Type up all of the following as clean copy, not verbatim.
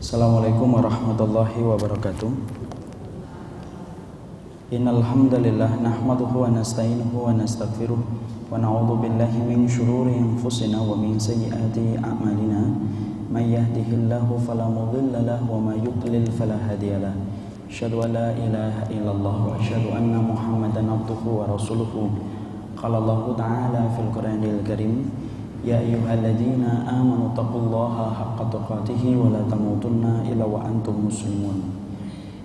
Assalamualaikum warahmatullahi wabarakatuh. Innal hamdalillah nahmaduhu wa nasta'inuhu wa nastaghfiruh wa na'udzu billahi min shururi anfusina wa min sayyiati a'malina. May yahdihillahu fala mudilla lahu wa may yudlil fala hadiyalah. Asyhadu an la ilaha illallah wa asyhadu anna Muhammadan abduhu wa rasuluhu. Qala Allah ta'ala fil Qur'anil Karim, ya ayyuhalladzina amanu taqullaha haqqa tuqatih wa la tamutunna illa wa antum muslimun.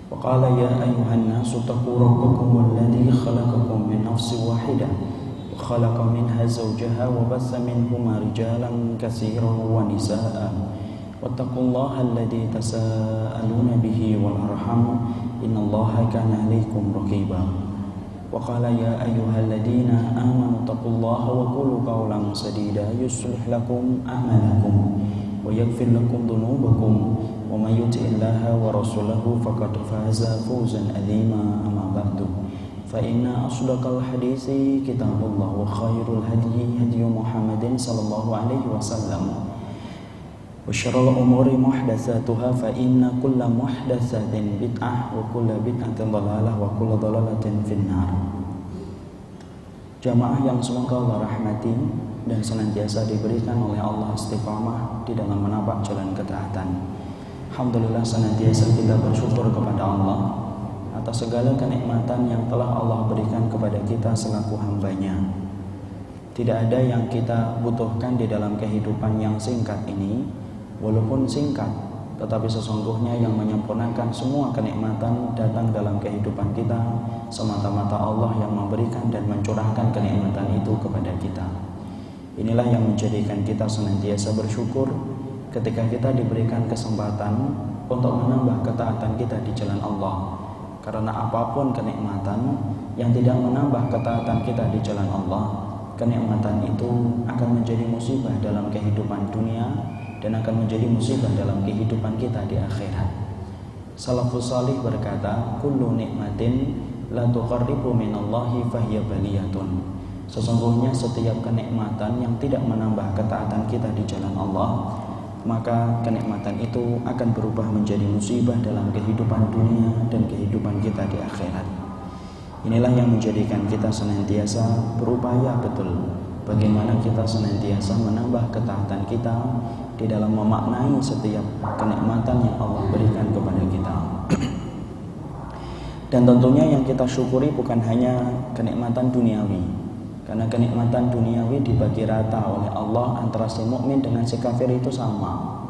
Wa qala ya ayyuhan nasu taqu rabbakum alladzi khalaqakum min nafsin wahidah wa khalaqa minha zawjaha wa bassa minhuma rijalan katsiran wa nisaa'a wattaqullaha alladzi tasaaluna bihi wal arham innallaha kana 'alaikum raqiba. Wa qala ya ayyuhalladzina amanu taqullaha wa qulu qawlan sadida yuslih lakum a'malakum wa yaghfir lakum dhunubakum wa may yuti'illaha wa rasulahu faqad faza fawzan 'azima. Amma ba'du, fa inna asdaqal haditsi kitabullah wa khairul hadyi hadyu Muhammadin sallallahu alaihi wasallam wa syarrul umuri muhdatsatuha fa inna kulla muhdatsatin bid'ah wa kulla bid'atin dhalalah wa kulla dhalalatin finnar. Jamaah yang semoga Allah rahmati dan senantiasa diberikan oleh Allah istiqamah di dalam menapak jalan ketaatan. Alhamdulillah, senantiasa kita bersyukur kepada Allah atas segala kenikmatan yang telah Allah berikan kepada kita selaku hambanya. Tidak ada yang kita butuhkan di dalam kehidupan yang singkat ini, walaupun singkat, tetapi sesungguhnya yang menyempurnakan semua kenikmatan datang dalam kehidupan kita semata-mata Allah yang memberikan dan mencurahkan kenikmatan itu kepada kita. Inilah yang menjadikan kita senantiasa bersyukur ketika kita diberikan kesempatan untuk menambah ketaatan kita di jalan Allah. Karena apapun kenikmatan yang tidak menambah ketaatan kita di jalan Allah, kenikmatan itu akan menjadi musibah dalam kehidupan dunia dan akan menjadi musibah dalam kehidupan kita di akhirat. Salafus salih berkata, kullu nikmatin la tuqarribu minallahi fahiya baliyatun. Sesungguhnya setiap kenikmatan yang tidak menambah ketaatan kita di jalan Allah, maka kenikmatan itu akan berubah menjadi musibah dalam kehidupan dunia dan kehidupan kita di akhirat. Inilah yang menjadikan kita senantiasa berupaya betul bagaimana kita senantiasa menambah ketaatan kita di dalam memaknai setiap kenikmatan yang Allah berikan kepada kita. Dan tentunya yang kita syukuri bukan hanya kenikmatan duniawi, karena kenikmatan duniawi dibagi rata oleh Allah antara si mukmin dengan si kafir itu sama.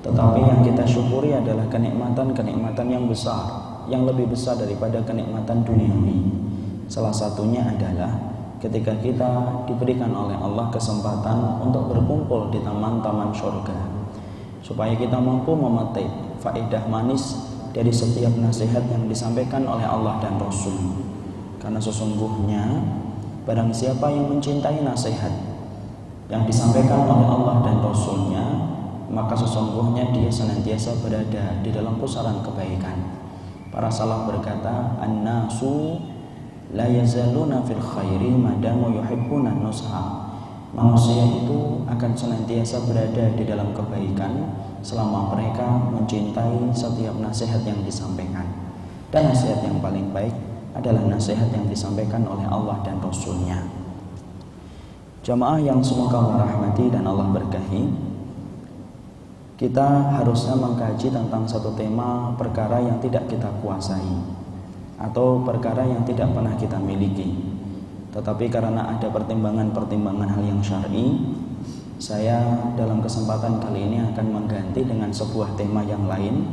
Tetapi yang kita syukuri adalah kenikmatan-kenikmatan yang besar, yang lebih besar daripada kenikmatan duniawi. Salah satunya adalah ketika kita diberikan oleh Allah kesempatan untuk berkumpul di taman-taman surga, supaya kita mampu memetik faedah manis dari setiap nasihat yang disampaikan oleh Allah dan Rasul. Karena sesungguhnya barang siapa yang mencintai nasihat yang disampaikan oleh Allah dan Rasulnya, maka sesungguhnya dia senantiasa berada di dalam pusaran kebaikan. Para salaf berkata, an-nasu la yazaluna fil khairi madamu yuhibbuna nusha. Manusia itu akan senantiasa berada di dalam kebaikan selama mereka mencintai setiap nasihat yang disampaikan. Dan nasihat yang paling baik adalah nasihat yang disampaikan oleh Allah dan Rasulnya. Jamaah yang semoga Allah rahmati dan Allah berkahi, kita harusnya mengkaji tentang satu tema perkara yang tidak kita kuasai atau perkara yang tidak pernah kita miliki. Tetapi karena ada pertimbangan-pertimbangan hal yang syar'i, saya dalam kesempatan kali ini akan mengganti dengan sebuah tema yang lain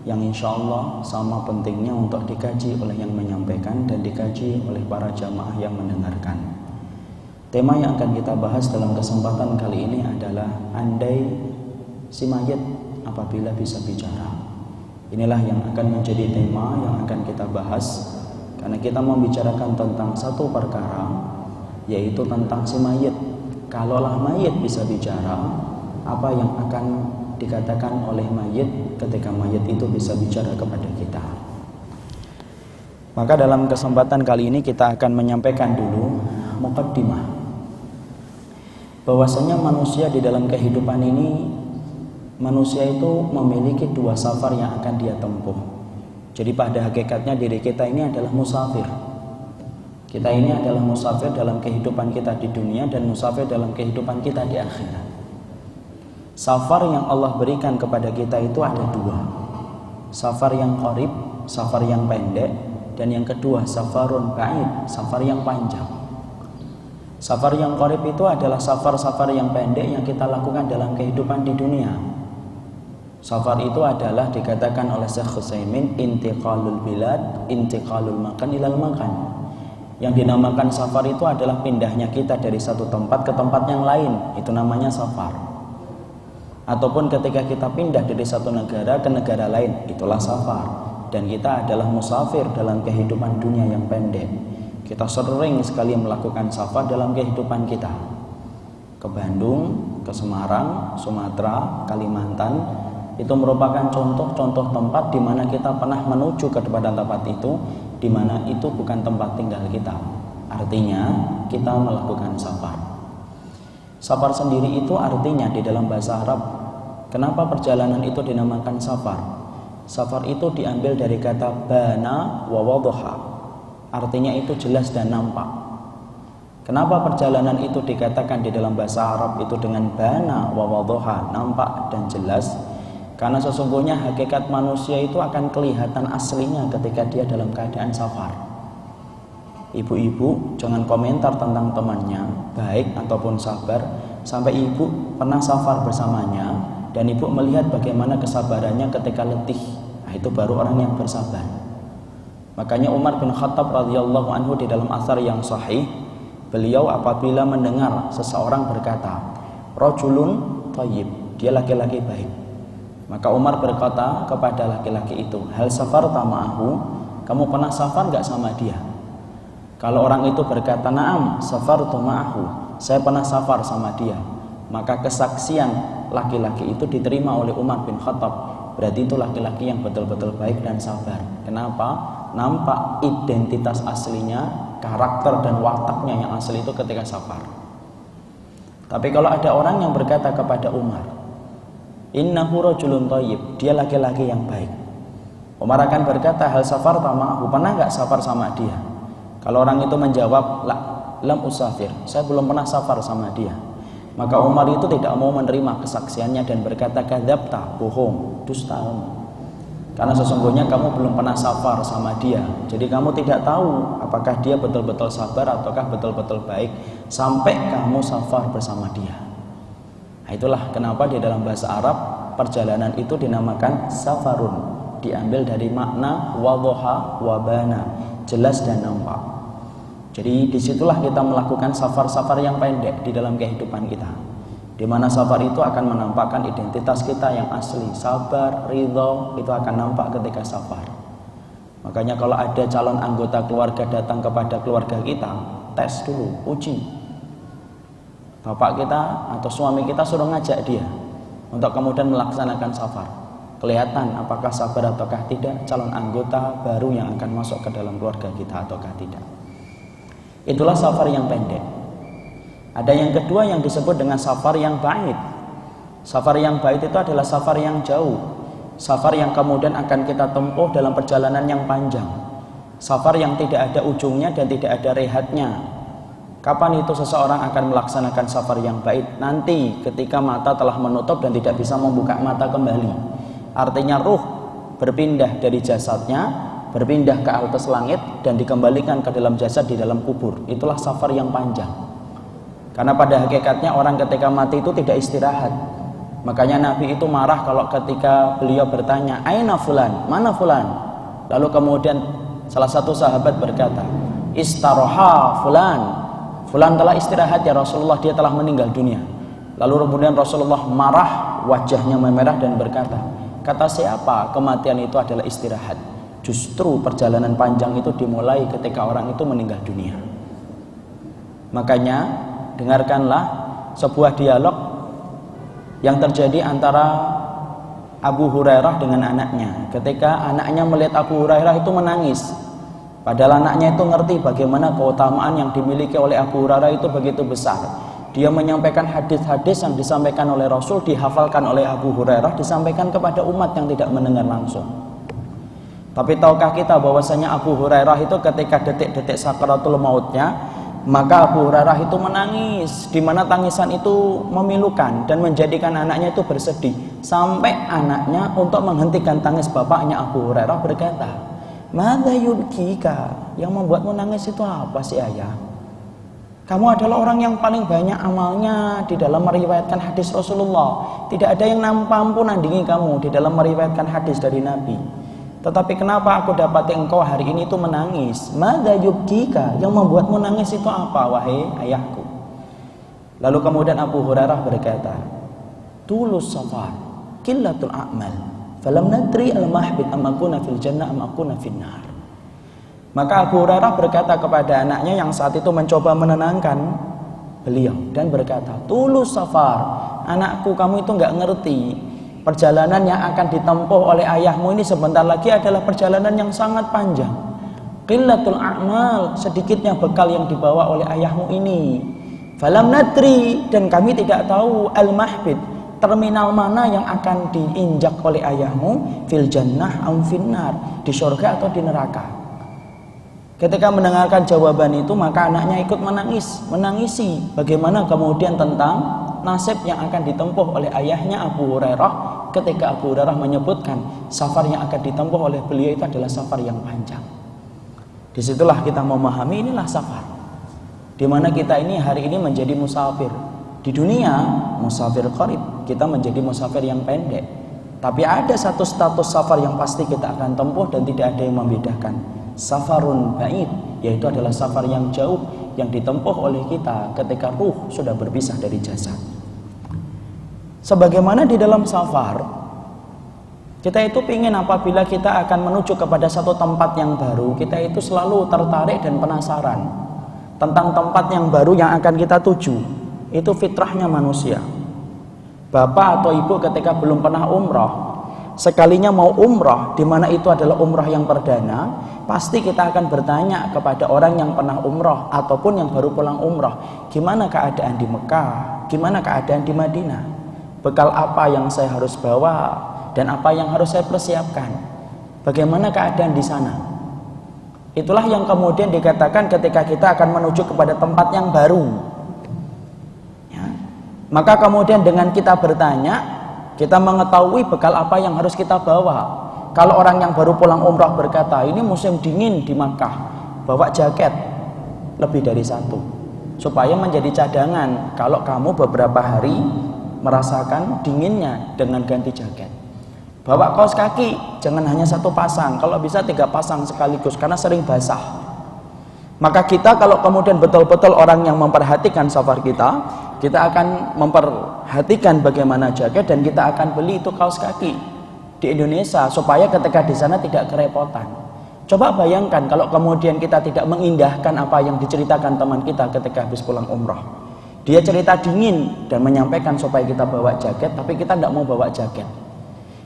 yang insya Allah sama pentingnya untuk dikaji oleh yang menyampaikan dan dikaji oleh para jamaah yang mendengarkan. Tema yang akan kita bahas dalam kesempatan kali ini adalah andai si mayit apabila bisa bicara. Inilah yang akan menjadi tema yang akan kita bahas, karena kita membicarakan tentang satu perkara, yaitu tentang si mayit. Kalaulah mayit bisa bicara, apa yang akan dikatakan oleh mayit ketika mayit itu bisa bicara kepada kita? Maka dalam kesempatan kali ini kita akan menyampaikan dulu muqaddimah bahwasanya manusia di dalam kehidupan ini manusia itu memiliki dua safar yang akan dia tempuh. Jadi pada hakikatnya diri kita ini adalah musafir. Kita ini adalah musafir dalam kehidupan kita di dunia dan musafir dalam kehidupan kita di akhirat. Safar yang Allah berikan kepada kita itu ada dua. Safar yang qarib, safar yang pendek, dan yang kedua safarun ba'id, safar yang panjang. Safar yang qarib itu adalah safar-safar yang pendek yang kita lakukan dalam kehidupan di dunia. Safar itu adalah dikatakan oleh Syekh Utsaimin intiqalul bilad, intiqalul makan ilal makan. Yang dinamakan safar itu adalah pindahnya kita dari satu tempat ke tempat yang lain, itu namanya safar. Ataupun ketika kita pindah dari satu negara ke negara lain, itulah safar. Dan kita adalah musafir dalam kehidupan dunia yang pendek. Kita sering sekali melakukan safar dalam kehidupan kita. Ke Bandung, ke Semarang, Sumatera, Kalimantan, itu merupakan contoh-contoh tempat di mana kita pernah menuju ke tempat itu, di mana itu bukan tempat tinggal kita. Artinya kita melakukan safar. Safar sendiri itu artinya di dalam bahasa Arab, kenapa perjalanan itu dinamakan safar? Safar itu diambil dari kata bana wa wadhaha. Artinya itu jelas dan nampak. Kenapa perjalanan itu dikatakan di dalam bahasa Arab itu dengan bana wa wadhaha, nampak dan jelas? Karena sesungguhnya hakikat manusia itu akan kelihatan aslinya ketika dia dalam keadaan safar. Ibu-ibu jangan komentar tentang temannya, baik ataupun sabar, sampai ibu pernah safar bersamanya dan ibu melihat bagaimana kesabarannya ketika letih. Nah, itu baru orang yang bersabar. Makanya Umar bin Khattab radhiyallahu anhu di dalam athar yang sahih, beliau apabila mendengar seseorang berkata, rajulun thayyib, dia laki-laki baik, maka Umar berkata kepada laki-laki itu, hal safarta ma'ahu, kamu pernah safar enggak sama dia? Kalau orang itu berkata, na'am safartu ma'ahu, saya pernah safar sama dia, maka kesaksian laki-laki itu diterima oleh Umar bin Khattab. Berarti itu laki-laki yang betul-betul baik dan sabar. Kenapa? Nampak identitas aslinya, karakter dan wataknya yang asli itu ketika safar. Tapi kalau ada orang yang berkata kepada Umar, innahu rajulun thayyib, dia laki-laki yang baik, Umar akan berkata, hal safar ma'ahu, pernah enggak safar sama dia? Kalau orang itu menjawab, la, lam usafir, saya belum pernah safar sama dia, maka Umar itu tidak mau menerima kesaksiannya dan berkata, kadzabta, bohong, dusta. Karena sesungguhnya kamu belum pernah safar sama dia, jadi kamu tidak tahu apakah dia betul-betul sabar ataukah betul-betul baik sampai kamu safar bersama dia. Nah, itulah kenapa di dalam bahasa Arab perjalanan itu dinamakan safarun, diambil dari makna wadhaha wabana, jelas dan nampak. Jadi disitulah kita melakukan safar-safar yang pendek di dalam kehidupan kita, di mana safar itu akan menampakkan identitas kita yang asli. Sabar, ridho, itu akan nampak ketika safar. Makanya kalau ada calon anggota keluarga datang kepada keluarga kita, tes dulu, uji. Bapak kita atau suami kita suruh ngajak dia untuk kemudian melaksanakan safar. Kelihatan apakah sabar ataukah tidak calon anggota baru yang akan masuk ke dalam keluarga kita ataukah tidak. Itulah safar yang pendek. Ada yang kedua yang disebut dengan safar yang ba'id. Safar yang ba'id itu adalah safar yang jauh, safar yang kemudian akan kita tempuh dalam perjalanan yang panjang, safar yang tidak ada ujungnya dan tidak ada rehatnya. Kapan itu seseorang akan melaksanakan safar yang ba'id? Nanti ketika mata telah menutup dan tidak bisa membuka mata kembali. Artinya ruh berpindah dari jasadnya, berpindah ke atas langit dan dikembalikan ke dalam jasad di dalam kubur. Itulah safar yang panjang. Karena pada hakikatnya orang ketika mati itu tidak istirahat. Makanya Nabi itu marah kalau ketika beliau bertanya, aina fulan, mana fulan? Lalu kemudian salah satu sahabat berkata, istaroha fulan, fulan telah istirahat ya Rasulullah, dia telah meninggal dunia. Lalu kemudian Rasulullah marah, wajahnya memerah dan berkata, kata siapa kematian itu adalah istirahat? Justru perjalanan panjang itu dimulai ketika orang itu meninggal dunia. Makanya dengarkanlah sebuah dialog yang terjadi antara Abu Hurairah dengan anaknya. Ketika anaknya melihat Abu Hurairah itu menangis, padahal anaknya itu ngerti bagaimana keutamaan yang dimiliki oleh Abu Hurairah itu begitu besar. Dia menyampaikan hadis-hadis yang disampaikan oleh Rasul, dihafalkan oleh Abu Hurairah, disampaikan kepada umat yang tidak mendengar langsung. Tapi tahukah kita bahwasanya Abu Hurairah itu ketika detik-detik sakaratul mautnya, maka Abu Hurairah itu menangis, di mana tangisan itu memilukan dan menjadikan anaknya itu bersedih, sampai anaknya untuk menghentikan tangis bapaknya Abu Hurairah berkata, "Madza yubkika? Yang membuatmu nangis itu apa sih, ayah? Kamu adalah orang yang paling banyak amalnya di dalam meriwayatkan hadis Rasulullah. Tidak ada yang mampu nandingi kamu di dalam meriwayatkan hadis dari Nabi. Tetapi kenapa aku dapati engkau hari ini itu menangis? Madza yubkika? Yang membuatmu nangis itu apa, wahai ayahku?" Lalu kemudian Abu Hurairah berkata, "Tulus safar, qillatul a'mal, falam nadri al-mahbit am akuna fil jannah am akuna fin nar." Maka Abu Hurairah berkata kepada anaknya yang saat itu mencoba menenangkan beliau dan berkata, "Tulus safar, anakku, kamu itu nggak ngerti. Perjalanan yang akan ditempuh oleh ayahmu ini sebentar lagi adalah perjalanan yang sangat panjang. Qillatul a'mal, sedikitnya bekal yang dibawa oleh ayahmu ini. Falam nadri, dan kami tidak tahu al-mahbit, terminal mana yang akan diinjak oleh ayahmu, fil jannah am finnar, di surga atau di neraka." Ketika mendengarkan jawaban itu, maka anaknya ikut menangisi bagaimana kemudian tentang nasib yang akan ditempuh oleh ayahnya Abu Hurairah ketika Abu Hurairah menyebutkan safar yang akan ditempuh oleh beliau itu adalah safar yang panjang. Disitulah kita memahami inilah safar, dimana kita ini hari ini menjadi musafir. Di dunia musafir qarib, kita menjadi musafir yang pendek. Tapi ada satu status safar yang pasti kita akan tempuh dan tidak ada yang membedakan. Safarun ba'id, yaitu adalah safar yang jauh yang ditempuh oleh kita ketika ruh sudah berpisah dari jasad. Sebagaimana di dalam safar, kita itu ingin apabila kita akan menuju kepada satu tempat yang baru, kita itu selalu tertarik dan penasaran tentang tempat yang baru yang akan kita tuju. Itu fitrahnya manusia. Bapak atau ibu ketika belum pernah umrah, sekalinya mau umrah, di mana itu adalah umrah yang perdana, pasti kita akan bertanya kepada orang yang pernah umrah ataupun yang baru pulang umrah, gimana keadaan di Mekah, gimana keadaan di Madinah, bekal apa yang saya harus bawa dan apa yang harus saya persiapkan, bagaimana keadaan di sana. Itulah yang kemudian dikatakan ketika kita akan menuju kepada tempat yang baru ya. Maka kemudian dengan kita bertanya, kita mengetahui bekal apa yang harus kita bawa. Kalau orang yang baru pulang umrah berkata, ini musim dingin di Makkah, bawa jaket lebih dari satu, supaya menjadi cadangan kalau kamu beberapa hari merasakan dinginnya dengan ganti jaket. Bawa kaos kaki, jangan hanya satu pasang, kalau bisa 3 pasang sekaligus, karena sering basah. Maka kita kalau kemudian betul-betul orang yang memperhatikan safar kita akan memperhatikan bagaimana jaket dan kita akan beli itu kaos kaki di Indonesia supaya ketika di sana tidak kerepotan. Coba bayangkan kalau kemudian kita tidak mengindahkan apa yang diceritakan teman kita ketika habis pulang umrah. Dia cerita dingin dan menyampaikan supaya kita bawa jaket, tapi kita tidak mau bawa jaket.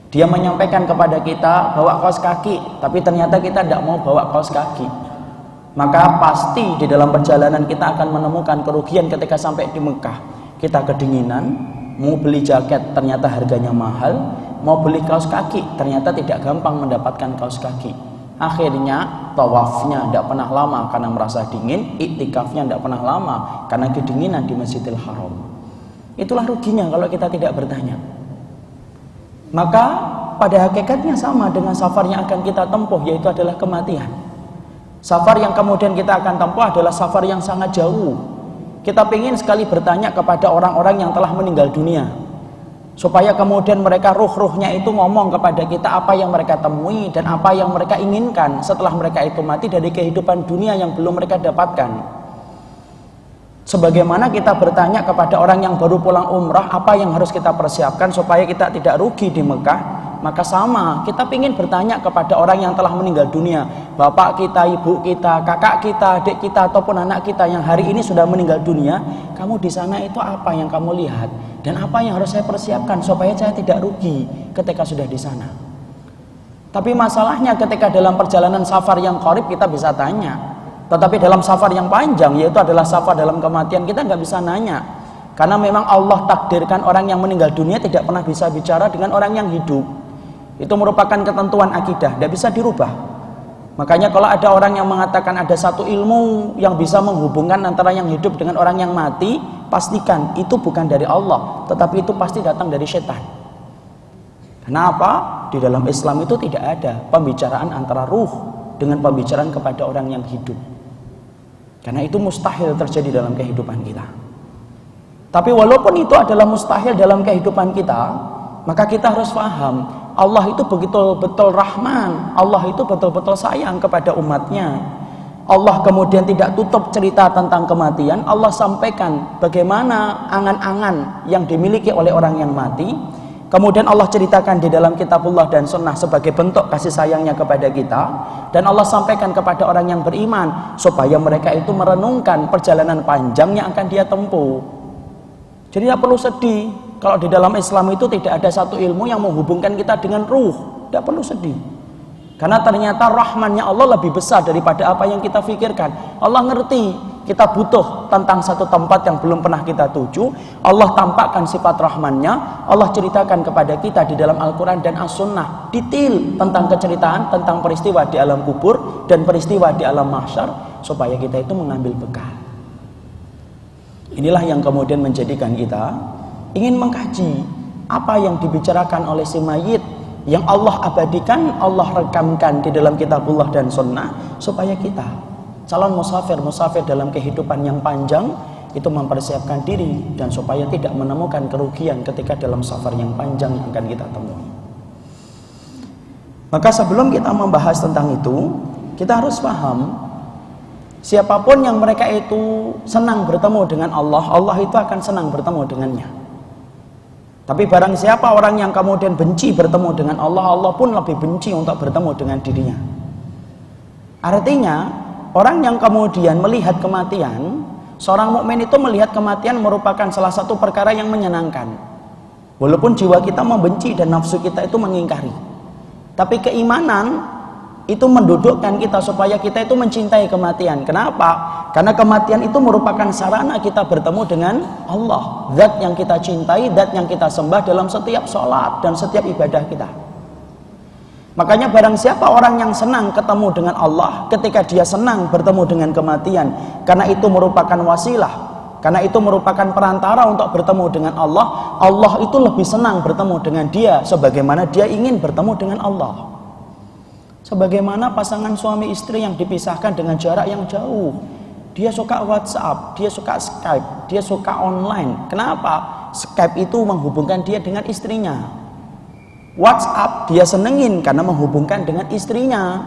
Dia menyampaikan kepada kita bawa kaos kaki, tapi ternyata kita tidak mau bawa kaos kaki. Maka pasti di dalam perjalanan kita akan menemukan kerugian ketika sampai di Mekah. Kita kedinginan, mau beli jaket ternyata harganya mahal, mau beli kaos kaki ternyata tidak gampang mendapatkan kaos kaki. Akhirnya tawafnya tidak pernah lama karena merasa dingin, iktikafnya tidak pernah lama karena kedinginan di Masjidil Haram. Itulah ruginya kalau kita tidak bertanya. Maka pada hakikatnya sama dengan safar yang akan kita tempuh, yaitu adalah kematian. Safar yang kemudian kita akan tempuh adalah safar yang sangat jauh. Kita ingin sekali bertanya kepada orang-orang yang telah meninggal dunia, supaya kemudian mereka ruh-ruhnya itu ngomong kepada kita apa yang mereka temui dan apa yang mereka inginkan setelah mereka itu mati dari kehidupan dunia yang belum mereka dapatkan. Sebagaimana kita bertanya kepada orang yang baru pulang umrah apa yang harus kita persiapkan supaya kita tidak rugi di Mekah, maka sama kita ingin bertanya kepada orang yang telah meninggal dunia, bapak kita, ibu kita, kakak kita, adik kita ataupun anak kita yang hari ini sudah meninggal dunia, kamu di sana itu apa yang kamu lihat dan apa yang harus saya persiapkan supaya saya tidak rugi ketika sudah di sana. Tapi masalahnya ketika dalam perjalanan safar yang qarib kita bisa tanya, tetapi dalam safar yang panjang, yaitu adalah safar dalam kematian, kita nggak bisa nanya. Karena memang Allah takdirkan orang yang meninggal dunia tidak pernah bisa bicara dengan orang yang hidup. Itu merupakan ketentuan akidah, tidak bisa dirubah. Makanya kalau ada orang yang mengatakan ada satu ilmu yang bisa menghubungkan antara yang hidup dengan orang yang mati, pastikan itu bukan dari Allah, tetapi itu pasti datang dari setan. Kenapa? Di dalam Islam itu tidak ada pembicaraan antara ruh dengan pembicaraan kepada orang yang hidup. Karena itu mustahil terjadi dalam kehidupan kita. Tapi walaupun itu adalah mustahil dalam kehidupan kita, maka kita harus paham, Allah itu betul-betul Rahman, Allah itu betul-betul sayang kepada umatnya. Allah kemudian tidak tutup cerita tentang kematian, Allah sampaikan bagaimana angan-angan yang dimiliki oleh orang yang mati. Kemudian Allah ceritakan di dalam kitabullah dan sunnah sebagai bentuk kasih sayangnya kepada kita. Dan Allah sampaikan kepada orang yang beriman supaya mereka itu merenungkan perjalanan panjang yang akan dia tempuh. Jadi tidak perlu sedih kalau di dalam Islam itu tidak ada satu ilmu yang menghubungkan kita dengan ruh. Tidak perlu sedih. Karena ternyata rahmannya Allah lebih besar daripada apa yang kita pikirkan. Allah ngerti kita butuh tentang satu tempat yang belum pernah kita tuju. Allah tampakkan sifat rahmannya. Allah ceritakan kepada kita di dalam Al-Quran dan As-Sunnah detail tentang keceritaan, tentang peristiwa di alam kubur dan peristiwa di alam mahsyar, supaya kita itu mengambil bekal. Inilah yang kemudian menjadikan kita ingin mengkaji apa yang dibicarakan oleh si mayit yang Allah abadikan, Allah rekamkan di dalam kitabullah dan sunnah, supaya kita calon musafir dalam kehidupan yang panjang itu mempersiapkan diri dan supaya tidak menemukan kerugian ketika dalam safar yang panjang yang akan kita temui. Maka sebelum kita membahas tentang itu, kita harus paham, siapapun yang mereka itu senang bertemu dengan Allah, Allah itu akan senang bertemu dengannya. Tapi barang siapa orang yang kemudian benci bertemu dengan Allah, Allah pun lebih benci untuk bertemu dengan dirinya. Artinya, orang yang kemudian melihat kematian, seorang mukmin itu melihat kematian merupakan salah satu perkara yang menyenangkan. Walaupun jiwa kita membenci dan nafsu kita itu mengingkari. Tapi keimanan itu mendudukkan kita supaya kita itu mencintai kematian. Kenapa? Karena kematian itu merupakan sarana kita bertemu dengan Allah, zat yang kita cintai, zat yang kita sembah dalam setiap sholat dan setiap ibadah kita. Makanya barang siapa orang yang senang ketemu dengan Allah, ketika dia senang bertemu dengan kematian, karena itu merupakan wasilah, karena itu merupakan perantara untuk bertemu dengan Allah, Allah itu lebih senang bertemu dengan dia sebagaimana dia ingin bertemu dengan Allah. Sebagaimana pasangan suami istri yang dipisahkan dengan jarak yang jauh, dia suka WhatsApp, dia suka Skype, dia suka online. Kenapa? Skype itu menghubungkan dia dengan istrinya, WhatsApp dia senengin karena menghubungkan dengan istrinya.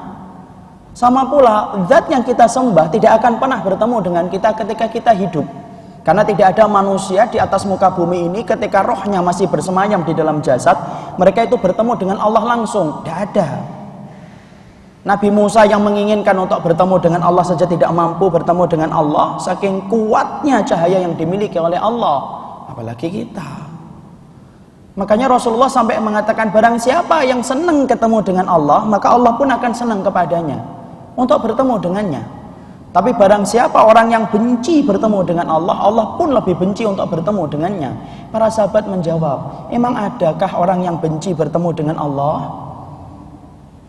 Sama pula zat yang kita sembah tidak akan pernah bertemu dengan kita ketika kita hidup. Karena tidak ada manusia di atas muka bumi ini ketika rohnya masih bersemayam di dalam jasad, mereka itu bertemu dengan Allah langsung. Tidak ada. Nabi Musa yang menginginkan untuk bertemu dengan Allah saja tidak mampu bertemu dengan Allah, saking kuatnya cahaya yang dimiliki oleh Allah, apalagi kita. Makanya Rasulullah sampai mengatakan, barang siapa yang senang ketemu dengan Allah, maka Allah pun akan senang kepadanya untuk bertemu dengannya. Tapi barang siapa orang yang benci bertemu dengan Allah, Allah pun lebih benci untuk bertemu dengannya. Para sahabat menjawab, emang adakah orang yang benci bertemu dengan Allah?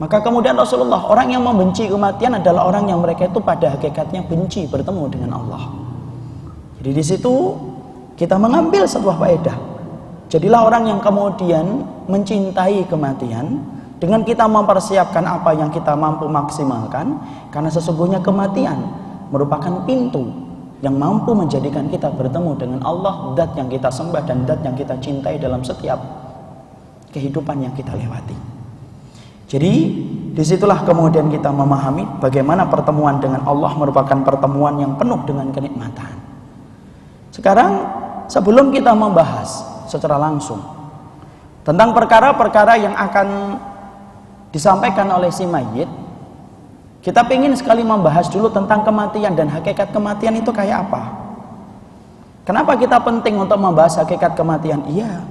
Maka kemudian Rasulullah, orang yang membenci kematian adalah orang yang mereka itu pada hakikatnya benci bertemu dengan Allah. Jadi di situ kita mengambil sebuah faedah. Jadilah orang yang kemudian mencintai kematian dengan kita mempersiapkan apa yang kita mampu maksimalkan, karena sesungguhnya kematian merupakan pintu yang mampu menjadikan kita bertemu dengan Allah, zat yang kita sembah dan zat yang kita cintai dalam setiap kehidupan yang kita lewati. Jadi disitulah kemudian kita memahami bagaimana pertemuan dengan Allah merupakan pertemuan yang penuh dengan kenikmatan. Sekarang sebelum kita membahas secara langsung tentang perkara-perkara yang akan disampaikan oleh si mayit, kita ingin sekali membahas dulu tentang kematian dan hakikat kematian itu kayak apa. Kenapa kita penting untuk membahas hakikat kematian? Iya,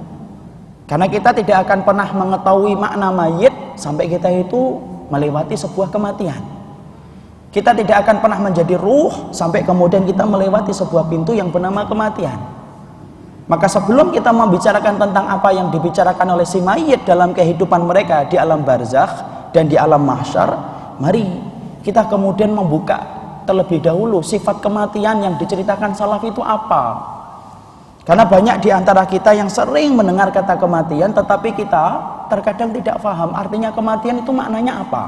karena kita tidak akan pernah mengetahui makna mayit sampai kita itu melewati sebuah kematian. Kita tidak akan pernah menjadi ruh sampai kemudian kita melewati sebuah pintu yang bernama kematian. Maka sebelum kita membicarakan tentang apa yang dibicarakan oleh si mayit dalam kehidupan mereka di alam barzakh dan di alam mahsyar, mari kita kemudian membuka terlebih dahulu sifat kematian yang diceritakan salaf itu apa. Karena banyak di antara kita yang sering mendengar kata kematian, tetapi kita terkadang tidak paham artinya kematian itu maknanya apa.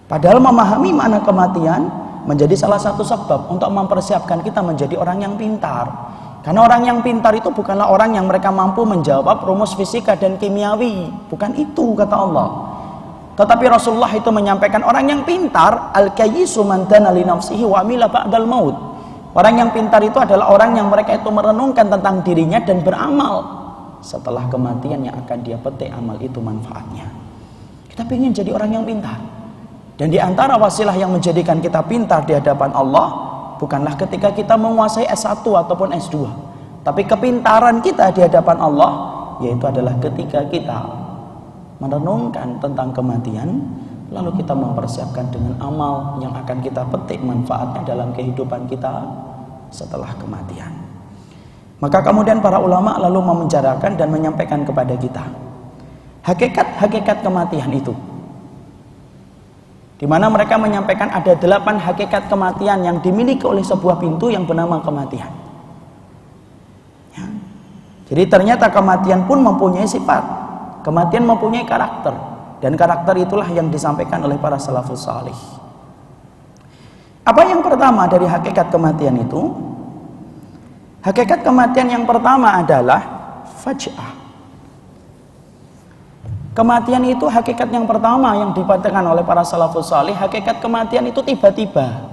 Padahal memahami makna kematian menjadi salah satu sebab untuk mempersiapkan kita menjadi orang yang pintar. Karena orang yang pintar itu bukanlah orang yang mereka mampu menjawab rumus fisika dan kimiawi. Bukan itu kata Allah. Tetapi Rasulullah itu menyampaikan orang yang pintar, al-kayyisu man dana li nafsihi wa amila ba'dal maut. Orang yang pintar itu adalah orang yang mereka itu merenungkan tentang dirinya dan beramal setelah kematian yang akan dia petik amal itu manfaatnya. Kita ingin jadi orang yang pintar. Dan di antara wasilah yang menjadikan kita pintar di hadapan Allah bukanlah ketika kita menguasai S1 ataupun S2, tapi kepintaran kita di hadapan Allah yaitu adalah ketika kita merenungkan tentang kematian, lalu kita mempersiapkan dengan amal yang akan kita petik manfaatnya dalam kehidupan kita setelah kematian. Maka kemudian para ulama lalu membicarakan dan menyampaikan kepada kita hakikat-hakikat kematian itu, di mana mereka menyampaikan ada 8 hakikat kematian yang dimiliki oleh sebuah pintu yang bernama kematian. Ya. Jadi ternyata kematian pun mempunyai sifat, kematian mempunyai karakter, dan karakter itulah yang disampaikan oleh para salafus salih. Apa yang pertama dari hakikat kematian itu? Hakikat kematian yang pertama adalah faj'ah. Kematian itu hakikat yang pertama yang dikatakan oleh para salafus salih. Hakikat kematian itu tiba-tiba.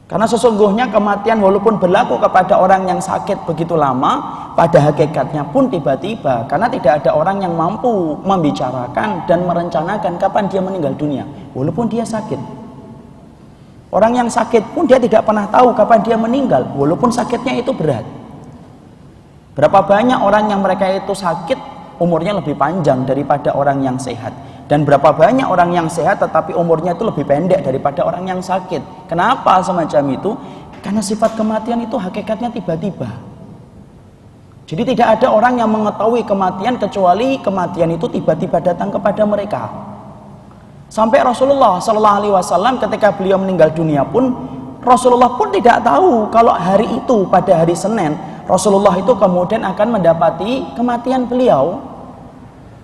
Karena sesungguhnya kematian walaupun berlaku kepada orang yang sakit begitu lama, pada hakikatnya pun tiba-tiba. Karena tidak ada orang yang mampu membicarakan dan merencanakan kapan dia meninggal dunia, walaupun dia sakit. Orang yang sakit pun dia tidak pernah tahu kapan dia meninggal, walaupun sakitnya itu berat. Berapa banyak orang yang mereka itu sakit umurnya lebih panjang daripada orang yang sehat, dan berapa banyak orang yang sehat tetapi umurnya itu lebih pendek daripada orang yang sakit. Kenapa semacam itu? Karena sifat kematian itu hakikatnya tiba-tiba. Jadi tidak ada orang yang mengetahui kematian kecuali kematian itu tiba-tiba datang kepada mereka. Sampai Rasulullah SAW ketika beliau meninggal dunia pun, Rasulullah pun tidak tahu kalau hari itu pada hari Senin Rasulullah itu kemudian akan mendapati kematian beliau.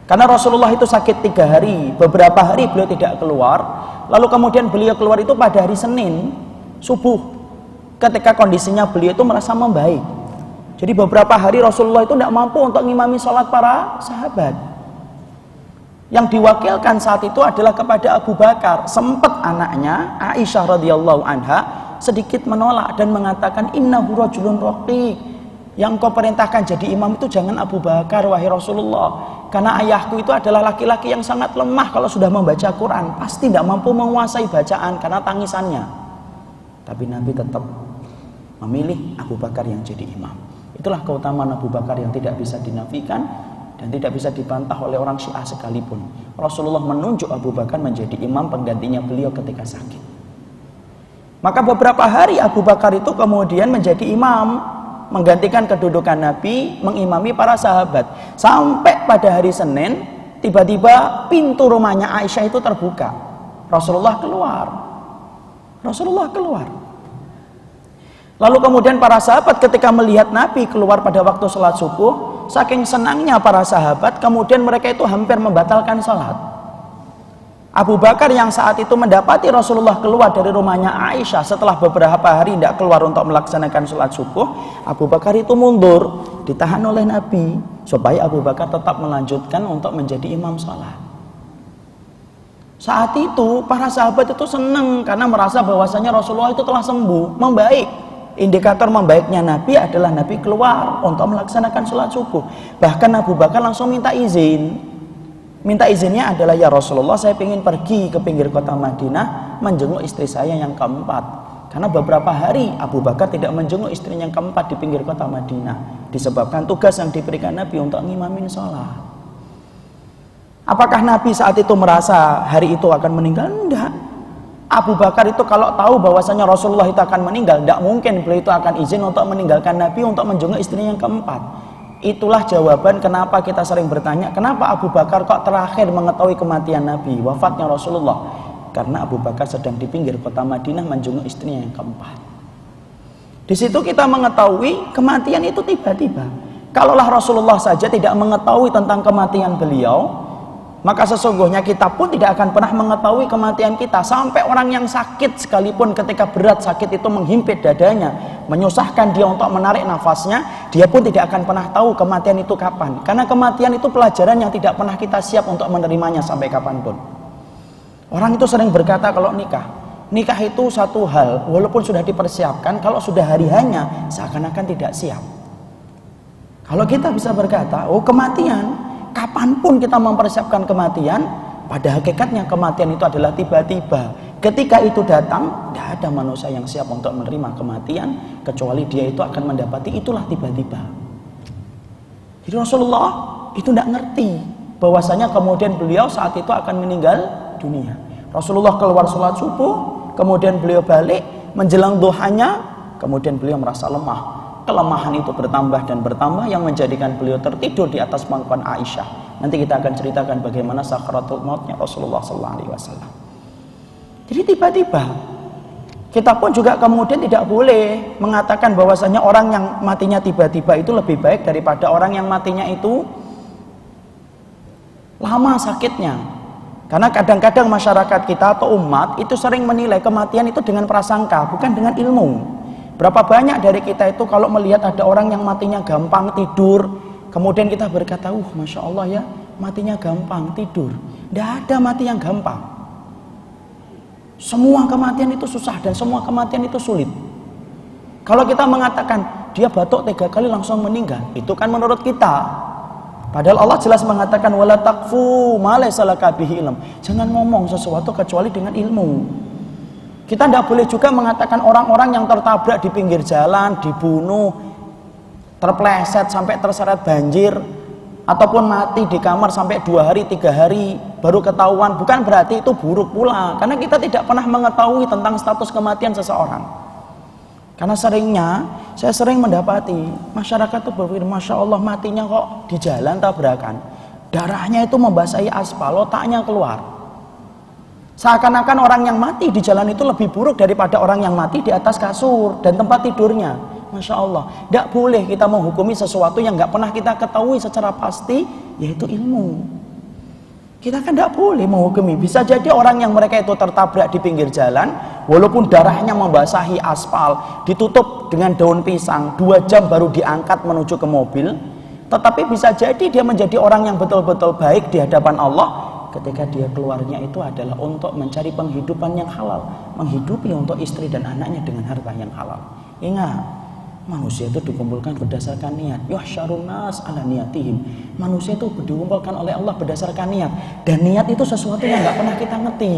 Karena Rasulullah itu sakit 3 hari, beberapa hari beliau tidak keluar, lalu kemudian beliau keluar itu pada hari Senin subuh, ketika kondisinya beliau itu merasa membaik. Jadi beberapa hari Rasulullah itu tidak mampu untuk ngimami sholat para sahabat. Yang diwakilkan saat itu adalah kepada Abu Bakar. Sempat anaknya Aisyah radhiyallahu anha sedikit menolak dan mengatakan, innahu rajulun raqiq, yang kau perintahkan jadi imam itu jangan Abu Bakar wahai Rasulullah, karena ayahku itu adalah laki-laki yang sangat lemah kalau sudah membaca Quran, pasti tidak mampu menguasai bacaan karena tangisannya. Tapi Nabi tetap memilih Abu Bakar yang jadi imam. Itulah keutamaan Abu Bakar yang tidak bisa dinafikan dan tidak bisa dibantah oleh orang Syiah sekalipun. Rasulullah menunjuk Abu Bakar menjadi imam penggantinya beliau ketika sakit. Maka beberapa hari Abu Bakar itu kemudian menjadi imam, menggantikan kedudukan Nabi, mengimami para sahabat. Sampai pada hari Senin, tiba-tiba pintu rumahnya Aisyah itu terbuka. Rasulullah keluar. Lalu kemudian para sahabat ketika melihat Nabi keluar pada waktu sholat subuh, saking senangnya para sahabat, kemudian mereka itu hampir membatalkan sholat. Abu Bakar yang saat itu mendapati Rasulullah keluar dari rumahnya Aisyah setelah beberapa hari tidak keluar untuk melaksanakan sholat subuh, Abu Bakar itu mundur, ditahan oleh Nabi supaya Abu Bakar tetap melanjutkan untuk menjadi imam sholat. Saat itu para sahabat itu senang karena merasa bahwasanya Rasulullah itu telah sembuh, membaik. Indikator membaiknya Nabi adalah Nabi keluar untuk melaksanakan sholat subuh. Bahkan Abu Bakar langsung minta izin. Minta izinnya adalah, ya Rasulullah, saya ingin pergi ke pinggir kota Madinah menjenguk istri saya yang keempat. Karena beberapa hari Abu Bakar tidak menjenguk istrinya yang keempat di pinggir kota Madinah, disebabkan tugas yang diberikan Nabi untuk ngimamin sholat. Apakah Nabi saat itu merasa hari itu akan meninggal? Enggak. Abu Bakar itu kalau tahu bahwasanya Rasulullah itu akan meninggal, tidak mungkin beliau itu akan izin untuk meninggalkan Nabi untuk menjenguk istrinya yang keempat. Itulah jawaban kenapa kita sering bertanya, kenapa Abu Bakar kok terakhir mengetahui kematian Nabi, wafatnya Rasulullah? Karena Abu Bakar sedang di pinggir kota Madinah menjenguk istrinya yang keempat. Di situ kita mengetahui kematian itu tiba-tiba. Kalaulah Rasulullah saja tidak mengetahui tentang kematian beliau, maka sesungguhnya kita pun tidak akan pernah mengetahui kematian kita. Sampai orang yang sakit sekalipun ketika berat sakit itu menghimpit dadanya, menyusahkan dia untuk menarik nafasnya, dia pun tidak akan pernah tahu kematian itu kapan. Karena kematian itu pelajaran yang tidak pernah kita siap untuk menerimanya sampai kapanpun. Orang itu sering berkata kalau nikah itu satu hal, walaupun sudah dipersiapkan, kalau sudah hari hanya seakan-akan tidak siap. Kalau kita bisa berkata, oh kematian, kapanpun kita mempersiapkan kematian, pada hakikatnya kematian itu adalah tiba-tiba. Ketika itu datang, tidak ada manusia yang siap untuk menerima kematian, kecuali dia itu akan mendapati itulah tiba-tiba. Jadi Rasulullah itu tidak ngerti bahwasanya kemudian beliau saat itu akan meninggal dunia. Rasulullah keluar sholat subuh, kemudian beliau balik, menjelang duhanya, kemudian beliau merasa lemah. Kelemahan itu bertambah dan bertambah yang menjadikan beliau tertidur di atas pangkuan Aisyah. Nanti kita akan ceritakan bagaimana sakaratul mautnya Rasulullah SAW. Jadi tiba-tiba kita pun juga kemudian tidak boleh mengatakan bahwasanya orang yang matinya tiba-tiba itu lebih baik daripada orang yang matinya itu lama sakitnya. Karena kadang-kadang masyarakat kita atau umat itu sering menilai kematian itu dengan prasangka, bukan dengan ilmu. Berapa banyak dari kita itu kalau melihat ada orang yang matinya gampang tidur, kemudian kita berkata, Masya Allah ya, matinya gampang tidur. Tidak ada mati yang gampang. Semua kematian itu susah dan semua kematian itu sulit. Kalau kita mengatakan, dia batuk 3 kali langsung meninggal, itu kan menurut kita. Padahal Allah jelas mengatakan, wala taqfu ma laysa laka bihi ilm. Jangan ngomong sesuatu kecuali dengan ilmu. Kita tidak boleh juga mengatakan orang-orang yang tertabrak di pinggir jalan, dibunuh, terpleset sampai terseret banjir, ataupun mati di kamar sampai 2 hari, 3 hari baru ketahuan, bukan berarti itu buruk pula. Karena kita tidak pernah mengetahui tentang status kematian seseorang. Karena seringnya, saya sering mendapati masyarakat itu berpikir, Masya Allah matinya kok di jalan tabrakan. Darahnya itu membasahi aspal, otaknya keluar. Seakan-akan orang yang mati di jalan itu lebih buruk daripada orang yang mati di atas kasur dan tempat tidurnya. Masya Allah, tidak boleh kita menghukumi sesuatu yang nggak pernah kita ketahui secara pasti, yaitu ilmu. Kita kan tidak boleh menghukumi. Bisa jadi orang yang mereka itu tertabrak di pinggir jalan, walaupun darahnya membasahi aspal, ditutup dengan daun pisang, 2 jam baru diangkat menuju ke mobil, tetapi bisa jadi dia menjadi orang yang betul-betul baik di hadapan Allah, ketika dia keluarnya itu adalah untuk mencari penghidupan yang halal, menghidupi untuk istri dan anaknya dengan harta yang halal. Ingat, manusia itu dikumpulkan berdasarkan niat. Yuhsyarun nas ala niyatihim. Manusia itu dikumpulkan oleh Allah berdasarkan niat, dan niat itu sesuatu yang nggak pernah kita ngerti.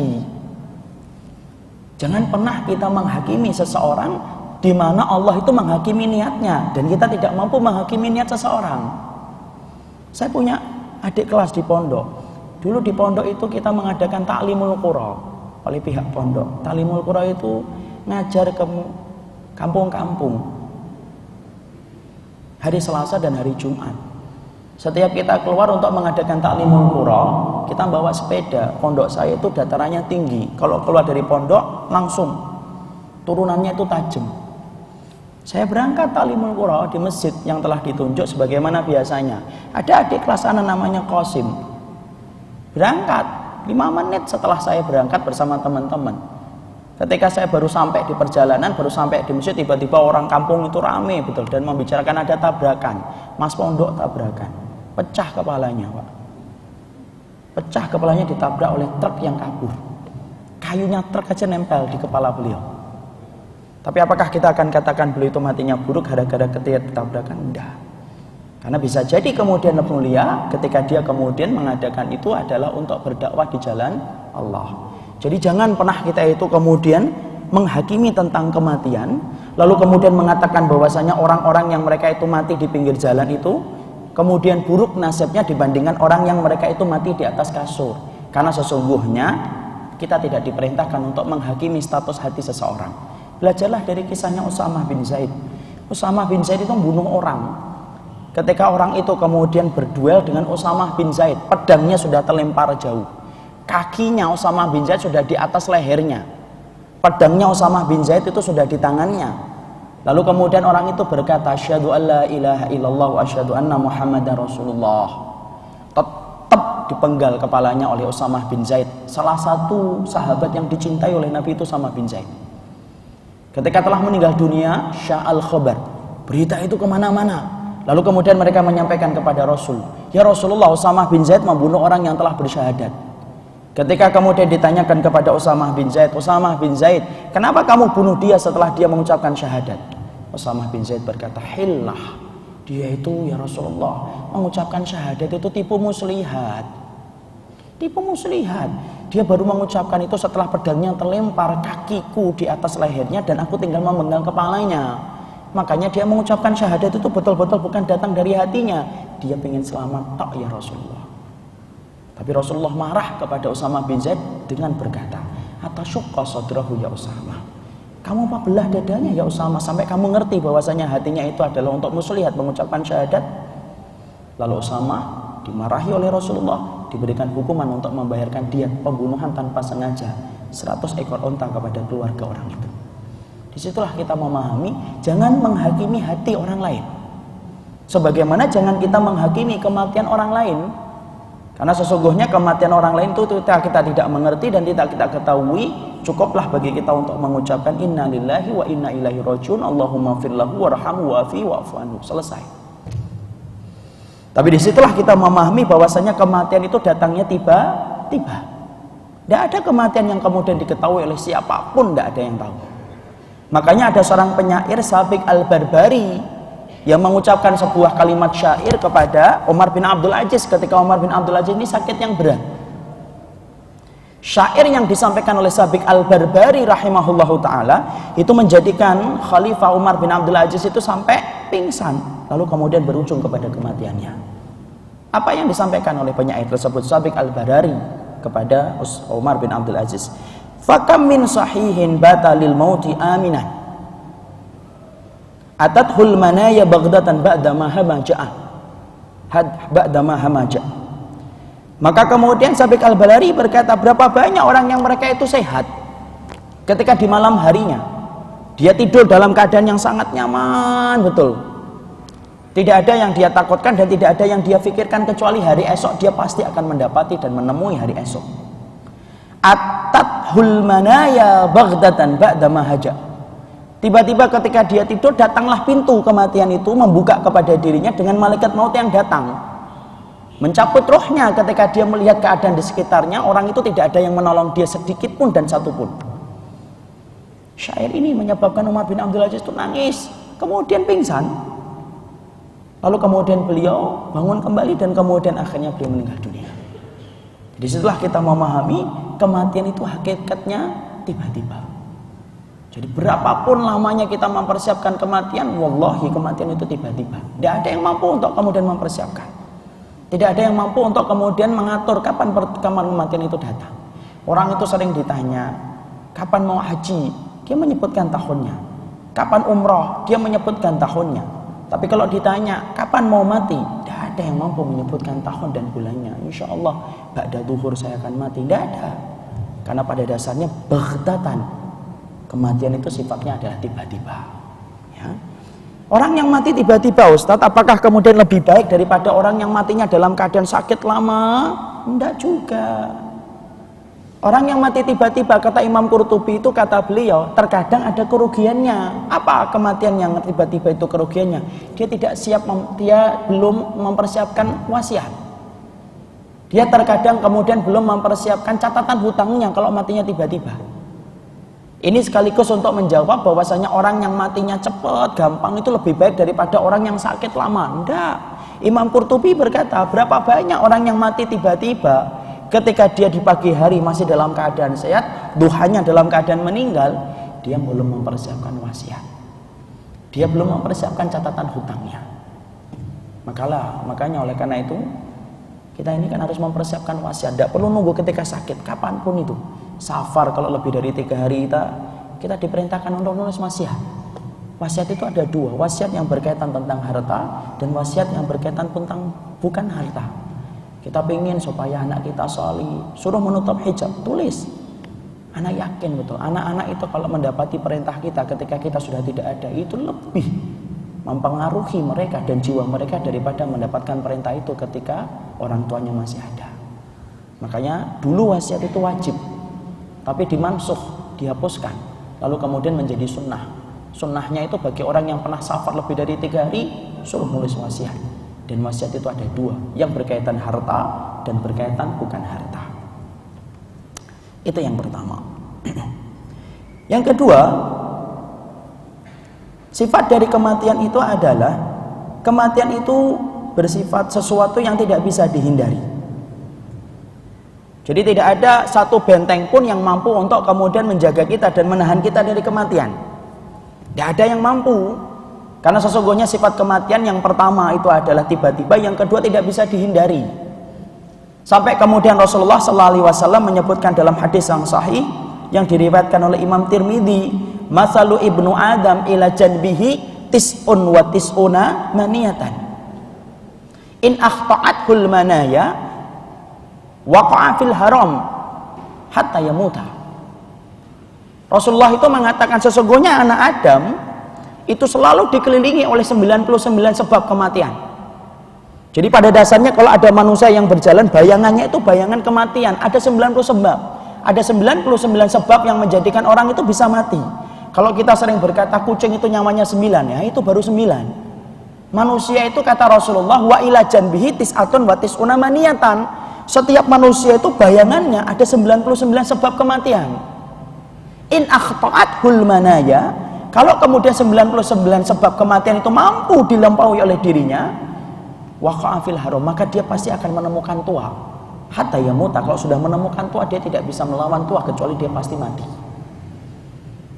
Jangan pernah kita menghakimi seseorang di mana Allah itu menghakimi niatnya dan kita tidak mampu menghakimi niat seseorang. Saya punya adik kelas di pondok. Dulu di pondok itu kita mengadakan ta'limul qura oleh pihak pondok. Ta'limul qura itu ngajar ke kampung-kampung hari Selasa dan hari Jumat. Setiap kita keluar untuk mengadakan ta'limul qura, kita bawa sepeda. Pondok saya itu datarannya tinggi. Kalau keluar dari pondok langsung turunannya itu tajam. Saya berangkat ta'limul qura di masjid yang telah ditunjuk sebagaimana biasanya. Ada adik kelas anak namanya Qasim. Berangkat 5 menit setelah saya berangkat bersama teman-teman. Ketika saya baru sampai di perjalanan, baru sampai di masjid, tiba-tiba orang kampung itu rame betul dan membicarakan ada tabrakan. Mas pondok tabrakan, pecah kepalanya, Pak. Pecah kepalanya, ditabrak oleh truk yang kabur. Kayunya truk aja nempel di kepala beliau. Tapi apakah kita akan katakan beliau itu matinya buruk gara-gara ketika ditabrakan? Enggak. Karena bisa jadi kemudian mulia ketika dia kemudian mengadakan itu adalah untuk berdakwah di jalan Allah. Jadi jangan pernah kita itu kemudian menghakimi tentang kematian, lalu kemudian mengatakan bahwasanya orang-orang yang mereka itu mati di pinggir jalan itu kemudian buruk nasibnya dibandingkan orang yang mereka itu mati di atas kasur. Karena sesungguhnya kita tidak diperintahkan untuk menghakimi status hati seseorang. Belajarlah dari kisahnya Usamah bin Zaid. Usamah bin Zaid itu membunuh orang. Ketika orang itu kemudian berduel dengan Usamah bin Zaid, pedangnya sudah terlempar jauh. Kakinya Usamah bin Zaid sudah di atas lehernya. Pedangnya Usamah bin Zaid itu sudah di tangannya. Lalu kemudian orang itu berkata, asyhadu an la ilaha illallah wa asyhadu anna Muhammadar Rasulullah. Tetap dipenggal kepalanya oleh Usamah bin Zaid, salah satu sahabat yang dicintai oleh Nabi itu Usamah bin Zaid. Ketika telah meninggal dunia, sya'al khabar, berita itu kemana-mana. Lalu kemudian mereka menyampaikan kepada Rasul, ya Rasulullah, Usamah bin Zaid membunuh orang yang telah bersyahadat. Ketika kemudian ditanyakan kepada Usamah bin Zaid, Usamah bin Zaid, kenapa kamu bunuh dia setelah dia mengucapkan syahadat? Usamah bin Zaid berkata, hillah, dia itu ya Rasulullah mengucapkan syahadat itu tipu muslihat. Tipu muslihat. Dia baru mengucapkan itu setelah pedangnya terlempar kakiku di atas lehernya dan aku tinggal memegang kepalanya. Makanya dia mengucapkan syahadat itu betul-betul bukan datang dari hatinya. Dia ingin selamat tak ya Rasulullah. Tapi Rasulullah marah kepada Usamah bin Zaid dengan berkata, atasyukka sadrahu ya Usamah. Kamu apa belah dadanya ya Usamah sampai kamu ngerti bahwasanya hatinya itu adalah untuk muslihat mengucapkan syahadat. Lalu Usamah dimarahi oleh Rasulullah, diberikan hukuman untuk membayarkan diat pembunuhan tanpa sengaja 100 ekor unta kepada keluarga orang itu. Disitulah kita memahami jangan menghakimi hati orang lain. Sebagaimana jangan kita menghakimi kematian orang lain. Karena sesungguhnya kematian orang lain itu kita tidak mengerti dan tidak kita ketahui. Cukuplah bagi kita untuk mengucapkan inna lillahi wa inna ilaihi rajiun, Allahumma firlahu warhamhu wa'afi wa'fu anhu. Selesai. Tapi disitulah kita memahami bahwasanya kematian itu datangnya tiba-tiba. Tidak ada kematian yang kemudian diketahui oleh siapapun, tidak ada yang tahu. Makanya ada seorang penyair Sabiq al-Barbari yang mengucapkan sebuah kalimat syair kepada Umar bin Abdul Aziz ketika Umar bin Abdul Aziz ini sakit yang berat. Syair yang disampaikan oleh Sabiq al-Barbari rahimahullahu ta'ala itu menjadikan Khalifah Umar bin Abdul Aziz itu sampai pingsan, lalu kemudian berujung kepada kematiannya. Apa yang disampaikan oleh penyair tersebut Sabiq al-Barbari kepada Umar bin Abdul Aziz? Fakam min sahihin batalil mauti aminan atathul manaya baghdatan ba'da ma hamaja'a ba'da ma hamaja'a. Maka kemudian Sabiq al-Barbari berkata, berapa banyak orang yang mereka itu sehat ketika di malam harinya dia tidur dalam keadaan yang sangat nyaman betul, tidak ada yang dia takutkan dan tidak ada yang dia pikirkan kecuali hari esok dia pasti akan mendapati dan menemui hari esok. Atathul manaya baghdatan ba'da ma haja. Tiba-tiba ketika dia tidur datanglah pintu kematian itu membuka kepada dirinya dengan malaikat maut yang datang mencabut rohnya. Ketika dia melihat keadaan di sekitarnya, orang itu tidak ada yang menolong dia sedikit pun dan satu pun. Syair ini menyebabkan Umar bin Abdul Aziz itu nangis, kemudian pingsan. Lalu kemudian beliau bangun kembali dan kemudian akhirnya beliau meninggal dunia. Jadi setelah kita memahami kematian itu hakikatnya tiba-tiba. Jadi berapapun lamanya kita mempersiapkan kematian, wallahi kematian itu tiba-tiba. Tidak ada yang mampu untuk kemudian mempersiapkan. Tidak ada yang mampu untuk kemudian mengatur kapan kematian itu datang. Orang itu sering ditanya, kapan mau haji? Dia menyebutkan tahunnya. Kapan umroh? Dia menyebutkan tahunnya. Tapi kalau ditanya, kapan mau mati? Tidak ada yang mampu menyebutkan tahun dan bulannya. Insya Allah, ba'da duhur saya akan mati. Tidak ada. Karena pada dasarnya, baghtatan. Kematian itu sifatnya adalah tiba-tiba. Ya. Orang yang mati tiba-tiba, Ustadz, apakah kemudian lebih baik daripada orang yang matinya dalam keadaan sakit lama? Tidak juga. Orang yang mati tiba-tiba, kata Imam Qurtubi itu, kata beliau, terkadang ada kerugiannya. Apa kematian yang tiba-tiba itu kerugiannya? Dia tidak siap, dia belum mempersiapkan wasiat. Dia terkadang kemudian belum mempersiapkan catatan hutangnya kalau matinya tiba-tiba. Ini sekaligus untuk menjawab bahwasanya orang yang matinya cepat, gampang itu lebih baik daripada orang yang sakit lama. Tidak. Imam Qurtubi berkata, berapa banyak orang yang mati tiba-tiba ketika dia di pagi hari masih dalam keadaan sehat, duhanya dalam keadaan meninggal, dia belum mempersiapkan wasiat. Dia belum mempersiapkan catatan hutangnya. Makanya oleh karena itu, kita ini kan harus mempersiapkan wasiat. Tidak perlu nunggu ketika sakit, kapanpun itu. safar kalau lebih dari 3 hari kita diperintahkan untuk menulis wasiat. Wasiat itu ada 2, wasiat yang berkaitan tentang harta dan wasiat yang berkaitan tentang bukan harta. Kita ingin supaya anak kita salih, suruh menutup hijab, tulis. Anak yakin betul, anak-anak itu kalau mendapati perintah kita ketika kita sudah tidak ada, itu lebih mempengaruhi mereka dan jiwa mereka daripada mendapatkan perintah itu ketika orang tuanya masih ada. Makanya dulu wasiat itu wajib, tapi dimansuh, dihapuskan, lalu kemudian menjadi sunnah. Sunnahnya itu bagi orang yang pernah safar lebih dari 3 hari, suruh nulis wasiat. Dan wasiat itu ada 2, yang berkaitan harta dan berkaitan bukan harta. Itu yang pertama. Yang kedua, sifat dari kematian itu adalah kematian itu bersifat sesuatu yang tidak bisa dihindari. Jadi tidak ada satu benteng pun yang mampu untuk kemudian menjaga kita dan menahan kita dari kematian. Tidak ada yang mampu. Karena sesungguhnya sifat kematian yang pertama itu adalah tiba-tiba, yang kedua tidak bisa dihindari. Sampai kemudian Rasulullah SAW menyebutkan dalam hadis yang sahih yang diriwayatkan oleh Imam Tirmidzi, "Masalu ibnu Adam ila janbihi tis'un wa tis'una maniyatan. In akhta'athul manaya waqa'a fil haram hatta yamuta." Rasulullah itu mengatakan sesungguhnya anak Adam itu selalu dikelilingi oleh 99 sebab kematian. Jadi pada dasarnya kalau ada manusia yang berjalan, bayangannya itu bayangan kematian. Ada 90 sebab. Ada 99 sebab yang menjadikan orang itu bisa mati. Kalau kita sering berkata kucing itu nyawanya 9, ya itu baru 9. Manusia itu kata Rasulullah, wa ila janbihi tis'atun wa tis'una maniyatan. Setiap manusia itu bayangannya ada 99 sebab kematian. In akhta'athul manaya, kalau kemudian 99 sebab kematian itu mampu dilampaui oleh dirinya, waqa'a fil haram, maka dia pasti akan menemukan tua. Hatta yamuta, kalau sudah menemukan tua dia tidak bisa melawan tua kecuali dia pasti mati.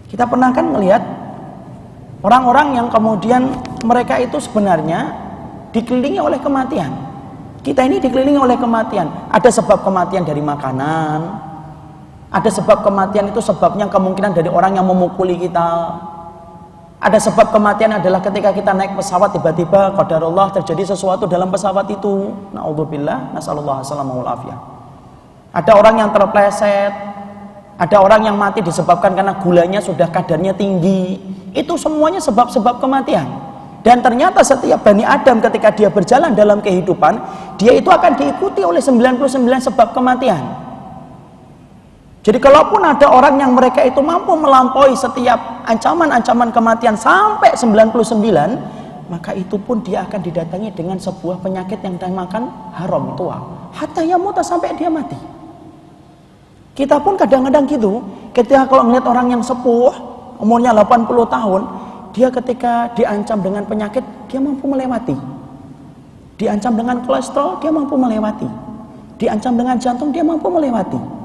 Kita pernah kan melihat orang-orang yang kemudian mereka itu sebenarnya dikelilingi oleh kematian. Kita ini dikelilingi oleh kematian. Ada sebab kematian dari makanan, ada sebab kematian itu sebabnya kemungkinan dari orang yang memukuli kita. Ada sebab kematian adalah ketika kita naik pesawat tiba-tiba qadarullah terjadi sesuatu dalam pesawat itu. Na'udzubillah, nasallallahu alaihi wasallam. Ada orang yang terpleset, ada orang yang mati disebabkan karena gulanya sudah kadarnya tinggi. Itu semuanya sebab-sebab kematian. Dan ternyata setiap Bani Adam ketika dia berjalan dalam kehidupan, dia itu akan diikuti oleh 99 sebab kematian. Jadi kalaupun ada orang yang mereka itu mampu melampaui setiap ancaman-ancaman kematian sampai 99, maka itu pun dia akan didatangi dengan sebuah penyakit yang dinamakan haram, tua. Hatta yamuta, sampai dia mati. Kita pun kadang-kadang gitu, ketika kalau melihat orang yang sepuh, umurnya 80 tahun, dia ketika diancam dengan penyakit, dia mampu melewati. Diancam dengan kolesterol, dia mampu melewati. Diancam dengan jantung, dia mampu melewati.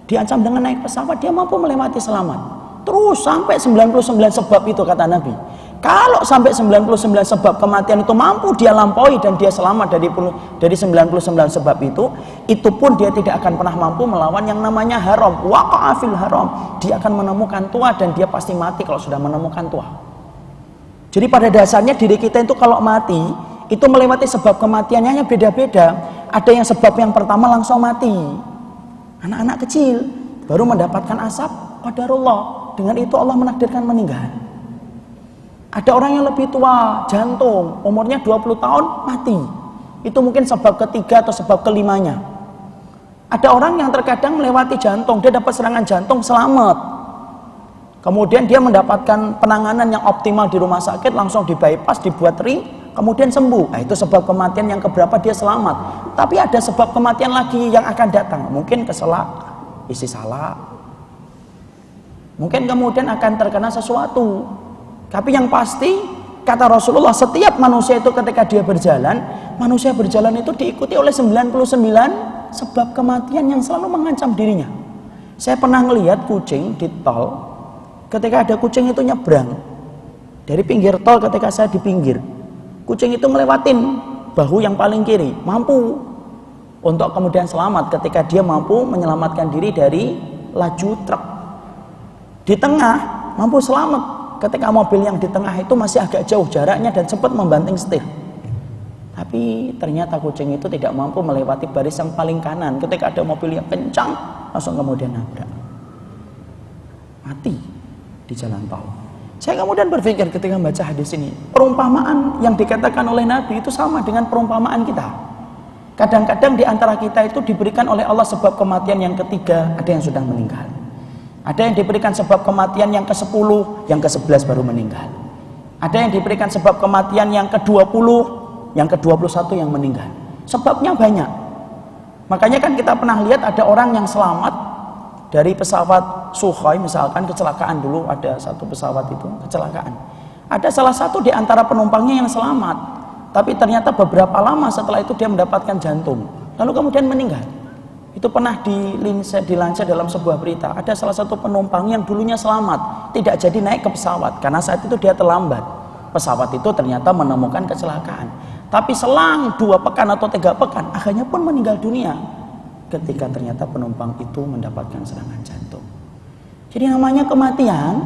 Diancam dengan naik pesawat, dia mampu melewati selamat. Terus sampai 99 sebab itu kata Nabi. Kalau sampai 99 sebab kematian itu mampu dia lampaui dan dia selamat dari 99 sebab itu pun dia tidak akan pernah mampu melawan yang namanya haram. Waqa'a fil haram. Dia akan menemukan tua dan dia pasti mati kalau sudah menemukan tua. Jadi pada dasarnya diri kita itu kalau mati itu melewati sebab kematiannya beda-beda. Ada yang sebab yang pertama langsung mati. Anak-anak kecil baru mendapatkan asap, qadarullah, dengan itu Allah menakdirkan meninggal. Ada orang yang lebih tua, jantung, umurnya 20 tahun mati. Itu mungkin sebab ketiga atau sebab kelimanya. Ada orang yang terkadang melewati jantung, dia dapat serangan jantung, selamat. Kemudian dia mendapatkan penanganan yang optimal di rumah sakit, langsung di bypass, dibuat ring, kemudian sembuh. Nah, itu sebab kematian yang keberapa dia selamat. Tapi ada sebab kematian lagi yang akan datang. Mungkin keselak, isi salah. Mungkin kemudian akan terkena sesuatu. Tapi yang pasti, kata Rasulullah, setiap manusia itu ketika dia berjalan, manusia berjalan itu diikuti oleh 99 sebab kematian yang selalu mengancam dirinya. Saya pernah melihat kucing di tol, ketika ada kucing itu nyebrang dari pinggir tol ketika saya di pinggir. Kucing itu ngelewatin bahu yang paling kiri, mampu untuk kemudian selamat ketika dia mampu menyelamatkan diri dari laju truk. Di tengah mampu selamat ketika mobil yang di tengah itu masih agak jauh jaraknya dan sempat membanting setir. Tapi ternyata kucing itu tidak mampu melewati baris yang paling kanan ketika ada mobil yang kencang, langsung kemudian nabrak. Mati di jalan tol. Saya kemudian berpikir ketika membaca hadis ini, perumpamaan yang dikatakan oleh Nabi itu sama dengan perumpamaan kita. Kadang-kadang di antara kita itu diberikan oleh Allah sebab kematian yang ketiga, ada yang sudah meninggal. Ada yang diberikan sebab kematian yang ke-10, yang ke-11 baru meninggal. Ada yang diberikan sebab kematian yang ke-20, yang ke-21 yang meninggal. Sebabnya banyak. Makanya kan kita pernah lihat ada orang yang selamat dari pesawat Sukhoi, misalkan kecelakaan dulu, ada satu pesawat itu kecelakaan. Ada salah satu di antara penumpangnya yang selamat, tapi ternyata beberapa lama setelah itu dia mendapatkan jantung, lalu kemudian meninggal. Itu pernah dilansir dalam sebuah berita. Ada salah satu penumpang yang dulunya selamat, tidak jadi naik ke pesawat karena saat itu dia terlambat. Pesawat itu ternyata menemukan kecelakaan. Tapi selang 2 pekan atau 3 pekan, akhirnya pun meninggal dunia ketika ternyata penumpang itu mendapatkan serangan jantung. Jadi namanya kematian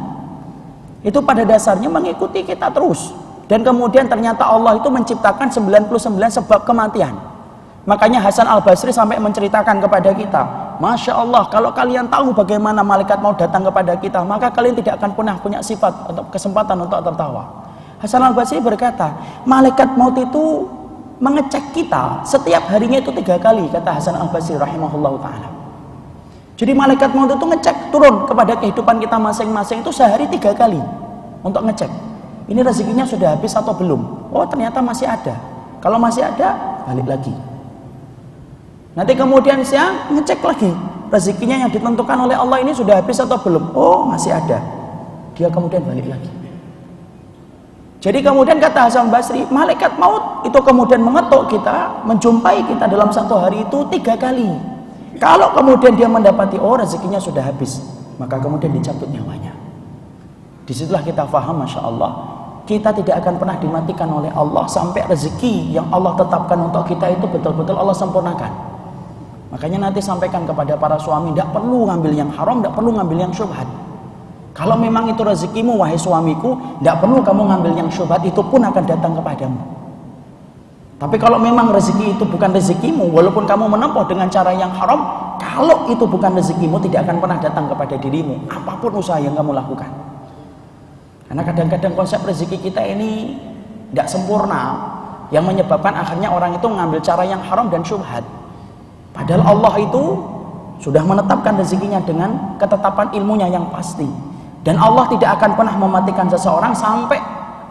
itu pada dasarnya mengikuti kita terus. Dan kemudian ternyata Allah itu menciptakan 99 sebab kematian. Makanya Hasan Al-Basri sampai menceritakan kepada kita, Masya Allah, kalau kalian tahu bagaimana malaikat mau datang kepada kita, maka kalian tidak akan pernah punya sifat atau kesempatan untuk tertawa. Hasan Al-Basri berkata, malaikat maut itu mengecek kita setiap harinya itu 3 kali, kata Hasan Al-Basri rahimahullah ta'ala. Jadi malaikat maut itu ngecek turun kepada kehidupan kita masing-masing itu sehari 3 kali untuk ngecek ini rezekinya sudah habis atau belum. Oh ternyata masih ada. Kalau masih ada, balik lagi. Nanti kemudian siang ngecek lagi rezekinya yang ditentukan oleh Allah ini sudah habis atau belum. Oh masih ada. Dia kemudian balik lagi. Jadi kemudian kata Hasan Basri, malaikat maut itu kemudian mengetuk kita, menjumpai kita dalam satu hari itu 3 kali. Kalau kemudian dia mendapati oh rezekinya sudah habis, maka kemudian dicabut nyawanya. Disitulah kita faham, Masya Allah, kita tidak akan pernah dimatikan oleh Allah sampai rezeki yang Allah tetapkan untuk kita itu betul-betul Allah sempurnakan. Makanya nanti sampaikan kepada para suami, tidak perlu ngambil yang haram, tidak perlu ngambil yang syubhat. Kalau memang itu rezekimu wahai suamiku, tidak perlu kamu ngambil yang syubhat, itu pun akan datang kepadamu. Tapi kalau memang rezeki itu bukan rezekimu, walaupun kamu menempuh dengan cara yang haram, kalau itu bukan rezekimu tidak akan pernah datang kepada dirimu, apapun usaha yang kamu lakukan. Karena kadang-kadang konsep rezeki kita ini tidak sempurna, yang menyebabkan akhirnya orang itu mengambil cara yang haram dan syubhat. Padahal Allah itu sudah menetapkan rezekinya dengan ketetapan ilmunya yang pasti. Dan Allah tidak akan pernah mematikan seseorang sampai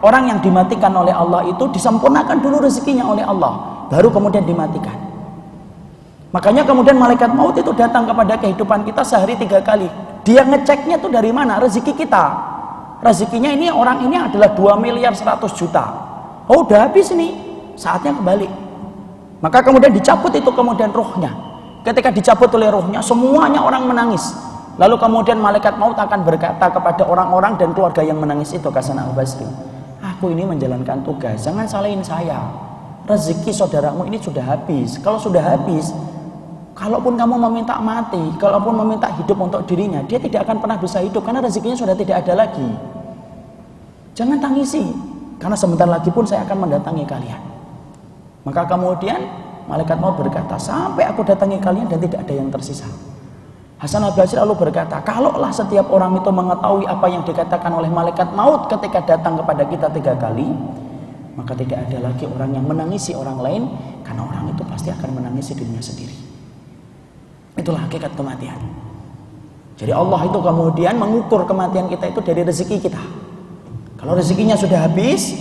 orang yang dimatikan oleh Allah itu disempurnakan dulu rezekinya oleh Allah, baru kemudian dimatikan. Makanya kemudian malaikat maut itu datang kepada kehidupan kita sehari 3 kali. Dia ngeceknya tuh dari mana? Rezeki kita. Rezekinya ini orang ini adalah 2 miliar 100 juta. Oh udah habis ini, saatnya kembali. Maka kemudian dicabut itu kemudian ruhnya. Ketika dicabut oleh ruhnya, semuanya orang menangis. Lalu kemudian malaikat maut akan berkata kepada orang-orang dan keluarga yang menangis itu, Hasan Al-Basri, aku ini menjalankan tugas, jangan salahin saya. Rezeki saudaramu ini sudah habis. Kalau sudah habis, kalaupun kamu meminta mati, kalaupun meminta hidup untuk dirinya, dia tidak akan pernah bisa hidup karena rezekinya sudah tidak ada lagi. Jangan tangisi, karena sebentar lagi pun saya akan mendatangi kalian. Maka kemudian malaikat maut berkata, sampai aku datangi kalian dan tidak ada yang tersisa. Hasan Al-Basri lalu berkata, kalaulah setiap orang itu mengetahui apa yang dikatakan oleh malaikat maut ketika datang kepada kita 3 kali, maka tidak ada lagi orang yang menangisi orang lain, karena orang itu pasti akan menangisi dirinya sendiri. Itulah hakikat kematian. Jadi Allah itu kemudian mengukur kematian kita itu dari rezeki kita. Kalau rezekinya sudah habis,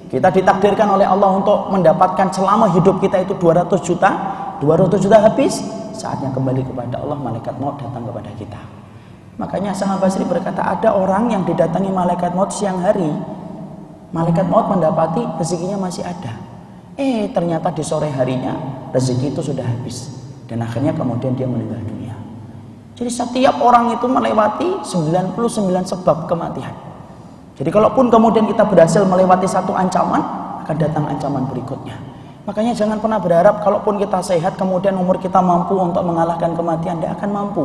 kita ditakdirkan oleh Allah untuk mendapatkan selama hidup kita itu 200 juta, 200 juta habis, saatnya kembali kepada Allah, malaikat maut datang kepada kita. Makanya Hasan Al-Basri berkata, ada orang yang didatangi malaikat maut siang hari, malaikat maut mendapati rezekinya masih ada. Ternyata di sore harinya rezeki itu sudah habis, dan akhirnya kemudian dia meninggal dunia. Jadi setiap orang itu melewati 99 sebab kematian. Jadi kalaupun kemudian kita berhasil melewati satu ancaman, akan datang ancaman berikutnya. Makanya jangan pernah berharap kalaupun kita sehat kemudian umur kita mampu untuk mengalahkan kematian, tidak akan mampu.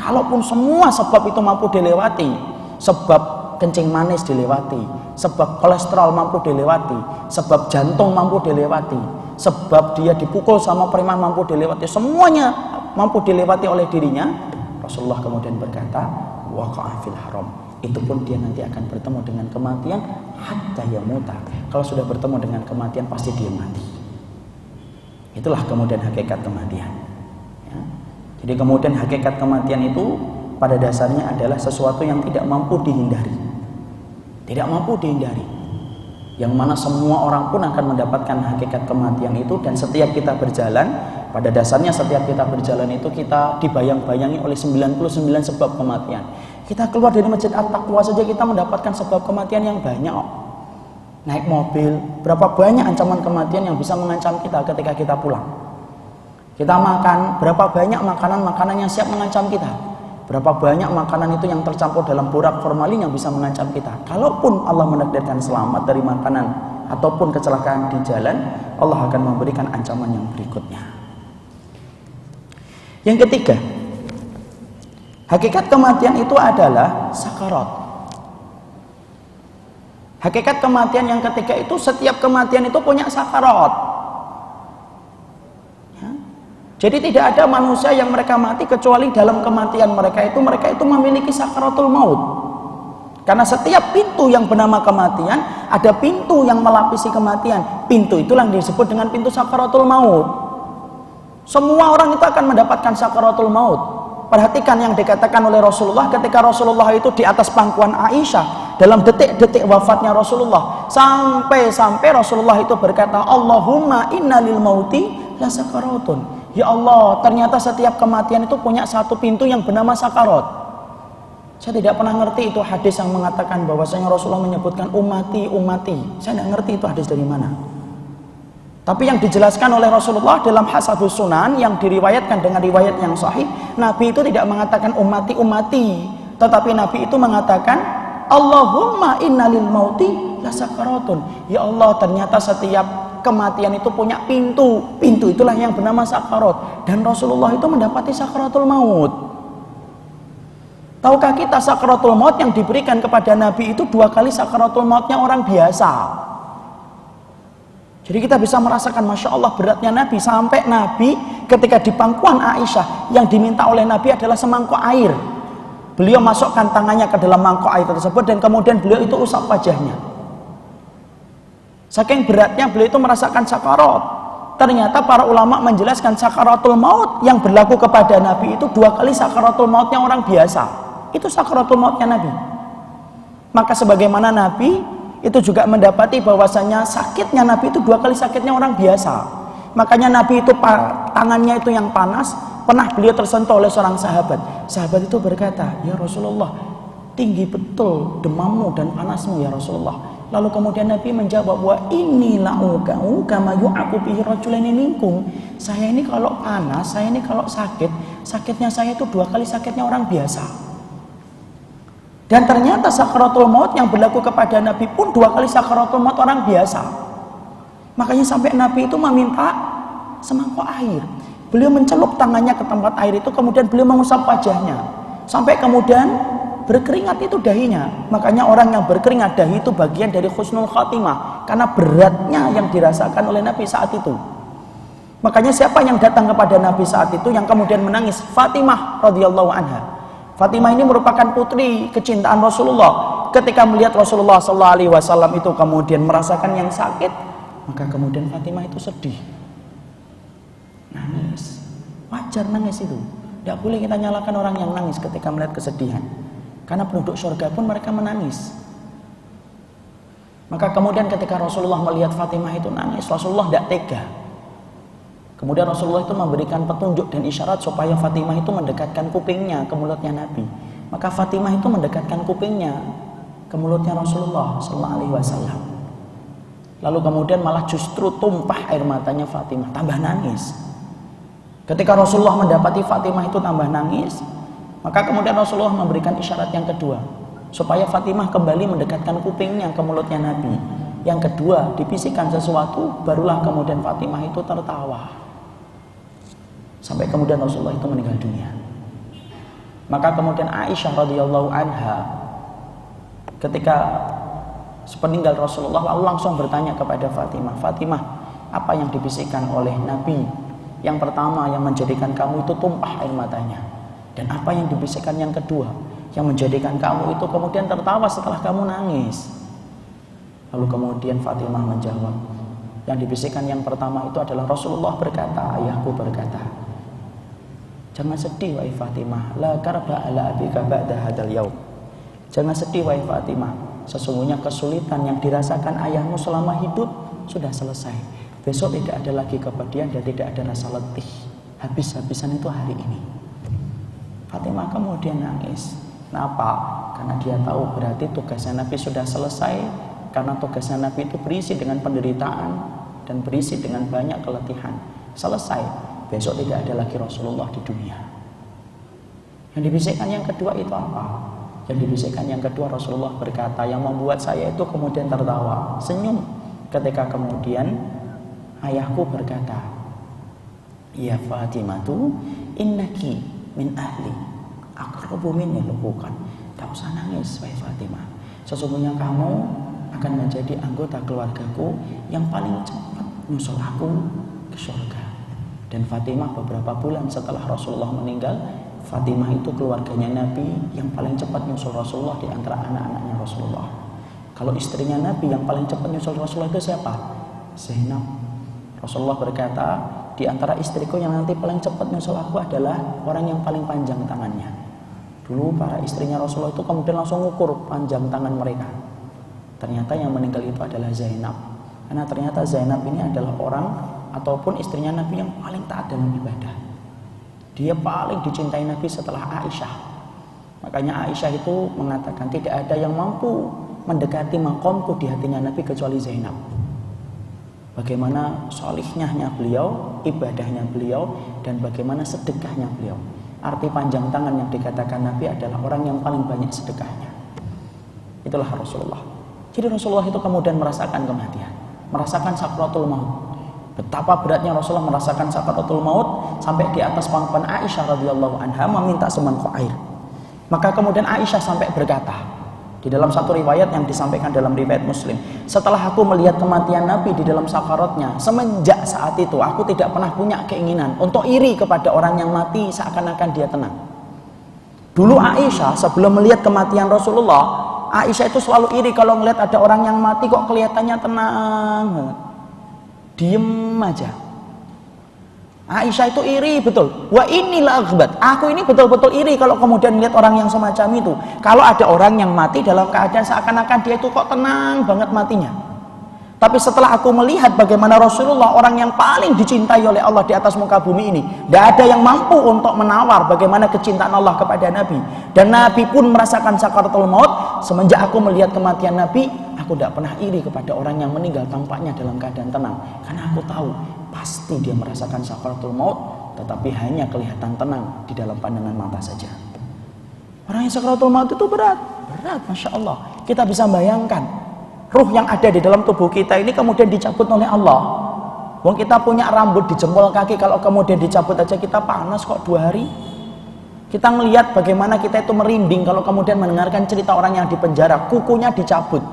Kalaupun semua sebab itu mampu dilewati, sebab kencing manis dilewati, sebab kolesterol mampu dilewati, sebab jantung mampu dilewati, sebab dia dipukul sama preman mampu dilewati, semuanya mampu dilewati oleh dirinya, Rasulullah kemudian berkata, waqa'a fil haram. Itu pun dia nanti akan bertemu dengan kematian hatta yamuta. Kalau sudah bertemu dengan kematian pasti dia mati. Itulah kemudian hakikat kematian. Ya. Jadi kemudian hakikat kematian itu pada dasarnya adalah sesuatu yang tidak mampu dihindari. Tidak mampu dihindari. Yang mana semua orang pun akan mendapatkan hakikat kematian itu, dan setiap kita berjalan, pada dasarnya setiap kita berjalan itu kita dibayang-bayangi oleh 99 sebab kematian. Kita keluar dari Masjid At-Taqwa saja kita mendapatkan sebab kematian yang banyak. Naik mobil, berapa banyak ancaman kematian yang bisa mengancam kita ketika kita pulang. Kita makan, berapa banyak makanan-makanan yang siap mengancam kita. Berapa banyak makanan itu yang tercampur dalam borak formalin yang bisa mengancam kita. Kalaupun Allah menakdirkan selamat dari makanan ataupun kecelakaan di jalan, Allah akan memberikan ancaman yang berikutnya. Yang ketiga, hakikat kematian itu adalah sakarat. Hakikat kematian yang ketiga itu, setiap kematian itu punya sakarat. Ya. Jadi tidak ada manusia yang mereka mati kecuali dalam kematian mereka itu memiliki sakaratul maut. Karena setiap pintu yang bernama kematian, ada pintu yang melapisi kematian. Pintu itulah yang disebut dengan pintu sakaratul maut. Semua orang itu akan mendapatkan sakaratul maut. Perhatikan yang dikatakan oleh Rasulullah ketika Rasulullah itu di atas pangkuan Aisyah dalam detik-detik wafatnya Rasulullah, sampai Rasulullah itu berkata, Allahumma inna lil mauti la sakaratun. Ya Allah, ternyata setiap kematian itu punya satu pintu yang bernama sakarat. Saya tidak pernah ngerti itu hadis yang mengatakan bahwasanya Rasulullah menyebutkan umati. Saya tidak ngerti itu hadis dari mana. Tapi yang dijelaskan oleh Rasulullah dalam Hasabus Sunan yang diriwayatkan dengan riwayat yang sahih, Nabi itu tidak mengatakan umati, tetapi Nabi itu mengatakan Allahumma innalil mauti lasakaratun. Ya Allah, ternyata setiap kematian itu punya pintu. Pintu itulah yang bernama sakarat. Dan Rasulullah itu mendapati sakaratul maut. Tahukah kita sakaratul maut yang diberikan kepada Nabi itu 2 kali sakaratul mautnya orang biasa. Jadi kita bisa merasakan Masya Allah beratnya Nabi. Sampai Nabi ketika di pangkuan Aisyah, yang diminta oleh Nabi adalah semangkuk air. Beliau masukkan tangannya ke dalam mangkuk air tersebut, dan kemudian beliau itu usap wajahnya. Saking beratnya beliau itu merasakan sakarat. Ternyata para ulama menjelaskan sakaratul maut yang berlaku kepada Nabi itu 2 kali sakaratul mautnya orang biasa. Itu sakaratul mautnya Nabi. Maka sebagaimana Nabi itu juga mendapati bahwasanya sakitnya Nabi itu 2 kali sakitnya orang biasa. Makanya Nabi itu tangannya itu yang panas, pernah beliau tersentuh oleh seorang sahabat. Sahabat itu berkata, ya Rasulullah, tinggi betul demammu dan panasmu ya Rasulullah. Lalu kemudian Nabi menjawab, wa inni la'uka'u kama yu'aku bihi rajulaini minkum. Saya ini kalau panas, saya ini kalau sakit, sakitnya saya itu 2 kali sakitnya orang biasa. Dan ternyata sakaratul maut yang berlaku kepada Nabi pun 2 kali sakaratul maut orang biasa. Makanya sampai Nabi itu meminta semangkuk air. Beliau mencelup tangannya ke tempat air itu, kemudian beliau mengusap wajahnya. Sampai kemudian berkeringat itu dahinya. Makanya orang yang berkeringat dahi itu bagian dari husnul khatimah, karena beratnya yang dirasakan oleh Nabi saat itu. Makanya siapa yang datang kepada Nabi saat itu yang kemudian menangis? Fatimah radhiyallahu anha. Fatimah ini merupakan putri kecintaan Rasulullah. Ketika melihat Rasulullah SAW itu kemudian merasakan yang sakit, maka kemudian Fatimah itu sedih, nangis. Wajar nangis itu. Tidak boleh kita nyalakan orang yang nangis ketika melihat kesedihan. Karena penduduk surga pun mereka menangis. Maka kemudian ketika Rasulullah melihat Fatimah itu nangis, Rasulullah tidak tega. Kemudian Rasulullah itu memberikan petunjuk dan isyarat supaya Fatimah itu mendekatkan kupingnya ke mulutnya Nabi. Maka Fatimah itu mendekatkan kupingnya ke mulutnya Rasulullah SAW. Lalu kemudian malah justru tumpah air matanya Fatimah, tambah nangis. Ketika Rasulullah mendapati Fatimah itu tambah nangis, maka kemudian Rasulullah memberikan isyarat yang kedua, supaya Fatimah kembali mendekatkan kupingnya ke mulutnya Nabi. Yang kedua, dibisikkan sesuatu, barulah kemudian Fatimah itu tertawa. Sampai kemudian Rasulullah itu meninggal dunia. Maka kemudian Aisyah radhiyallahu anha ketika sepeninggal Rasulullah lalu langsung bertanya kepada Fatimah, Fatimah, apa yang dibisikkan oleh Nabi yang pertama yang menjadikan kamu itu tumpah air matanya, dan apa yang dibisikkan yang kedua yang menjadikan kamu itu kemudian tertawa setelah kamu nangis? Lalu kemudian Fatimah menjawab, yang dibisikkan yang pertama itu adalah Rasulullah berkata, ayahku berkata, jangan sedih wahai Fatimah, la karba ala abika ba'da hadzal yaum. Jangan sedih wahai Fatimah, sesungguhnya kesulitan yang dirasakan ayahmu selama hidup sudah selesai. Besok tidak ada lagi kepedihan dan tidak ada rasa letih. Habis-habisan itu hari ini. Fatimah kemudian nangis. Kenapa? Karena dia tahu berarti tugasnya Nabi sudah selesai. Karena tugasnya Nabi itu berisi dengan penderitaan dan berisi dengan banyak keletihan. Selesai. Besok tidak ada lagi Rasulullah di dunia. Yang dibisikkan yang kedua itu apa? Yang dibisikkan yang kedua Rasulullah berkata, yang membuat saya itu kemudian tertawa, senyum ketika kemudian ayahku berkata, ya Fatimatu innaki min ahli aqrabu minni luhukan. Tak usah nangis wahai Fatimah, sesungguhnya kamu akan menjadi anggota keluargaku yang paling cepat nyusul aku ke surga. Dan Fatimah beberapa bulan setelah Rasulullah meninggal, Fatimah itu keluarganya Nabi yang paling cepat nyusul Rasulullah di antara anak-anaknya Rasulullah. Kalau istrinya Nabi yang paling cepat nyusul Rasulullah itu siapa? Zainab. Rasulullah berkata, di antara istriku yang nanti paling cepat nyusul aku adalah orang yang paling panjang tangannya. Dulu para istrinya Rasulullah itu kemudian langsung ukur panjang tangan mereka. Ternyata yang meninggal itu adalah Zainab. Karena ternyata Zainab ini adalah orang ataupun istrinya Nabi yang paling taat dalam ibadah. Dia paling dicintai Nabi setelah Aisyah. Makanya Aisyah itu mengatakan tidak ada yang mampu mendekati maqamku di hatinya Nabi kecuali Zainab. Bagaimana solihnya beliau, ibadahnya beliau, dan bagaimana sedekahnya beliau. Arti panjang tangan yang dikatakan Nabi adalah orang yang paling banyak sedekahnya. Itulah Rasulullah. Jadi Rasulullah itu kemudian merasakan kematian, merasakan sakratul maut. Betapa beratnya Rasulullah merasakan sakratul maut sampai di atas pangkuan Aisyah radhiyallahu anha meminta semangkuk air. Maka kemudian Aisyah sampai berkata di dalam satu riwayat yang disampaikan dalam riwayat Muslim, setelah aku melihat kematian Nabi di dalam sakaratnya, semenjak saat itu aku tidak pernah punya keinginan untuk iri kepada orang yang mati seakan-akan dia tenang. Dulu Aisyah sebelum melihat kematian Rasulullah, Aisyah itu selalu iri kalau melihat ada orang yang mati kok kelihatannya tenang banget, diem aja. Aisyah itu iri betul. Wa inilah aghbat. Aku ini betul-betul iri kalau kemudian melihat orang yang semacam itu. Kalau ada orang yang mati dalam keadaan seakan-akan dia itu kok tenang banget matinya. Tapi setelah aku melihat bagaimana Rasulullah orang yang paling dicintai oleh Allah di atas muka bumi ini, tidak ada yang mampu untuk menawar bagaimana kecintaan Allah kepada Nabi. Dan Nabi pun merasakan sakaratul maut. Semenjak aku melihat kematian Nabi, aku tidak pernah iri kepada orang yang meninggal tampaknya dalam keadaan tenang. Karena aku tahu pasti dia merasakan sakaratul maut, tetapi hanya kelihatan tenang di dalam pandangan mata saja. Orang yang sakaratul maut itu berat, Masya Allah. Kita bisa bayangkan ruh yang ada di dalam tubuh kita ini kemudian dicabut oleh Allah. Wong kita punya rambut di jempol kaki, kalau kemudian dicabut aja kita panas kok 2 hari. Kita melihat bagaimana kita itu merinding kalau kemudian mendengarkan cerita orang yang di penjara, kukunya dicabut.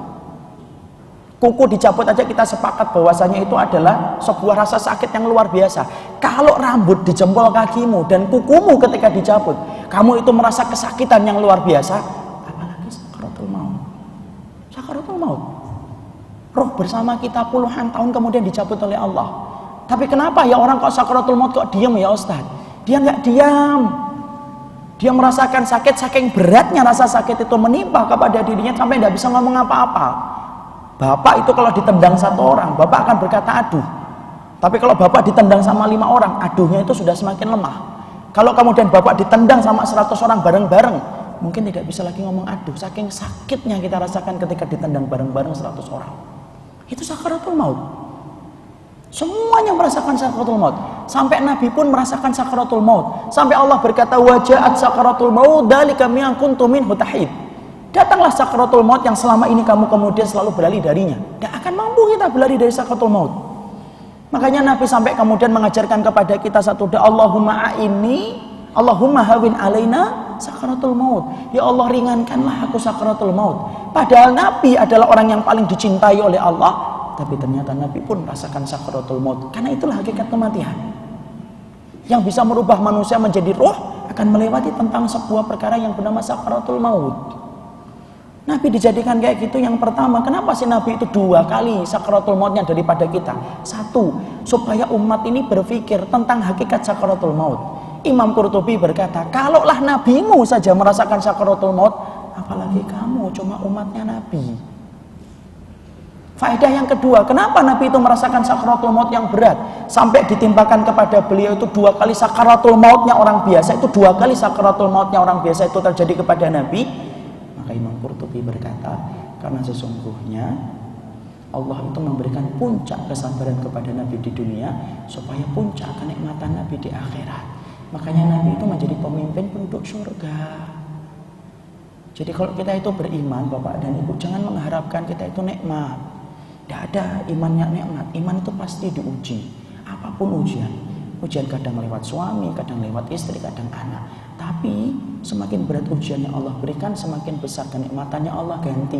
Kuku dicabut aja kita sepakat bahwasanya itu adalah sebuah rasa sakit yang luar biasa. Kalau rambut di jempol kakimu dan kukumu ketika dicabut, kamu itu merasa kesakitan yang luar biasa, apalagi sakaratul maut. Sakaratul maut. Roh bersama kita puluhan tahun kemudian dicabut oleh Allah. Tapi kenapa ya orang kok sakaratul maut kok diam ya Ustaz? Dia nggak diam. Dia merasakan sakit, saking beratnya rasa sakit itu menimpa kepada dirinya sampai tidak bisa ngomong apa-apa. Bapak itu kalau ditendang 1 orang, bapak akan berkata aduh. Tapi kalau bapak ditendang sama 5 orang, aduhnya itu sudah semakin lemah. Kalau kemudian bapak ditendang sama 100 orang bareng-bareng, mungkin tidak bisa lagi ngomong aduh, saking sakitnya kita rasakan ketika ditendang bareng-bareng 100 orang. Itu sakaratul maut. Semuanya merasakan sakaratul maut. Sampai Nabi pun merasakan sakaratul maut. Sampai Allah berkata, wajaat sakaratul maut dzalika ma kuntum minhu tahid. Datanglah sakaratul maut yang selama ini kamu kemudian selalu berlari darinya. Tidak akan mampu kita berlari dari sakaratul maut. Makanya Nabi sampai kemudian mengajarkan kepada kita satu doa, Allahumma a'inni Allahumma hawin alaina sakaratul maut. Ya Allah, ringankanlah aku sakaratul maut. Padahal Nabi adalah orang yang paling dicintai oleh Allah, tapi ternyata Nabi pun merasakan sakaratul maut. Karena itulah hakikat kematian. Yang bisa merubah manusia menjadi roh akan melewati tentang sebuah perkara yang bernama sakaratul maut. Nabi dijadikan kayak gitu. Yang pertama, kenapa sih Nabi itu 2 kali sakaratul mautnya daripada kita? 1, supaya umat ini berpikir tentang hakikat sakaratul maut. Imam Qurtubi berkata, kalaulah nabimu saja merasakan sakaratul maut, apalagi kamu cuma umatnya Nabi. Faedah yang kedua, kenapa Nabi itu merasakan sakaratul maut yang berat sampai ditimpakan kepada beliau itu 2 kali sakaratul mautnya orang biasa, itu 2 kali sakaratul mautnya orang biasa itu terjadi kepada Nabi? Maka Imam Qurtubi berkata, karena sesungguhnya Allah itu memberikan puncak kesabaran kepada Nabi di dunia supaya puncak kenikmatan Nabi di akhirat. Makanya Nabi itu menjadi pemimpin penduduk surga. Jadi kalau kita itu beriman, Bapak dan Ibu, jangan mengharapkan kita itu nikmat. Tidak ada imannya nikmat. Iman itu pasti diuji. Apapun ujian. Ujian kadang lewat suami, kadang lewat istri, kadang anak. Tapi semakin berat ujian yang Allah berikan, semakin besar kenikmatannya Allah ganti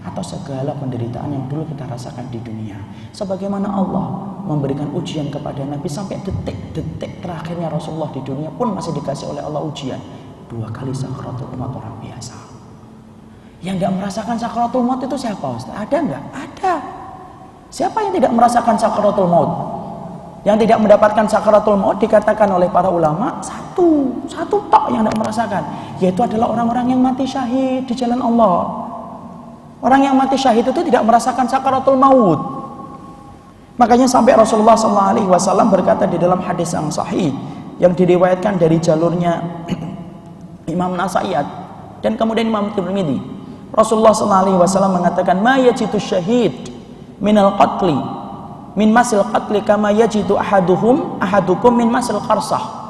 atas segala penderitaan yang dulu kita rasakan di dunia. Sebagaimana Allah memberikan ujian kepada Nabi sampai detik-detik terakhirnya Rasulullah di dunia pun masih dikasih oleh Allah ujian. 2 kali sakaratul maut orang biasa. Yang tidak merasakan sakaratul maut itu siapa, Ustaz? Ada nggak? Ada. Siapa yang tidak merasakan sakaratul maut? Yang tidak mendapatkan sakaratul maut dikatakan oleh para ulama satu tok yang tidak merasakan, yaitu adalah orang-orang yang mati syahid di jalan Allah. Orang yang mati syahid itu tidak merasakan sakaratul maut. Makanya sampai Rasulullah SAW berkata di dalam hadis yang sahih yang diriwayatkan dari jalurnya Imam Nasai dan kemudian Imam Tirmidzi, Rasulullah SAW mengatakan, ma yajidu syahid minal qatli min masil qatli kama yajidu ahadukum min masil qarsah.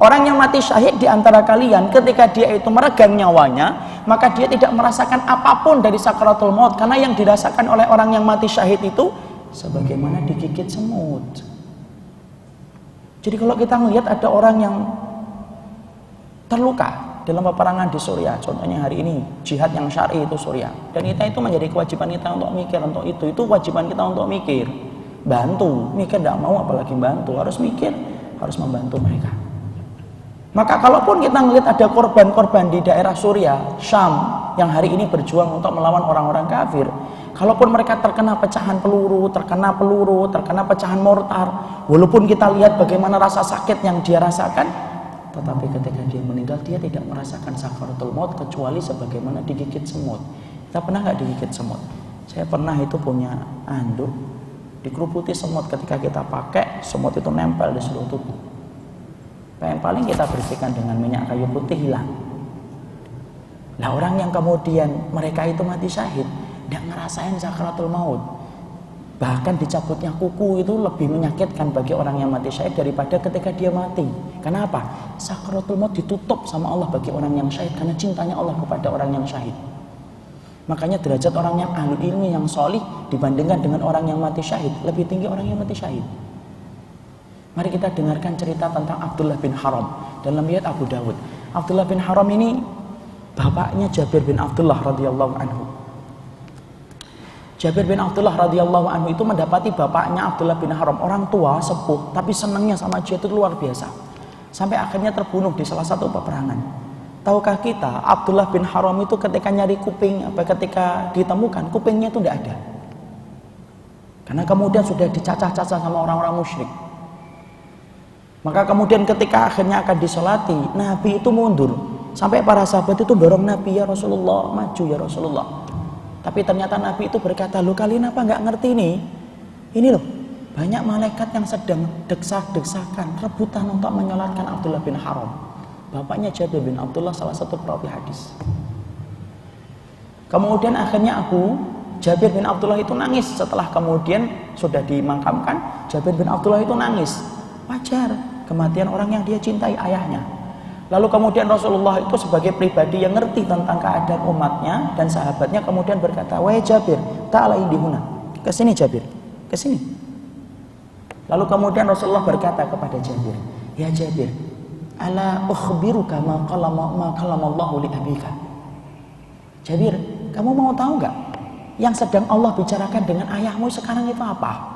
Orang yang mati syahid di antara kalian ketika dia itu meregang nyawanya, maka dia tidak merasakan apapun dari sakaratul maut, karena yang dirasakan oleh orang yang mati syahid itu sebagaimana digigit semut. Jadi kalau kita melihat ada orang yang terluka dalam peperangan di Suriah, contohnya hari ini jihad yang syar'i itu Suriah, dan kita itu menjadi kewajiban kita untuk mikir untuk itu kewajiban kita untuk mikir, bantu, mikir tidak mau apalagi bantu, harus mikir, harus membantu mereka. Maka kalaupun kita melihat ada korban-korban di daerah Suriah, Syam, yang hari ini berjuang untuk melawan orang-orang kafir, kalaupun mereka terkena pecahan peluru, terkena pecahan mortar, walaupun kita lihat bagaimana rasa sakit yang dia rasakan, tetapi ketika dia meninggal, dia tidak merasakan sakaratul maut kecuali sebagaimana digigit semut. Kita pernah nggak digigit semut? Saya pernah itu punya anduk, dikeruputi semut. Ketika kita pakai, semut itu nempel di seluruh tubuh. Yang paling kita bersihkan dengan minyak kayu putih, hilang. Nah, orang yang kemudian mereka itu mati syahid tidak ngerasain sakaratul maut. Bahkan dicabutnya kuku itu lebih menyakitkan bagi orang yang mati syahid daripada ketika dia mati. Kenapa? Sakaratul maut ditutup sama Allah bagi orang yang syahid karena cintanya Allah kepada orang yang syahid. Makanya derajat orang yang ahli ilmi yang solih dibandingkan dengan orang yang mati syahid lebih tinggi orang yang mati syahid. Mari kita dengarkan cerita tentang Abdullah bin Haram dalam riwayat Abu Dawud. Abdullah bin Haram ini bapaknya Jabir bin Abdullah radhiyallahu anhu. Jabir bin Abdullah radhiyallahu anhu itu mendapati bapaknya Abdullah bin Haram, orang tua sepuh, tapi senangnya sama dia itu luar biasa. Sampai akhirnya terbunuh di salah satu peperangan. Tahukah kita, Abdullah bin Haram itu ketika nyari kuping, ketika ditemukan kupingnya itu tidak ada. Karena kemudian sudah dicacah-cacah sama orang-orang musyrik. Maka kemudian ketika akhirnya akan disolati, Nabi itu mundur. Sampai para sahabat itu dorong Nabi, ya Rasulullah, maju ya Rasulullah. Tapi ternyata Nabi itu berkata, loh kalian apa nggak ngerti nih? Ini loh, banyak malaikat yang sedang desak-desakan, rebutan untuk menyolatkan Abdullah bin Haram. Bapaknya Jabir bin Abdullah, salah satu perawi hadis. Kemudian akhirnya Jabir bin Abdullah itu nangis setelah kemudian sudah dimakamkan. Jabir bin Abdullah itu nangis. Wajar, kematian orang yang dia cintai, ayahnya. Lalu kemudian Rasulullah itu sebagai pribadi yang ngerti tentang keadaan umatnya dan sahabatnya kemudian berkata, wahai Jabir, ta'ala indihuna, kesini Jabir, kesini. Lalu kemudian Rasulullah berkata kepada Jabir, ya Jabir, ala ukhbiruka ma kalama Allahu li abika. Jabir, kamu mau tahu nggak yang sedang Allah bicarakan dengan ayahmu sekarang itu apa?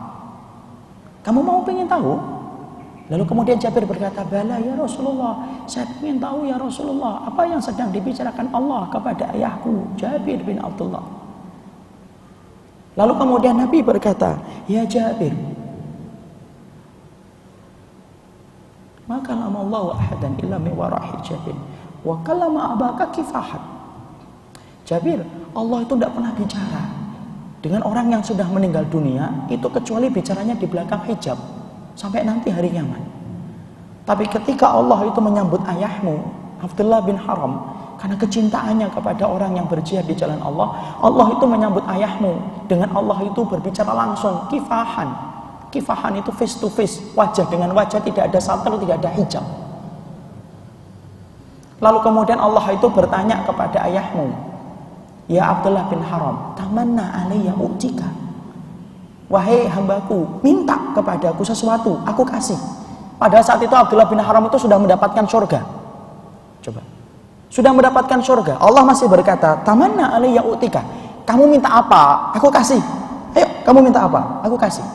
Kamu mau pengen tahu? Lalu kemudian Jabir berkata, bala ya Rasulullah, saya ingin tahu ya Rasulullah, apa yang sedang dibicarakan Allah kepada ayahku, Jabir bin Abdullah. Lalu kemudian Nabi berkata, ya Jabir, ma kalama Allahu ahadan illa min wara'i hijabin wa kalama abaka kifahan. Jabir, Allah itu tidak pernah bicara dengan orang yang sudah meninggal dunia itu kecuali bicaranya di belakang hijab sampai nanti hari kiamat. Tapi ketika Allah itu menyambut ayahmu Abdullah bin Haram karena kecintaannya kepada orang yang berjihad di jalan Allah, Allah itu menyambut ayahmu dengan Allah itu berbicara langsung kifahan. Kifahan itu face to face, wajah dengan wajah, tidak ada satir, tidak ada hijab. Lalu kemudian Allah itu bertanya kepada ayahmu, ya Abdullah bin Haram, tamanna alayya u'tika. Wahai hambaku, minta kepadaku sesuatu, aku kasih. Pada saat itu Abdullah bin Haram itu sudah mendapatkan surga. Coba, sudah mendapatkan surga. Allah masih berkata, tamanna alayya u'tika. Kamu minta apa? Aku kasih. Ayo, kamu minta apa? Aku kasih.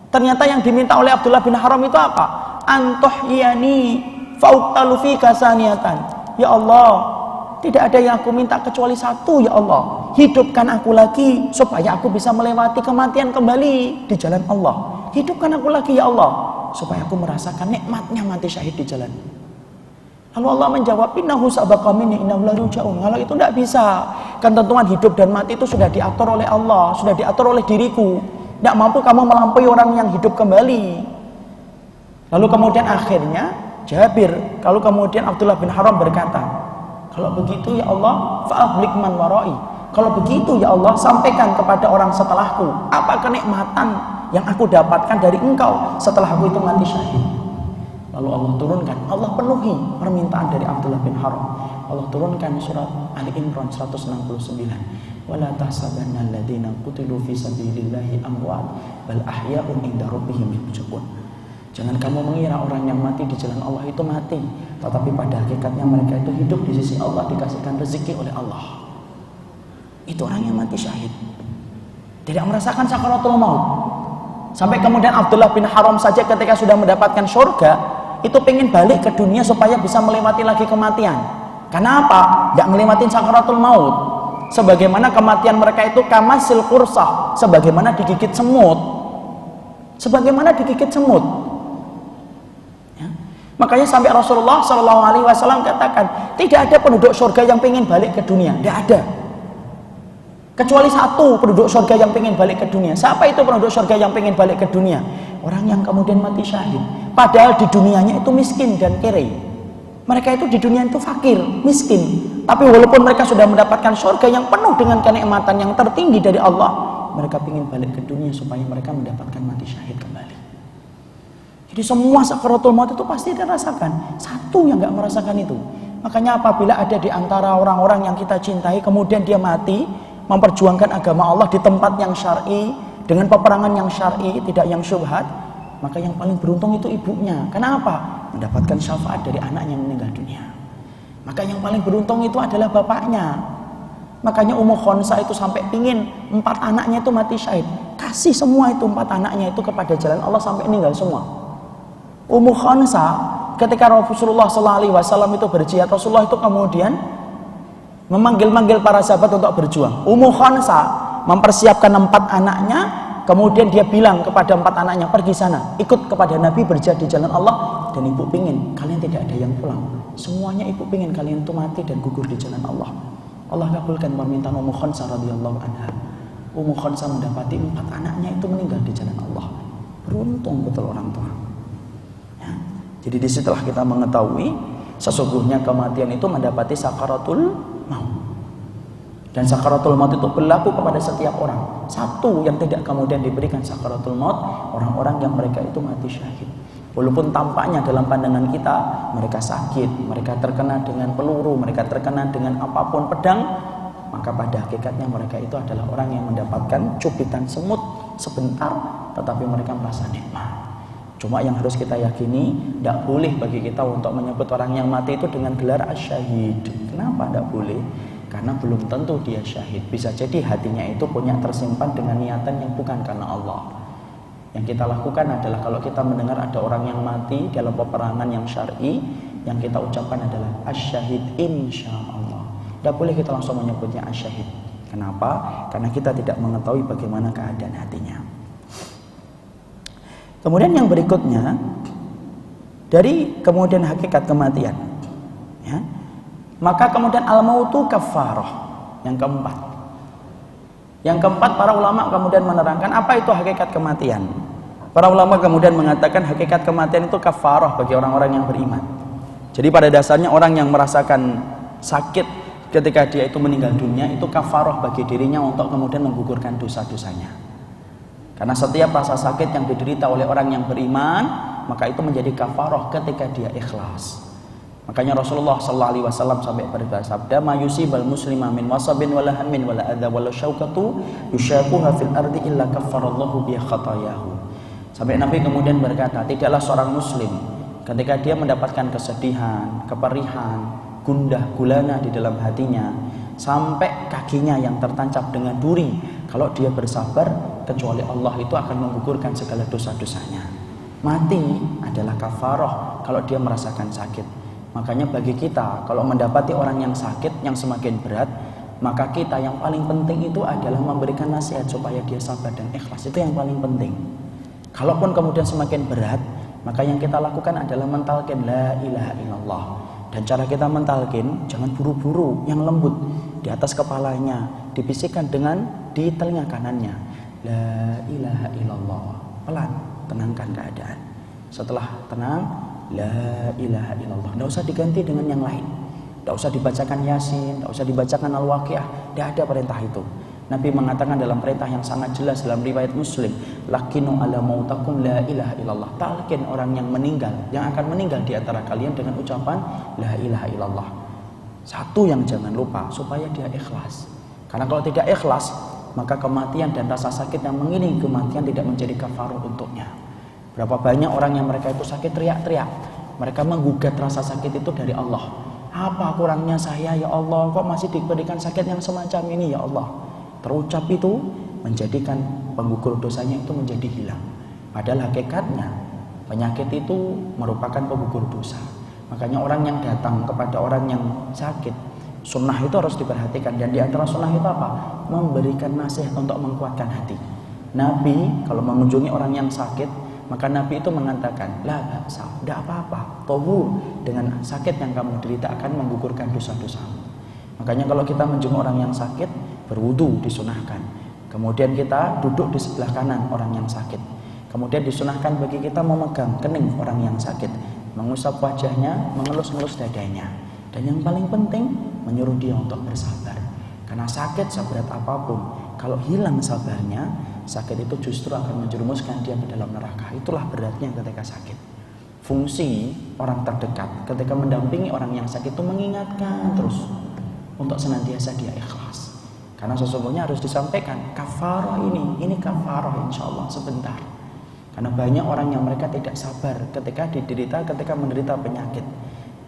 Ternyata yang diminta oleh Abdullah bin Haram itu apa? Antuhyani fauqtalu fika saniyatan. Ya Allah, tidak ada yang aku minta kecuali satu, ya Allah. Hidupkan aku lagi supaya aku bisa melewati kematian kembali di jalan Allah. Hidupkan aku lagi, ya Allah, supaya aku merasakan nikmatnya mati syahid di jalan. Lalu Allah menjawab, innahu sabaqa minni innahu la ruja'un. Kalau itu tidak bisa, ketentuan hidup dan mati itu sudah diatur oleh Allah, sudah diatur oleh diriku. Tidak mampu kamu melampaui orang yang hidup kembali. Lalu kemudian akhirnya Jabir, kalau kemudian Abdullah bin Haram berkata, kalau begitu ya Allah, fa'ablik man warai. Kalau begitu ya Allah, sampaikan kepada orang setelahku apa kenikmatan yang aku dapatkan dari engkau setelah aku itu mati syahid. Lalu Allah turunkan, Allah penuhi permintaan dari Abdullah bin Haram. Allah turunkan surat Ali Imran 169. Wala tahsabanna alladziina qutilu fi sabilillahi amwat bal ahya'un 'inda rabbihim yurzaqun. Jangan kamu mengira orang yang mati di jalan Allah itu mati, tetapi pada hakikatnya mereka itu hidup di sisi Allah, dikasihkan rezeki oleh Allah. Itu orang yang mati syahid, tidak merasakan sakaratul maut. Sampai kemudian Abdullah bin Haram saja ketika sudah mendapatkan surga, itu pengen balik ke dunia supaya bisa melewati lagi kematian. Karena apa? Tidak ngelewatin sakaratul maut. Sebagaimana kematian mereka itu kamasil kursah, sebagaimana digigit semut. Sebagaimana digigit semut. Ya. Makanya sampai Rasulullah SAW katakan, tidak ada penduduk surga yang pengen balik ke dunia. Tidak ada. Kecuali satu penduduk surga yang pengen balik ke dunia. Siapa itu penduduk surga yang pengen balik ke dunia? Orang yang kemudian mati syahid. Padahal di dunianya itu miskin dan kere. Mereka itu di dunia itu fakir, miskin. Tapi walaupun mereka sudah mendapatkan surga yang penuh dengan kenikmatan yang tertinggi dari Allah, mereka ingin balik ke dunia supaya mereka mendapatkan mati syahid kembali. Jadi semua sakaratul maut itu pasti dirasakan. Satu yang nggak merasakan itu. Makanya apabila ada di antara orang-orang yang kita cintai, kemudian dia mati, memperjuangkan agama Allah di tempat yang syar'i, dengan peperangan yang syar'i, tidak yang syubhat, maka yang paling beruntung itu ibunya. Kenapa? Mendapatkan syafaat dari anaknya yang meninggal dunia. Maka yang paling beruntung itu adalah bapaknya. Makanya Ummu Khonsa itu sampai pingin 4 anaknya itu mati syahid. Kasih semua itu 4 anaknya itu kepada jalan Allah sampai meninggal semua. Ummu Khonsa ketika Rasulullah SAW itu berjihad, Rasulullah itu kemudian memanggil-manggil para sahabat untuk berjuang. Ummu Khonsa mempersiapkan 4 anaknya, kemudian dia bilang kepada 4 anaknya, pergi sana, ikut kepada Nabi berjihad di jalan Allah. Dan ibu pingin kalian tidak ada yang pulang. Semuanya ibu pingin kalian itu mati dan gugur di jalan Allah. Allah kabulkan permintaan Ummu Khonsa radhiyallahu anha. Ummu Khonsa mendapati 4 anaknya itu meninggal di jalan Allah. Beruntung betul orang tua. Ya. Jadi disitulah kita mengetahui sesungguhnya kematian itu mendapati sakaratul maut. Dan sakaratul maut itu berlaku kepada setiap orang. Satu yang tidak kemudian diberikan sakaratul maut, orang-orang yang mereka itu mati syahid. Walaupun tampaknya dalam pandangan kita mereka sakit, mereka terkena dengan peluru, mereka terkena dengan apapun pedang, maka pada hakikatnya mereka itu adalah orang yang mendapatkan cubitan semut sebentar, tetapi mereka merasa nikmat. Cuma yang harus kita yakini, tidak boleh bagi kita untuk menyebut orang yang mati itu dengan gelar asyahid. Kenapa tidak boleh? Karena belum tentu dia syahid. Bisa jadi hatinya itu punya tersimpan dengan niatan yang bukan karena Allah. Yang kita lakukan adalah kalau kita mendengar ada orang yang mati dalam peperangan yang syar'i, yang kita ucapkan adalah asyahid insyaallah. Tidak boleh kita langsung menyebutnya asyahid. Kenapa? Karena kita tidak mengetahui bagaimana keadaan hatinya. Kemudian yang berikutnya, dari kemudian hakikat kematian, ya, maka kemudian al-mautu kafarah. Yang keempat, para ulama kemudian menerangkan apa itu hakikat kematian. Para ulama kemudian mengatakan hakikat kematian itu kafarah bagi orang-orang yang beriman. Jadi pada dasarnya orang yang merasakan sakit ketika dia itu meninggal dunia itu kafarah bagi dirinya untuk kemudian menggugurkan dosa-dosanya. Karena setiap rasa sakit yang diderita oleh orang yang beriman, maka itu menjadi kafarah ketika dia ikhlas. Makanya Rasulullah SAW sampai bersabda, "Ma yusibal muslima min wasabin wala hammin wala adza wala syaukatu yushaquha fil ardi illa kaffarallahu bi khatayahu." Sampai Nabi kemudian berkata, tidaklah seorang muslim ketika dia mendapatkan kesedihan, keperihan, gundah gulana di dalam hatinya, sampai kakinya yang tertancap dengan duri, kalau dia bersabar, kecuali Allah itu akan menggugurkan segala dosa-dosanya. Mati adalah kafarah kalau dia merasakan sakit. Makanya bagi kita, kalau mendapati orang yang sakit, yang semakin berat, maka kita yang paling penting itu adalah memberikan nasihat supaya dia sabar dan ikhlas. Itu yang paling penting. Kalaupun kemudian semakin berat, maka yang kita lakukan adalah mentalkin la ilaha illallah. Dan cara kita mentalkin, jangan buru-buru, yang lembut. Di atas kepalanya, dibisikkan dengan di telinga kanannya, la ilaha illallah. Pelan, tenangkan keadaan. Setelah tenang, la ilaha illallah. Tidak usah diganti dengan yang lain. Tidak usah dibacakan Yasin, tidak usah dibacakan Al-Waqiah. Tidak ada perintah itu. Nabi mengatakan dalam perintah yang sangat jelas dalam riwayat Muslim, lakinu ala mautakum la ilaha illallah. Talqin orang yang meninggal, yang akan meninggal di antara kalian dengan ucapan la ilaha illallah. Satu yang jangan lupa, supaya dia ikhlas. Karena kalau tidak ikhlas, maka kematian dan rasa sakit yang mengiringi kematian tidak menjadi kafarah untuknya. Berapa banyak orang yang mereka itu sakit teriak-teriak, mereka menggugat rasa sakit itu dari Allah. Apa kurangnya saya ya Allah, kok masih diberikan sakit yang semacam ini ya Allah. Terucap itu menjadikan penggugur dosanya itu menjadi hilang. Padahal hakikatnya penyakit itu merupakan penggugur dosa. Makanya orang yang datang kepada orang yang sakit, sunnah itu harus diperhatikan. Dan di antara sunnah itu apa? Memberikan nasihat untuk menguatkan hati. Nabi kalau mengunjungi orang yang sakit, maka Nabi itu mengatakan, la ba'sa, tidak apa-apa, tohur, dengan sakit yang kamu derita akan menggugurkan dosa-dosamu. Makanya kalau kita menjenguk orang yang sakit, berwudu disunahkan. Kemudian kita duduk di sebelah kanan orang yang sakit. Kemudian disunahkan bagi kita memegang kening orang yang sakit, mengusap wajahnya, mengelus-ngelus dadanya. Dan yang paling penting, menyuruh dia untuk bersabar. Karena sakit seberat apapun, kalau hilang sabarnya, sakit itu justru akan menjerumuskan dia ke dalam neraka. Itulah beratnya ketika sakit. Fungsi orang terdekat ketika mendampingi orang yang sakit itu mengingatkan terus untuk senantiasa dia ikhlas. Karena sesungguhnya harus disampaikan kafarah ini kafarah insyaallah sebentar. Karena banyak orang yang mereka tidak sabar ketika menderita penyakit.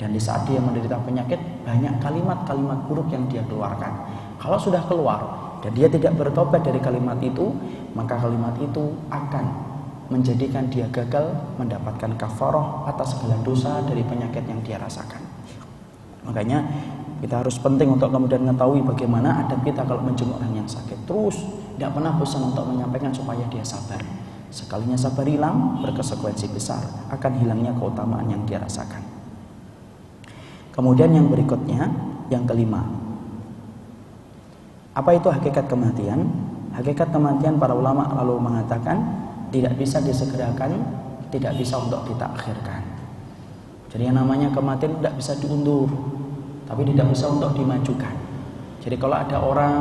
Dan di saat dia menderita penyakit, banyak kalimat-kalimat buruk yang dia keluarkan. Kalau sudah keluar dan dia tidak bertobat dari kalimat itu, maka kalimat itu akan menjadikan dia gagal mendapatkan kafarah atas segala dosa dari penyakit yang dia rasakan. Makanya kita harus penting untuk kemudian mengetahui bagaimana adab kita kalau menjenguk orang yang sakit. Terus tidak pernah bosan untuk menyampaikan supaya dia sabar. Sekalinya sabar hilang, berkonsekuensi besar akan hilangnya keutamaan yang dia rasakan. Kemudian yang berikutnya, yang kelima, apa itu hakikat kematian? Hakikat kematian para ulama lalu mengatakan tidak bisa disegerakan, tidak bisa untuk ditakhirkan. Jadi yang namanya kematian tidak bisa diundur, tapi tidak bisa untuk dimajukan. Jadi kalau ada orang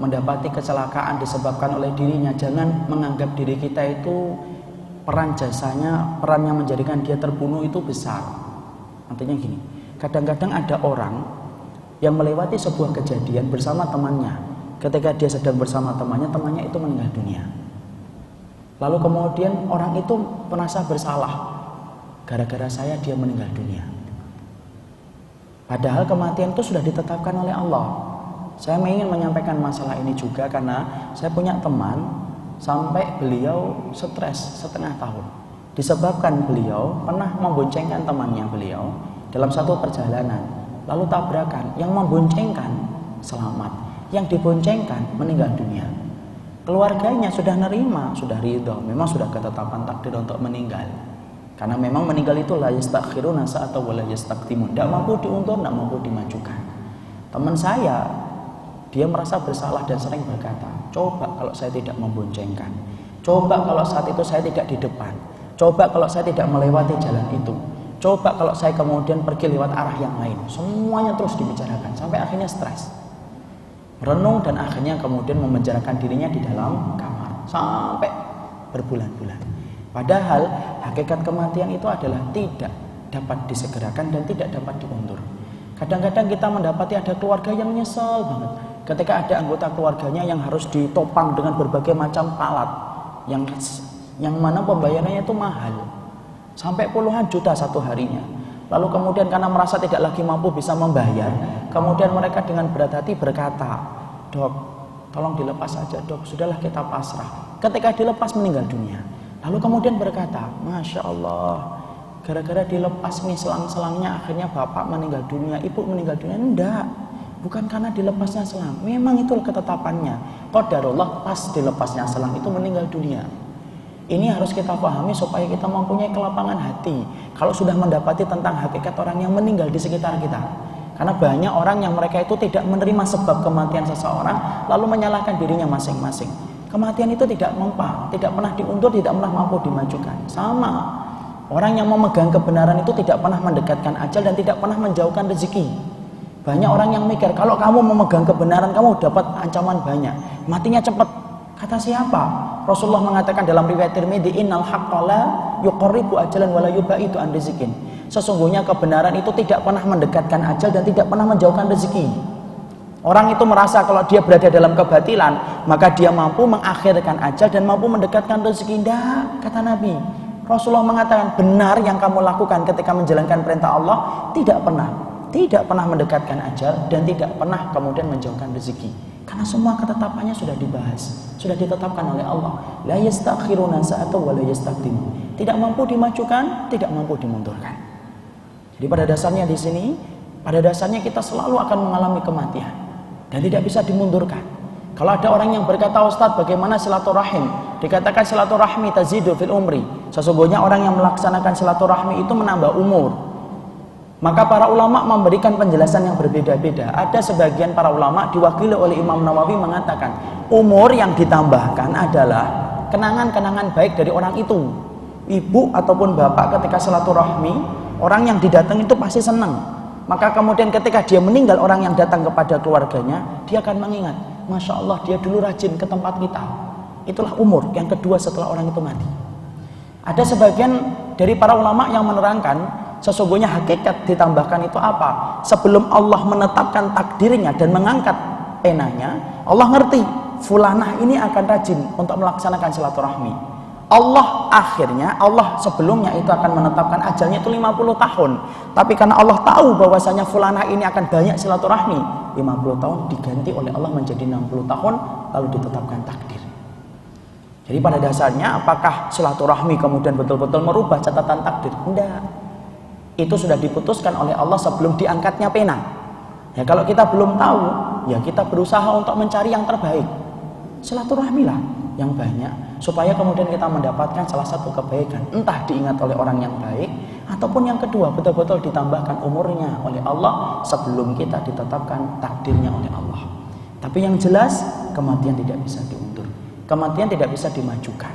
mendapati kecelakaan disebabkan oleh dirinya, jangan menganggap diri kita itu perannya menjadikan dia terbunuh itu besar. Artinya gini, kadang-kadang ada orang yang melewati sebuah kejadian bersama temannya. Ketika dia sedang bersama temannya itu meninggal dunia. Lalu kemudian orang itu merasa bersalah, gara-gara saya dia meninggal dunia. Padahal kematian itu sudah ditetapkan oleh Allah. Saya ingin menyampaikan masalah ini juga karena saya punya teman sampai beliau stres setengah tahun. Disebabkan beliau pernah memboncengkan temannya beliau dalam satu perjalanan, lalu tabrakan. Yang memboncengkan selamat, yang diboncengkan meninggal dunia. Keluarganya sudah nerima, sudah ridho, memang sudah ketetapan takdir untuk meninggal. Karena memang meninggal itu la yastakhiruna sa'ata wa la yastaqdimun. Tidak mampu diundur, tidak mampu dimajukan. Teman saya, dia merasa bersalah dan sering berkata, coba kalau saya tidak memboncengkan, coba kalau saat itu saya tidak di depan, coba kalau saya tidak melewati jalan itu, coba kalau saya kemudian pergi lewat arah yang lain. Semuanya terus dibicarakan sampai akhirnya stres, renung, dan akhirnya kemudian memenjarakan dirinya di dalam kamar sampai berbulan-bulan. Padahal hakikat kematian itu adalah tidak dapat disegerakan dan tidak dapat diundur. Kadang-kadang kita mendapati ada keluarga yang nyesel banget ketika ada anggota keluarganya yang harus ditopang dengan berbagai macam alat yang mana pembayarannya itu mahal, sampai puluhan juta satu harinya. Lalu kemudian karena merasa tidak lagi mampu bisa membayar, kemudian mereka dengan berat hati berkata, dok, tolong dilepas saja dok, sudahlah kita pasrah. Ketika dilepas meninggal dunia. Lalu kemudian berkata, Masya Allah, gara-gara dilepas nih selang-selangnya akhirnya bapak meninggal dunia, ibu meninggal dunia. Enggak, bukan karena dilepasnya selang, memang itu ketetapannya. Qadarullah, pas dilepasnya selang itu meninggal dunia. Ini harus kita pahami supaya kita mempunyai kelapangan hati kalau sudah mendapati tentang hakikat orang yang meninggal di sekitar kita. Karena banyak orang yang mereka itu tidak menerima sebab kematian seseorang, lalu menyalahkan dirinya masing-masing. Kematian itu tidak mempan, tidak pernah diundur, tidak pernah mampu dimajukan. Sama, orang yang memegang kebenaran itu tidak pernah mendekatkan ajal dan tidak pernah menjauhkan rezeki. Banyak orang yang mikir, kalau kamu memegang kebenaran, kamu dapat ancaman banyak, matinya cepat. Kata siapa? Rasulullah mengatakan dalam riwayat Tirmidzi, innal haqqa la yuqarribu ajalan wa la yubaidu an rizqin. Sesungguhnya kebenaran itu tidak pernah mendekatkan ajal dan tidak pernah menjauhkan rezeki. Orang itu merasa kalau dia berada dalam kebatilan, maka dia mampu mengakhirkan ajal dan mampu mendekatkan rezeki. Tidak, kata Nabi. Rasulullah mengatakan, benar yang kamu lakukan ketika menjalankan perintah Allah, tidak pernah mendekatkan ajal dan tidak pernah kemudian menjauhkan rezeki. Karena semua ketetapannya sudah dibahas, sudah ditetapkan oleh Allah. La yastakhiruna sa'ata wa la yastaqdimun. Tidak mampu dimajukan, tidak mampu dimundurkan. Jadi pada dasarnya di sini, pada dasarnya kita selalu akan mengalami kematian dan tidak bisa dimundurkan. Kalau ada orang yang berkata, Ustadz, bagaimana silaturahim? Dikatakan silaturahmi tazidu fil umri. Sesungguhnya orang yang melaksanakan silaturahmi itu menambah umur. Maka para ulama memberikan penjelasan yang berbeda-beda. Ada sebagian para ulama diwakili oleh Imam Nawawi mengatakan, umur yang ditambahkan adalah kenangan-kenangan baik dari orang itu. Ibu ataupun bapak ketika silaturahmi, orang yang didatangi itu pasti senang. Maka kemudian ketika dia meninggal, orang yang datang kepada keluarganya, dia akan mengingat, Masya Allah, dia dulu rajin ke tempat kita. Itulah umur yang kedua setelah orang itu mati. Ada sebagian dari para ulama yang menerangkan, sesungguhnya hakikat ditambahkan itu apa? Sebelum Allah menetapkan takdirnya dan mengangkat penanya, Allah ngerti, fulanah ini akan rajin untuk melaksanakan silaturahmi. Allah sebelumnya itu akan menetapkan ajalnya itu 50 tahun. Tapi karena Allah tahu bahwasanya fulanah ini akan banyak silaturahmi, 50 tahun diganti oleh Allah menjadi 60 tahun, lalu ditetapkan takdir. Jadi pada dasarnya apakah silaturahmi kemudian betul-betul merubah catatan takdir? Tidak. Itu sudah diputuskan oleh Allah sebelum diangkatnya pena. Ya kalau kita belum tahu, ya kita berusaha untuk mencari yang terbaik. Silaturahmilah yang banyak supaya kemudian kita mendapatkan salah satu kebaikan, entah diingat oleh orang yang baik ataupun yang kedua betul-betul ditambahkan umurnya oleh Allah sebelum kita ditetapkan takdirnya oleh Allah. Tapi yang jelas kematian tidak bisa diundur, kematian tidak bisa dimajukan.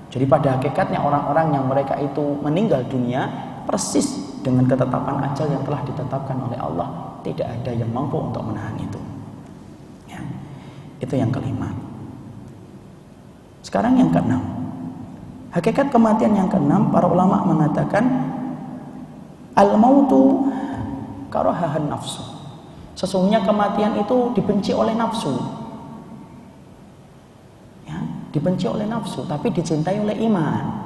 Jadi pada hakikatnya orang-orang yang mereka itu meninggal dunia persis dengan ketetapan ajal yang telah ditetapkan oleh Allah, tidak ada yang mampu untuk menahan itu. Ya. Itu yang kelima. Sekarang yang keenam. Hakikat kematian yang keenam, para ulama mengatakan al-mautu karahahan nafsu. Sesungguhnya kematian itu dibenci oleh nafsu. Ya, dibenci oleh nafsu, tapi dicintai oleh iman.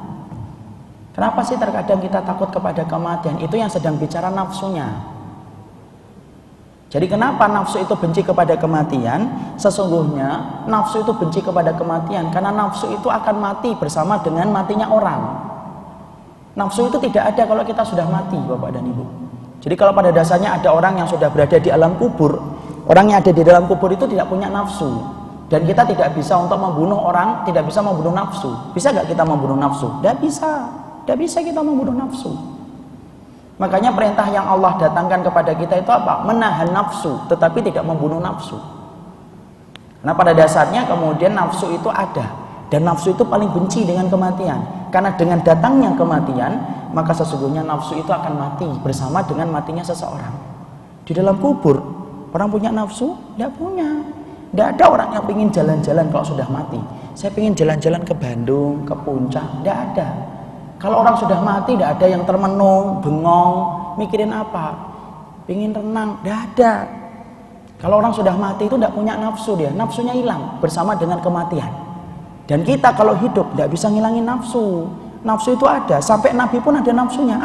Kenapa sih terkadang kita takut kepada kematian? Itu yang sedang bicara nafsunya. Jadi kenapa nafsu itu benci kepada kematian? Sesungguhnya nafsu itu benci kepada kematian karena nafsu itu akan mati bersama dengan matinya orang. Nafsu itu tidak ada kalau kita sudah mati, Bapak dan Ibu. Jadi kalau pada dasarnya ada orang yang sudah berada di alam kubur, orang yang ada di dalam kubur itu tidak punya nafsu. Dan kita tidak bisa untuk membunuh orang, tidak bisa membunuh nafsu. Bisa gak kita membunuh nafsu? Tidak bisa. Tidak bisa kita membunuh nafsu. Makanya perintah yang Allah datangkan kepada kita itu apa? Menahan nafsu, tetapi tidak membunuh nafsu. Karena pada dasarnya kemudian nafsu itu ada. Dan nafsu itu paling benci dengan kematian. Karena dengan datangnya kematian, maka sesungguhnya nafsu itu akan mati bersama dengan matinya seseorang. Di dalam kubur, orang punya nafsu? Tidak punya. Tidak ada orang yang ingin jalan-jalan kalau sudah mati. Saya ingin jalan-jalan ke Bandung, ke Puncak. Tidak ada. Kalau orang sudah mati, tidak ada yang termenung, bengong, mikirin apa, pingin renang, tidak ada. Kalau orang sudah mati itu tidak punya nafsu dia, nafsunya hilang bersama dengan kematian. Dan kita kalau hidup tidak bisa ngilangin nafsu. Nafsu itu ada, sampai Nabi pun ada nafsunya,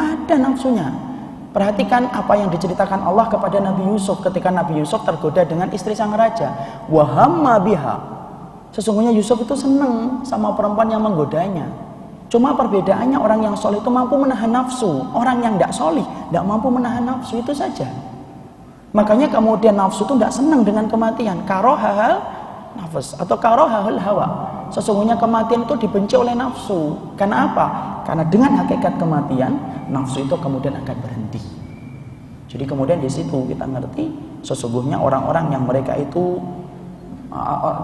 Perhatikan apa yang diceritakan Allah kepada Nabi Yusuf ketika Nabi Yusuf tergoda dengan istri sang raja. Wahamma biha. Sesungguhnya Yusuf itu senang sama perempuan yang menggodanya. Cuma perbedaannya orang yang soleh itu mampu menahan nafsu, orang yang tidak soleh tidak mampu menahan nafsu, itu saja. Makanya kemudian nafsu itu tidak senang dengan kematian. Karohahal nafas atau karohahal hawa. Sesungguhnya kematian itu dibenci oleh nafsu. Karena apa? Karena dengan hakikat kematian, nafsu itu kemudian akan berhenti. Jadi kemudian di situ kita ngerti sesungguhnya orang-orang yang mereka itu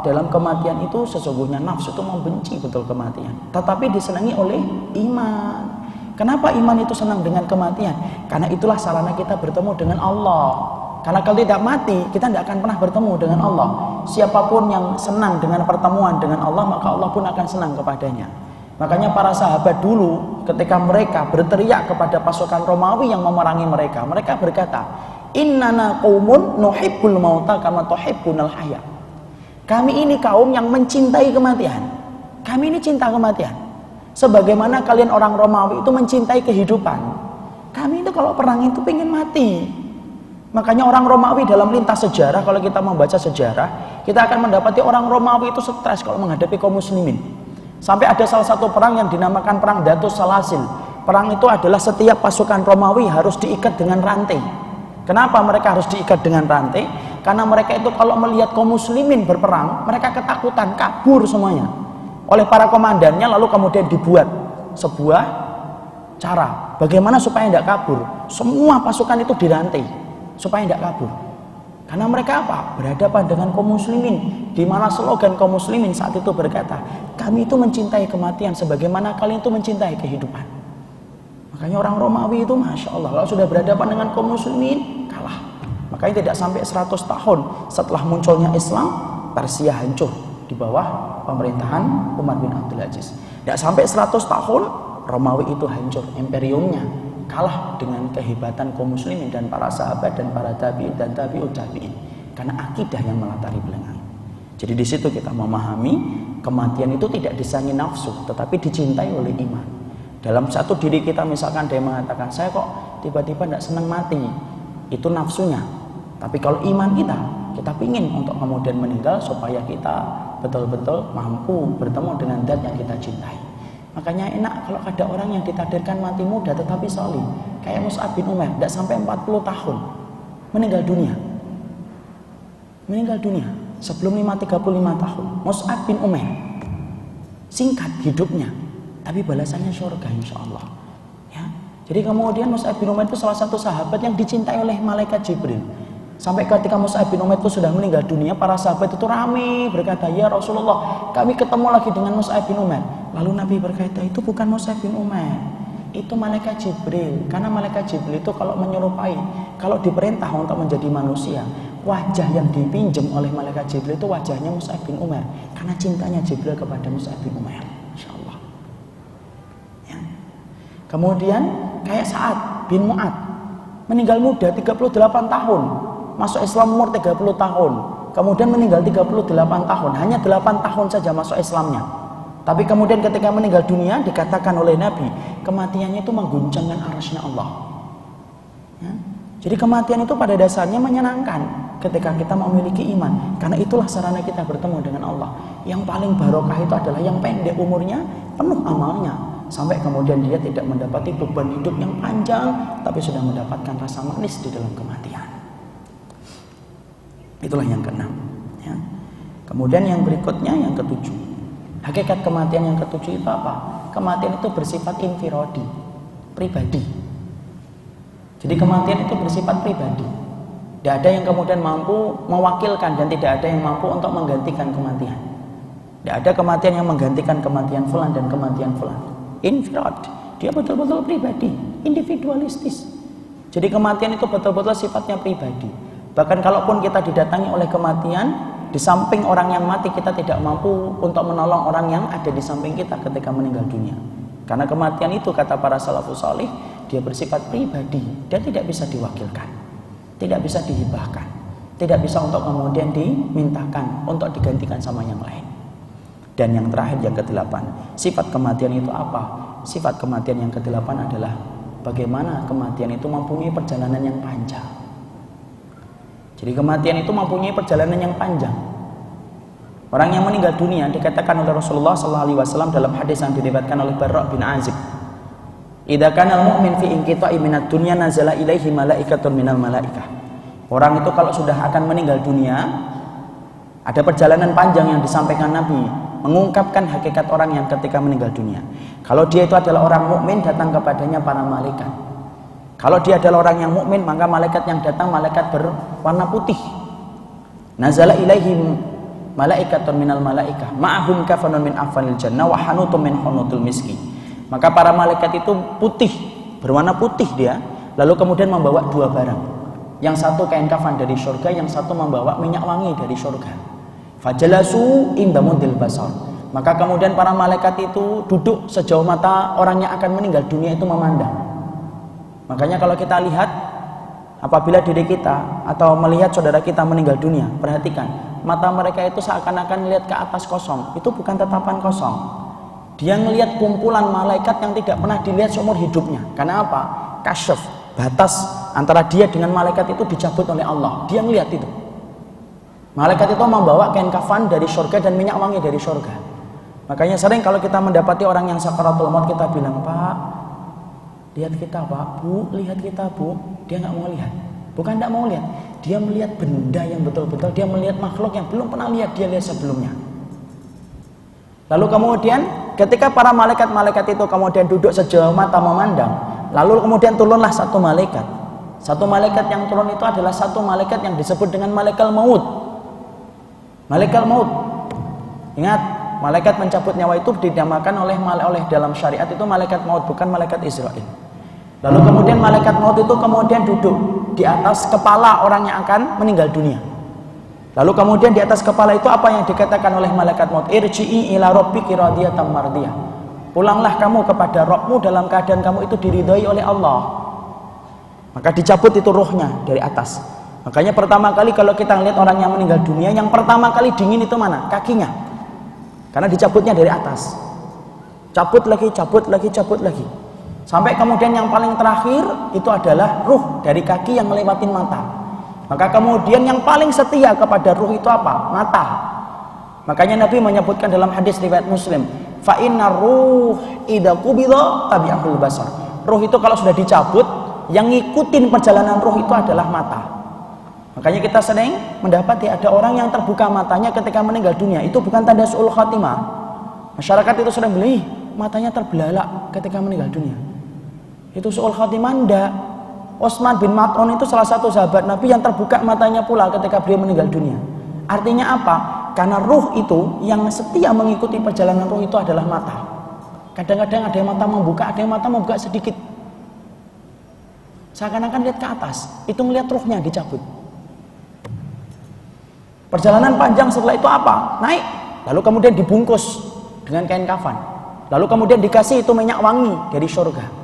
dalam kematian itu sesungguhnya nafsu itu membenci betul kematian, tetapi disenangi oleh iman. Kenapa iman itu senang dengan kematian? Karena itulah sarana kita bertemu dengan Allah. Karena kalau tidak mati, kita tidak akan pernah bertemu dengan Allah. Siapapun yang senang dengan pertemuan dengan Allah, maka Allah pun akan senang kepadanya. Makanya para sahabat dulu ketika mereka berteriak kepada pasukan Romawi yang memerangi mereka, mereka berkata, "Innana qaumun nuhibbul mauta kama tuhibbunal haya." Kami ini kaum yang mencintai kematian. Kami ini cinta kematian. Sebagaimana kalian orang Romawi itu mencintai kehidupan. Kami itu kalau perang itu pengen mati. Makanya orang Romawi dalam lintas sejarah, kalau kita membaca sejarah, kita akan mendapati orang Romawi itu stres kalau menghadapi kaum muslimin. Sampai ada salah satu perang yang dinamakan perang Datus Salasil. Perang itu adalah setiap pasukan Romawi harus diikat dengan rantai. Kenapa mereka harus diikat dengan rantai? Karena mereka itu kalau melihat kaum muslimin berperang, mereka ketakutan, kabur semuanya. Oleh para komandannya lalu kemudian dibuat sebuah cara bagaimana supaya tidak kabur. Semua pasukan itu dirantai supaya tidak kabur. Karena mereka apa? Berhadapan dengan kaum muslimin, di mana slogan kaum muslimin saat itu berkata, kami itu mencintai kematian sebagaimana kalian itu mencintai kehidupan. Makanya orang Romawi itu Masya Allah, kalau sudah berhadapan dengan kaum muslimin, kalah. Makanya tidak sampai 100 tahun setelah munculnya Islam, Persia hancur di bawah pemerintahan Umar bin Abdul Aziz. Tidak sampai 100 tahun, Romawi itu hancur, imperiumnya kalah dengan kehebatan kaum muslimin dan para sahabat dan para tabi'in dan tabi'ut tabi'in. Karena akidah yang melatari belakang. Jadi di situ kita memahami kematian itu tidak disenangi nafsu, tetapi dicintai oleh iman. Dalam satu diri kita misalkan dia mengatakan, saya kok tiba-tiba tidak senang mati, itu nafsunya. Tapi kalau iman kita pingin untuk kemudian meninggal supaya kita betul-betul mampu bertemu dengan zat yang kita cintai. Makanya enak kalau ada orang yang ditakdirkan mati muda tetapi solih, kayak Mus'ab bin Umair, tidak sampai 40 tahun meninggal dunia. Meninggal dunia sebelum 35 tahun. Mus'ab bin Umair singkat hidupnya, tapi balasannya surga insya Allah. Ya. Jadi kemudian Mus'ab bin Umair itu salah satu sahabat yang dicintai oleh malaikat Jibril. Sampai ketika Mus'ab bin Umair itu sudah meninggal dunia, para sahabat itu ramai berkata, ya Rasulullah, kami ketemu lagi dengan Mus'ab bin Umair. Lalu Nabi berkata, itu bukan Mus'ab bin Umair, itu malaikat Jibril. Karena malaikat Jibril itu kalau menyerupai, kalau diperintah untuk menjadi manusia, wajah yang dipinjam oleh malaikat Jibril itu wajahnya Mus'ab bin Umair. Karena cintanya Jibril kepada Mus'ab bin Umair. Insya Allah. Ya. Kemudian kayak Sa'ad bin Mu'ad, meninggal muda 38 tahun. Masuk Islam umur 30 tahun. Kemudian meninggal 38 tahun. Hanya 8 tahun saja masuk Islamnya. Tapi kemudian ketika meninggal dunia dikatakan oleh Nabi, kematiannya itu mengguncangkan arasy-Nya Allah. Ya. Jadi kematian itu pada dasarnya menyenangkan ketika kita memiliki iman, karena itulah sarana kita bertemu dengan Allah. Yang paling barokah itu adalah yang pendek umurnya, penuh amalnya, sampai kemudian dia tidak mendapati beban hidup yang panjang, tapi sudah mendapatkan rasa manis di dalam kematian. Itulah yang keenam. Ya. Kemudian yang berikutnya yang ketujuh. Hakikat kematian yang ketujuh itu apa? Kematian itu bersifat infiradi, pribadi. Jadi kematian itu bersifat pribadi. Tidak ada yang kemudian mampu mewakilkan dan tidak ada yang mampu untuk menggantikan kematian. Tidak ada kematian yang menggantikan kematian fulan dan kematian fulan. Infirad, dia betul-betul pribadi, individualistis. Jadi kematian itu betul-betul sifatnya pribadi. Bahkan kalaupun kita didatangi oleh kematian, di samping orang yang mati kita tidak mampu untuk menolong orang yang ada di samping kita ketika meninggal dunia. Karena kematian itu kata para salafus salih, dia bersifat pribadi, dia tidak bisa diwakilkan, tidak bisa dihibahkan, tidak bisa untuk kemudian dimintakan untuk digantikan sama yang lain. Dan yang terakhir yang kedelapan, sifat kematian itu apa? Sifat kematian yang kedelapan adalah bagaimana kematian itu mempunyai perjalanan yang panjang. Jadi kematian itu mempunyai perjalanan yang panjang. Orang yang meninggal dunia dikatakan oleh Rasulullah SAW dalam hadis yang diriwayatkan oleh Barra' bin Azib, idza kana al-mu'min fi inqita'i minad dunya nazala ilaihi malaikatun minal malaikah. Orang itu kalau sudah akan meninggal dunia, ada perjalanan panjang yang disampaikan Nabi mengungkapkan hakikat orang yang ketika meninggal dunia. Kalau dia itu adalah orang mukmin, datang kepadanya para malaikat. Kalau dia adalah orang yang mukmin, maka malaikat yang datang malaikat berwarna putih. Nazala ilaihi malaikatun minal malaikah ma'ahum kafanun min afanil jannah wa hanutun min hunutul miski. Maka para malaikat itu putih, berwarna putih dia, lalu kemudian membawa dua barang. Yang satu kain kafan dari surga, yang satu membawa minyak wangi dari surga. Fajalasu inda mudil basar. Maka kemudian para malaikat itu duduk sejauh mata orang yang akan meninggal dunia itu memandang. Makanya kalau kita lihat, apabila diri kita atau melihat saudara kita meninggal dunia, perhatikan, mata mereka itu seakan-akan melihat ke atas kosong. Itu bukan tatapan kosong. Dia melihat kumpulan malaikat yang tidak pernah dilihat seumur hidupnya. Karena apa? Kasyaf, batas antara dia dengan malaikat itu dicabut oleh Allah. Dia melihat itu. Malaikat itu membawa kain kafan dari surga dan minyak wangi dari surga. Makanya sering kalau kita mendapati orang yang sakaratul maut, kita bilang, Pak, lihat kita Pak, Bu, lihat kita Bu. Dia nggak mau lihat. Bukan nggak mau lihat, dia melihat benda yang betul-betul, dia melihat makhluk yang belum pernah lihat dia lihat sebelumnya. Lalu kemudian ketika para malaikat-malaikat itu kemudian duduk sejauh mata memandang, lalu kemudian turunlah satu malaikat. Satu malaikat yang turun itu adalah satu malaikat yang disebut dengan malaikat maut. Malaikat maut. Ingat, malaikat mencabut nyawa itu dinamakan oleh dalam syariat itu malaikat maut, bukan malaikat Israel. Lalu kemudian malaikat maut itu kemudian duduk di atas kepala orang yang akan meninggal dunia. Lalu kemudian di atas kepala itu apa yang dikatakan oleh malaikat maut? Irji'i ila rabbiki radiyatan mardiyah. Pulanglah kamu kepada Rabbmu dalam keadaan kamu itu diridhai oleh Allah. Maka dicabut itu ruhnya dari atas. Makanya pertama kali kalau kita lihat orang yang meninggal dunia, yang pertama kali dingin itu mana? Kakinya. Karena dicabutnya dari atas. Cabut lagi, cabut lagi, cabut lagi. Sampai kemudian yang paling terakhir itu adalah ruh dari kaki yang ngelewatin mata. Maka kemudian yang paling setia kepada ruh itu apa? Mata. Makanya Nabi menyebutkan dalam hadis riwayat Muslim, fa innar ruh idza qubida tabi'ahul basar. Ruh itu kalau sudah dicabut, yang ngikutin perjalanan ruh itu adalah mata. Makanya kita sering mendapati ada orang yang terbuka matanya ketika meninggal dunia. Itu bukan tanda su'ul khatimah. Masyarakat itu sering beli, matanya terbelalak ketika meninggal dunia. Itu su'ul khatimah enggak. Utsman bin Maz'un itu salah satu sahabat Nabi yang terbuka matanya pula ketika beliau meninggal dunia. Artinya apa? Karena ruh itu yang setia mengikuti perjalanan ruh itu adalah mata. Kadang-kadang ada yang mata membuka, ada yang mata membuka sedikit. Seakan-akan lihat ke atas, itu melihat ruhnya dicabut. Perjalanan panjang setelah itu apa? Naik, lalu kemudian dibungkus dengan kain kafan, lalu kemudian dikasih itu minyak wangi dari surga.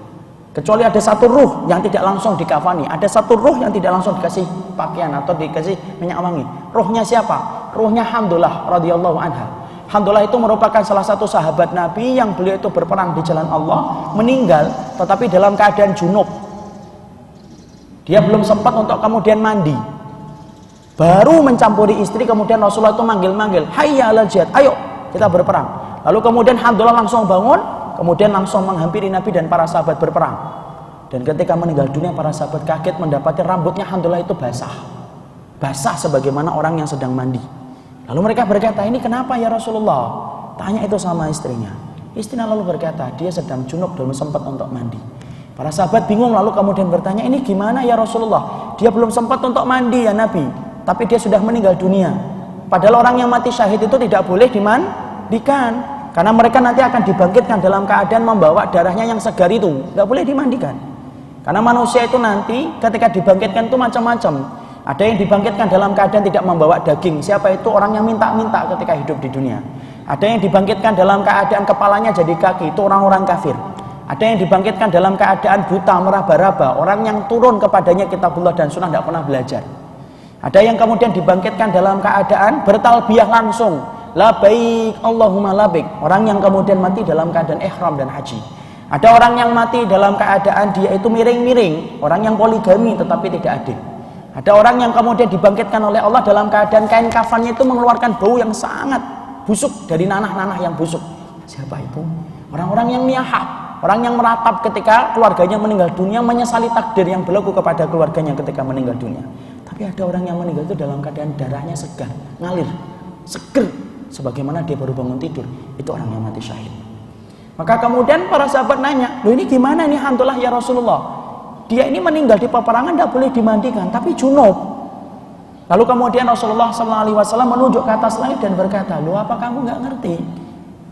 Kecuali ada satu ruh yang tidak langsung dikafani, ada satu ruh yang tidak langsung dikasih pakaian atau dikasih minyak wangi. Ruhnya siapa? Ruhnya Hamdalah radhiyallahu anha. Handalah itu merupakan salah satu sahabat Nabi yang beliau itu berperang di jalan Allah, meninggal tetapi dalam keadaan junub. Dia belum sempat untuk kemudian mandi. Baru mencampuri istri, kemudian Rasulullah itu manggil-manggil, hayya 'alal jihad, ayo kita berperang. Lalu kemudian Handalah langsung bangun, kemudian langsung menghampiri Nabi dan para sahabat berperang. Dan ketika meninggal dunia, para sahabat kaget mendapati rambutnya Handalah itu basah sebagaimana orang yang sedang mandi. Lalu mereka berkata, ini kenapa ya Rasulullah? Tanya itu sama istrinya. Istrinya lalu berkata, dia sedang junub dan sempat untuk mandi. Para sahabat bingung, lalu kemudian bertanya, ini gimana ya Rasulullah? Dia belum sempat untuk mandi ya Nabi, tapi dia sudah meninggal dunia. Padahal orang yang mati syahid itu tidak boleh dimandikan, karena mereka nanti akan dibangkitkan dalam keadaan membawa darahnya yang segar itu, tidak boleh dimandikan. Karena manusia itu nanti ketika dibangkitkan itu macam-macam. Ada yang dibangkitkan dalam keadaan tidak membawa daging. Siapa itu? Orang yang minta-minta ketika hidup di dunia. Ada yang dibangkitkan dalam keadaan kepalanya jadi kaki. Itu orang-orang kafir. Ada yang dibangkitkan dalam keadaan buta, meraba-raba. Orang yang turun kepadanya kitabullah dan sunnah tidak pernah belajar. Ada yang kemudian dibangkitkan dalam keadaan bertalbiyah langsung. Labaik Allahumma labaik. Orang yang kemudian mati dalam keadaan ihram dan haji. Ada orang yang mati dalam keadaan dia itu miring-miring. Orang yang poligami tetapi tidak adil. Ada orang yang kemudian dibangkitkan oleh Allah dalam keadaan kain kafannya itu mengeluarkan bau yang sangat busuk dari nanah-nanah yang busuk. Siapa itu? Orang-orang yang niyahah, orang yang meratap ketika keluarganya meninggal dunia, menyesali takdir yang berlaku kepada keluarganya ketika meninggal dunia. Tapi ada orang yang meninggal itu dalam keadaan darahnya segar, ngalir, seger, sebagaimana dia baru bangun tidur. Itu orang yang mati syahid. Maka kemudian para sahabat nanya, loh ini gimana nih Handalah ya Rasulullah? Dia ini meninggal di peperangan tidak boleh dimandikan, tapi junub. Lalu kemudian Rasulullah SAW menunjuk ke atas langit dan berkata, loh apa kamu nggak ngerti?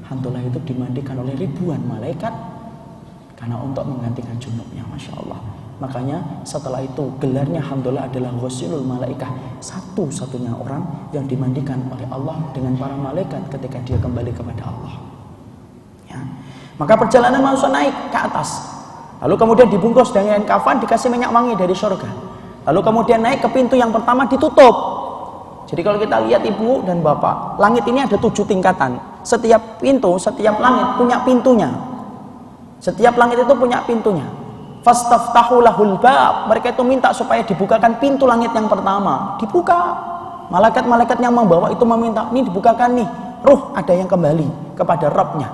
Handalah itu dimandikan oleh ribuan malaikat karena untuk menggantikan junubnya, Masya Allah. Makanya setelah itu gelarnya Handalah adalah ghusilul malaikah, satu-satunya orang yang dimandikan oleh Allah dengan para malaikat ketika dia kembali kepada Allah. Ya. Maka perjalanan manusia naik ke atas. Lalu kemudian dibungkus dengan kafan, dikasih minyak wangi dari surga. Lalu kemudian naik ke pintu yang pertama ditutup. Jadi kalau kita lihat ibu dan bapak, langit ini ada 7 tingkatan. Setiap pintu, setiap langit punya pintunya. Setiap langit itu punya pintunya. Fastaftahu lahul bab. Mereka itu minta supaya dibukakan pintu langit yang pertama. Dibuka. Malaikat-malaikat yang membawa itu meminta, ini dibukakan nih. Ruh ada yang kembali kepada Rabbnya.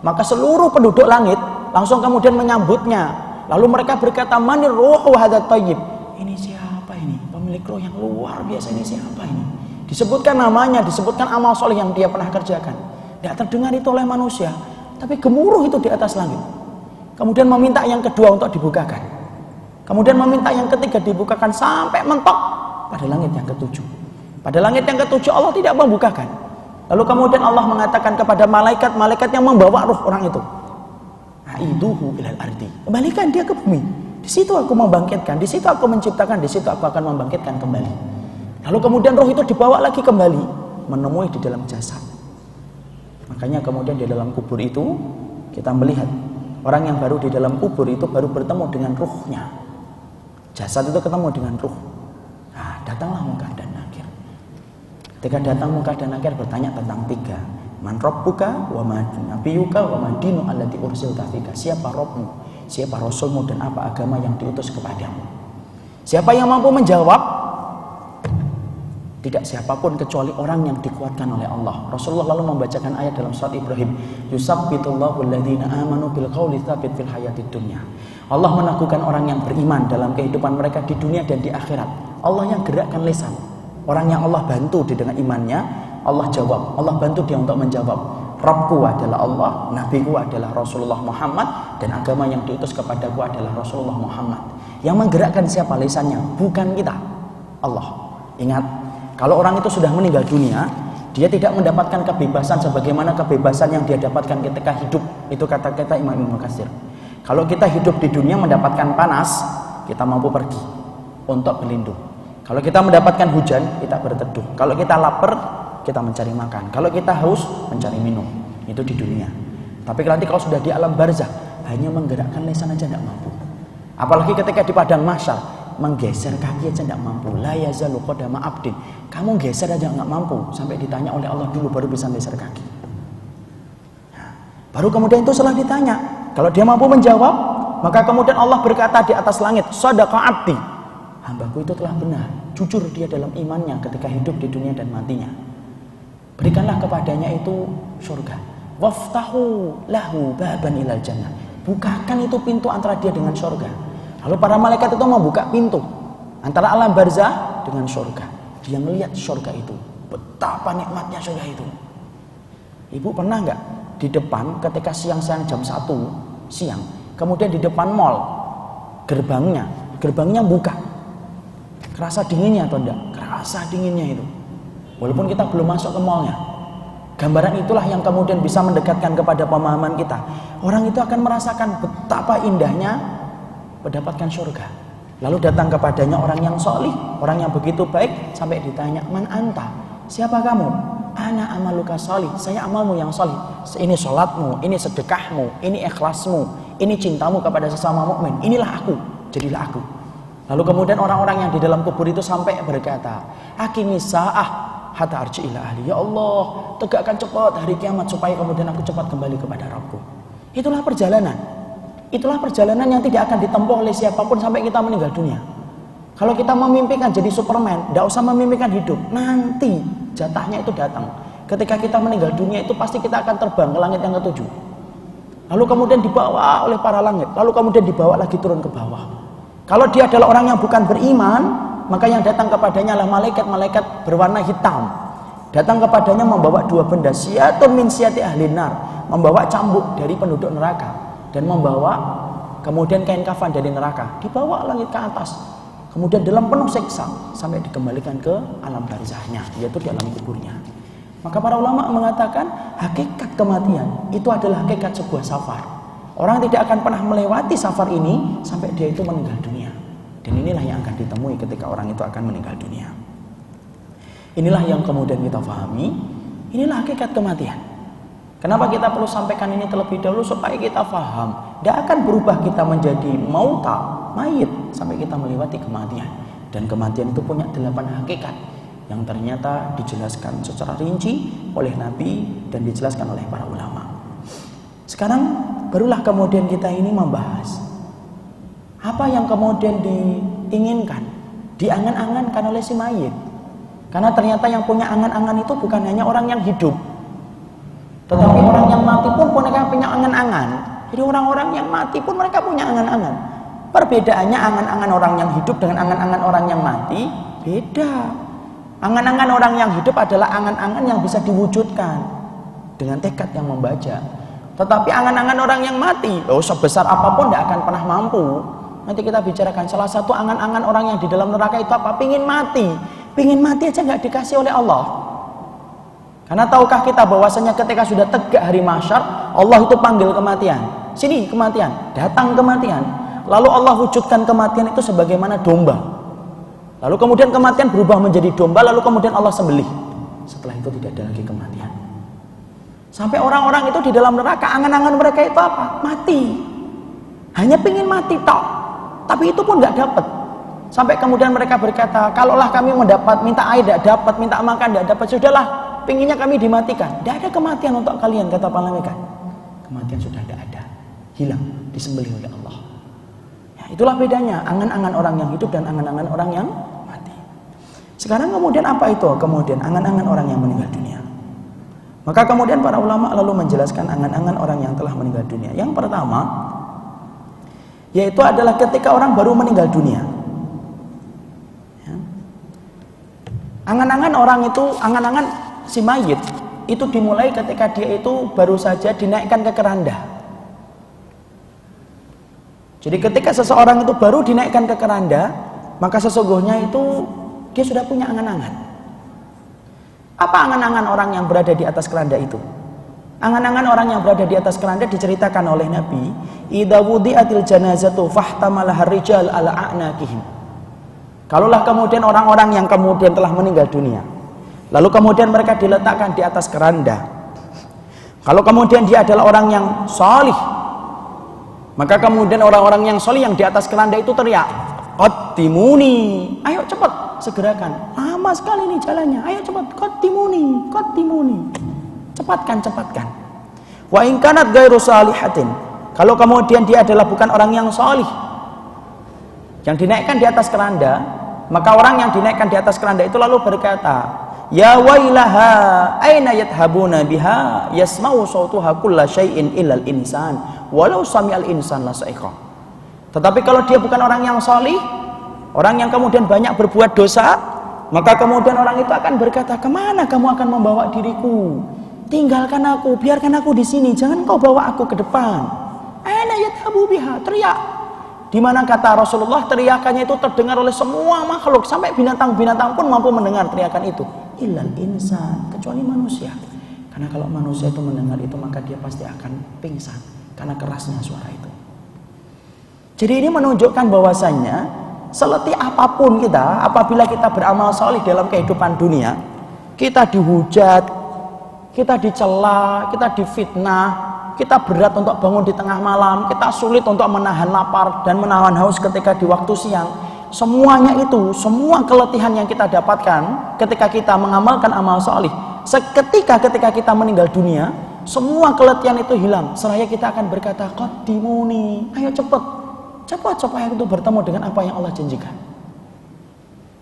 Maka seluruh penduduk langit langsung kemudian menyambutnya. Lalu mereka berkata, manir ruhu hadat tayyib. Ini siapa ini? Pemilik roh yang luar biasa ini siapa ini? Disebutkan namanya, disebutkan amal soleh yang dia pernah kerjakan. Tidak terdengar itu oleh manusia, tapi gemuruh itu di atas langit. Kemudian meminta yang kedua untuk dibukakan. Kemudian meminta yang ketiga dibukakan sampai mentok pada langit yang ketujuh. Pada langit yang ketujuh Allah tidak membukakan. Lalu kemudian Allah mengatakan kepada malaikat-malaikat yang membawa ruh orang itu, aiduhu ilal ardi, kembalikan dia ke bumi. Di situ aku membangkitkan, di situ aku menciptakan, di situ aku akan membangkitkan kembali. Lalu kemudian roh itu dibawa lagi kembali, menemui di dalam jasad. Makanya kemudian di dalam kubur itu kita melihat orang yang baru di dalam kubur itu baru bertemu dengan ruhnya. Jasad itu ketemu dengan ruh. Nah, datanglah Munkar dan Nakir. Ketika datang Munkar dan Nakir bertanya tentang 3. Man rabbuka wa ma nabiyuka wa ma dinu allati ursilta fika. Siapa Rabbmu, siapa Rasulmu, dan apa agama yang diutus kepadamu? Siapa yang mampu menjawab? Tidak siapapun kecuali orang yang dikuatkan oleh Allah. Rasulullah lalu membacakan ayat dalam surat Ibrahim, yusabbitullahu alladhina amanu bil qawli tsabit fil hayatid dunya. Allah meneguhkan orang yang beriman dalam kehidupan mereka di dunia dan di akhirat. Allah yang gerakkan lisan. Orang yang Allah bantu di dengan imannya, Allah jawab. Allah bantu dia untuk menjawab. Rabbku adalah Allah, nabiku adalah Rasulullah Muhammad, dan agama yang diutus kepadaku adalah Rasulullah Muhammad. Yang menggerakkan siapa lisannya? Bukan kita, Allah. Ingat, kalau orang itu sudah meninggal dunia, dia tidak mendapatkan kebebasan sebagaimana kebebasan yang dia dapatkan ketika hidup. Itu kata-kata Imam Ibnu Katsir. Kalau kita hidup di dunia mendapatkan panas, kita mampu pergi untuk berlindung. Kalau kita mendapatkan hujan, kita berteduh. Kalau kita lapar, kita mencari makan. Kalau kita haus, mencari minum. Itu di dunia. Tapi nanti kalau sudah di alam barzah, hanya menggerakkan lisan aja tidak mampu. Apalagi ketika di padang mahsyar, menggeser kaki aja tidak mampu. La yazalu qadama abdin. Kamu geser aja nggak mampu. Sampai ditanya oleh Allah dulu baru bisa geser kaki. Baru kemudian itu setelah ditanya, kalau dia mampu menjawab, maka kemudian Allah berkata di atas langit, "Shadaqa abdi." Hambaku itu telah benar, jujur dia dalam imannya ketika hidup di dunia dan matinya. Berikanlah kepadanya itu surga. Waftahu lahu baban ilal jannah. Bukakan itu pintu antara dia dengan surga. Lalu para malaikat itu membuka pintu antara alam barzah dengan surga. Dia melihat surga itu. Betapa nikmatnya surga itu. Ibu pernah nggak di depan ketika siang-siang jam 1 siang, kemudian di depan mall, gerbangnya buka. Kerasa dinginnya atau enggak? Kerasa dinginnya itu. Walaupun kita belum masuk ke mallnya. Gambaran itulah yang kemudian bisa mendekatkan kepada pemahaman kita. Orang itu akan merasakan betapa indahnya mendapatkan surga. Lalu datang kepadanya orang yang solih, orang yang begitu baik, sampai ditanya, "Man anta? Siapa kamu?" "Ana amaluka solih." Saya amalmu yang solih. Ini sholatmu, ini sedekahmu, ini ikhlasmu, ini cintamu kepada sesama mukmin. Inilah aku, jadilah aku. Lalu kemudian orang-orang yang di dalam kubur itu sampai berkata, "Aqimis sa'ah hatta arji ila ahli." Ya Allah, tegakkan cepat hari kiamat supaya kemudian aku cepat kembali kepada Rabbku. Itulah perjalanan. Itulah perjalanan yang tidak akan ditempuh oleh siapapun sampai kita meninggal dunia. Kalau kita memimpikan jadi Superman, tidak usah memimpikan hidup. Nanti jatahnya itu datang. Ketika kita meninggal dunia itu pasti kita akan terbang ke langit yang ketujuh. Lalu kemudian dibawa oleh para langit. Lalu kemudian dibawa lagi turun ke bawah. Kalau dia adalah orang yang bukan beriman, maka yang datang kepadanya adalah malaikat-malaikat berwarna hitam. Datang kepadanya membawa 2 benda, siyatun min siyati ahli nar, membawa cambuk dari penduduk neraka, dan membawa kemudian kain kafan dari neraka, dibawa langit ke atas. Kemudian dalam penuh siksa sampai dikembalikan ke alam barzahnya, yaitu di alam kuburnya. Maka para ulama mengatakan hakikat kematian itu adalah hakikat sebuah safar. Orang tidak akan pernah melewati safar ini sampai dia itu meninggal dunia. Dan inilah yang akan ditemui ketika orang itu akan meninggal dunia. Inilah yang kemudian kita pahami, inilah hakikat kematian. Kenapa kita perlu sampaikan ini terlebih dahulu supaya kita paham. Tidak akan berubah kita menjadi mayit sampai kita melewati kematian. Dan kematian itu punya 8 hakikat yang ternyata dijelaskan secara rinci oleh Nabi dan dijelaskan oleh para ulama. Sekarang barulah kemudian kita ini membahas apa yang kemudian diinginkan, diangan-angankan oleh si mayit. Karena ternyata yang punya angan-angan itu bukan hanya orang yang hidup, tetapi orang yang mati pun mereka punya angan-angan. Jadi orang-orang yang mati pun mereka punya angan-angan. Perbedaannya angan-angan orang yang hidup dengan angan-angan orang yang mati beda. Angan-angan orang yang hidup adalah angan-angan yang bisa diwujudkan dengan tekad yang membaca. Tetapi angan-angan orang yang mati, sebesar apapun tidak akan pernah mampu. Nanti kita bicarakan salah satu angan-angan orang yang di dalam neraka itu apa? Pingin mati. Pingin mati aja nggak dikasih oleh Allah. Karena tahukah kita bahwasanya ketika sudah tegak hari mahsyar, Allah itu panggil kematian. Sini kematian, datang kematian. Lalu Allah wujudkan kematian itu sebagaimana domba. Lalu kemudian kematian berubah menjadi domba, lalu kemudian Allah sembelih. Setelah itu tidak ada lagi kematian. Sampai orang-orang itu di dalam neraka, angan-angan mereka itu apa? Mati. Hanya pingin mati tok. Tapi itu pun nggak dapat. Sampai kemudian mereka berkata, kalaulah kami mendapat minta air tidak dapat, minta makan tidak dapat, sudahlah, pinginnya kami dimatikan. Tidak ada kematian untuk kalian, kata para malaikat. Kematian sudah tidak ada, hilang, disembelih oleh Allah. Ya, itulah bedanya angan-angan orang yang hidup dan angan-angan orang yang mati. Sekarang kemudian apa itu? Kemudian angan-angan orang yang meninggal dunia. Maka kemudian para ulama lalu menjelaskan angan-angan orang yang telah meninggal dunia. Yang pertama, yaitu adalah ketika orang baru meninggal dunia. Angan-angan orang itu, angan-angan si mayit itu dimulai ketika dia itu baru saja dinaikkan ke keranda. Jadi ketika seseorang itu baru dinaikkan ke keranda, maka sesungguhnya itu dia sudah punya angan-angan. Apa angan-angan orang yang berada di atas keranda itu? Angan-angan orang yang berada di atas keranda diceritakan oleh Nabi, idza wudi'atil janazatu fahtamalaha rijal ala a'naqihim. Kalaulah kemudian orang-orang yang kemudian telah meninggal dunia, lalu kemudian mereka diletakkan di atas keranda. Kalau kemudian dia adalah orang yang solih, maka kemudian orang-orang yang solih yang di atas keranda itu teriak, "Qaddimuni, ayo cepat, segerakan. Lama sekali nih jalannya, ayo cepat, qaddimuni, qaddimuni. Cepatkan, cepatkan." Wa in kanat ghairu salihatin, kalau kemudian dia adalah bukan orang yang salih, yang dinaikkan di atas keranda, maka orang yang dinaikkan di atas keranda itu lalu berkata, ya wailaha aina yadhabuna biha yasma'u sautuha kulla syai'in illal insan walau sami'al insan la sa'iqa. Tetapi kalau dia bukan orang yang salih, orang yang kemudian banyak berbuat dosa, maka kemudian orang itu akan berkata, kemana kamu akan membawa diriku? Tinggalkan aku, biarkan aku di sini, jangan kau bawa aku ke depan. Aina yadhabu biha, teriak. Di mana kata Rasulullah, teriakannya itu terdengar oleh semua makhluk, sampai binatang-binatang pun mampu mendengar teriakan itu. Illal insan, kecuali manusia. Karena kalau manusia itu mendengar itu, maka dia pasti akan pingsan karena kerasnya suara itu. Jadi ini menunjukkan bahwasannya seletih apapun kita, apabila kita beramal saleh dalam kehidupan dunia, kita dihujat, kita dicela, kita difitnah, kita berat untuk bangun di tengah malam, kita sulit untuk menahan lapar dan menahan haus ketika di waktu siang. Semuanya itu, semua keletihan yang kita dapatkan ketika kita mengamalkan amal saleh, seketika ketika kita meninggal dunia, semua keletihan itu hilang. Seraya kita akan berkata, qaddimuni, ayo cepat supaya itu bertemu dengan apa yang Allah janjikan.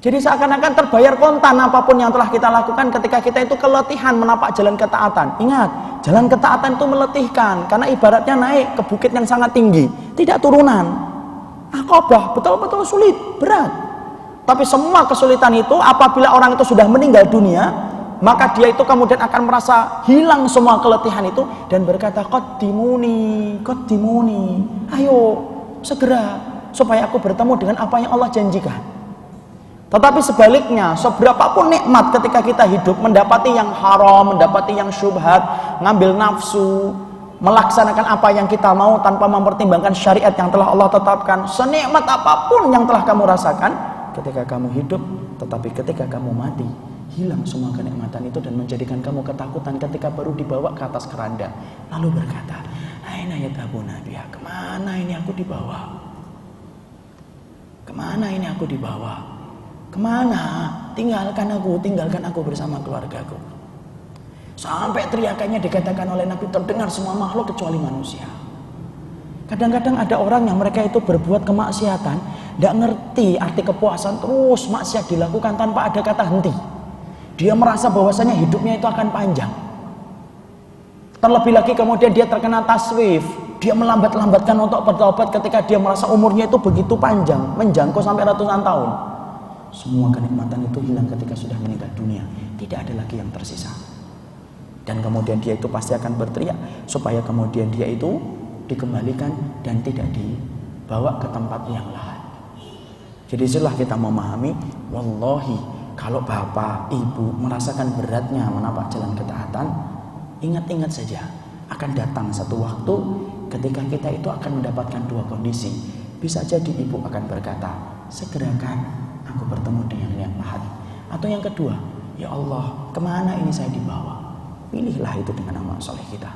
Jadi seakan-akan terbayar kontan apapun yang telah kita lakukan ketika kita itu keletihan menapak jalan ketaatan. Ingat, jalan ketaatan itu meletihkan, karena ibaratnya naik ke bukit yang sangat tinggi, tidak turunan. Aqabah, betul-betul sulit, berat. Tapi semua kesulitan itu apabila orang itu sudah meninggal dunia, maka dia itu kemudian akan merasa hilang semua keletihan itu dan berkata, qaddimuni, ayo segera supaya aku bertemu dengan apa yang Allah janjikan. Tetapi sebaliknya, seberapapun nikmat ketika kita hidup, mendapati yang haram, mendapati yang syubhat, ngambil nafsu, melaksanakan apa yang kita mau tanpa mempertimbangkan syariat yang telah Allah tetapkan, senikmat apapun yang telah kamu rasakan ketika kamu hidup, tetapi ketika kamu mati, hilang semua kenikmatan itu dan menjadikan kamu ketakutan ketika baru dibawa ke atas keranda, lalu berkata, aina yadhabuna biha, kemana ini aku dibawa? Kemana ini aku dibawa? Kemana? Tinggalkan aku bersama keluargaku. Sampai teriakannya dikatakan oleh Nabi terdengar semua makhluk kecuali manusia. Kadang-kadang ada orang yang mereka itu berbuat kemaksiatan, tidak ngerti arti kepuasan, terus maksiat dilakukan tanpa ada kata henti. Dia merasa bahwasanya hidupnya itu akan panjang. Terlebih lagi kemudian dia terkena taswif, dia melambat-lambatkan untuk bertobat ketika dia merasa umurnya itu begitu panjang, menjangkau sampai ratusan tahun. Semua kenikmatan itu hilang ketika sudah meninggal dunia, tidak ada lagi yang tersisa. Dan kemudian dia itu pasti akan berteriak supaya kemudian dia itu dikembalikan dan tidak dibawa ke tempat yang lain. Jadi itulah kita memahami, wallahi kalau bapak, ibu merasakan beratnya menapak jalan ketaatan, ingat-ingat saja akan datang satu waktu ketika kita itu akan mendapatkan dua kondisi. Bisa jadi ibu akan berkata, segerakan aku bertemu dengan yang lahat. Atau yang kedua, ya Allah, kemana ini saya dibawa? Pilihlah itu dengan amal soleh kita.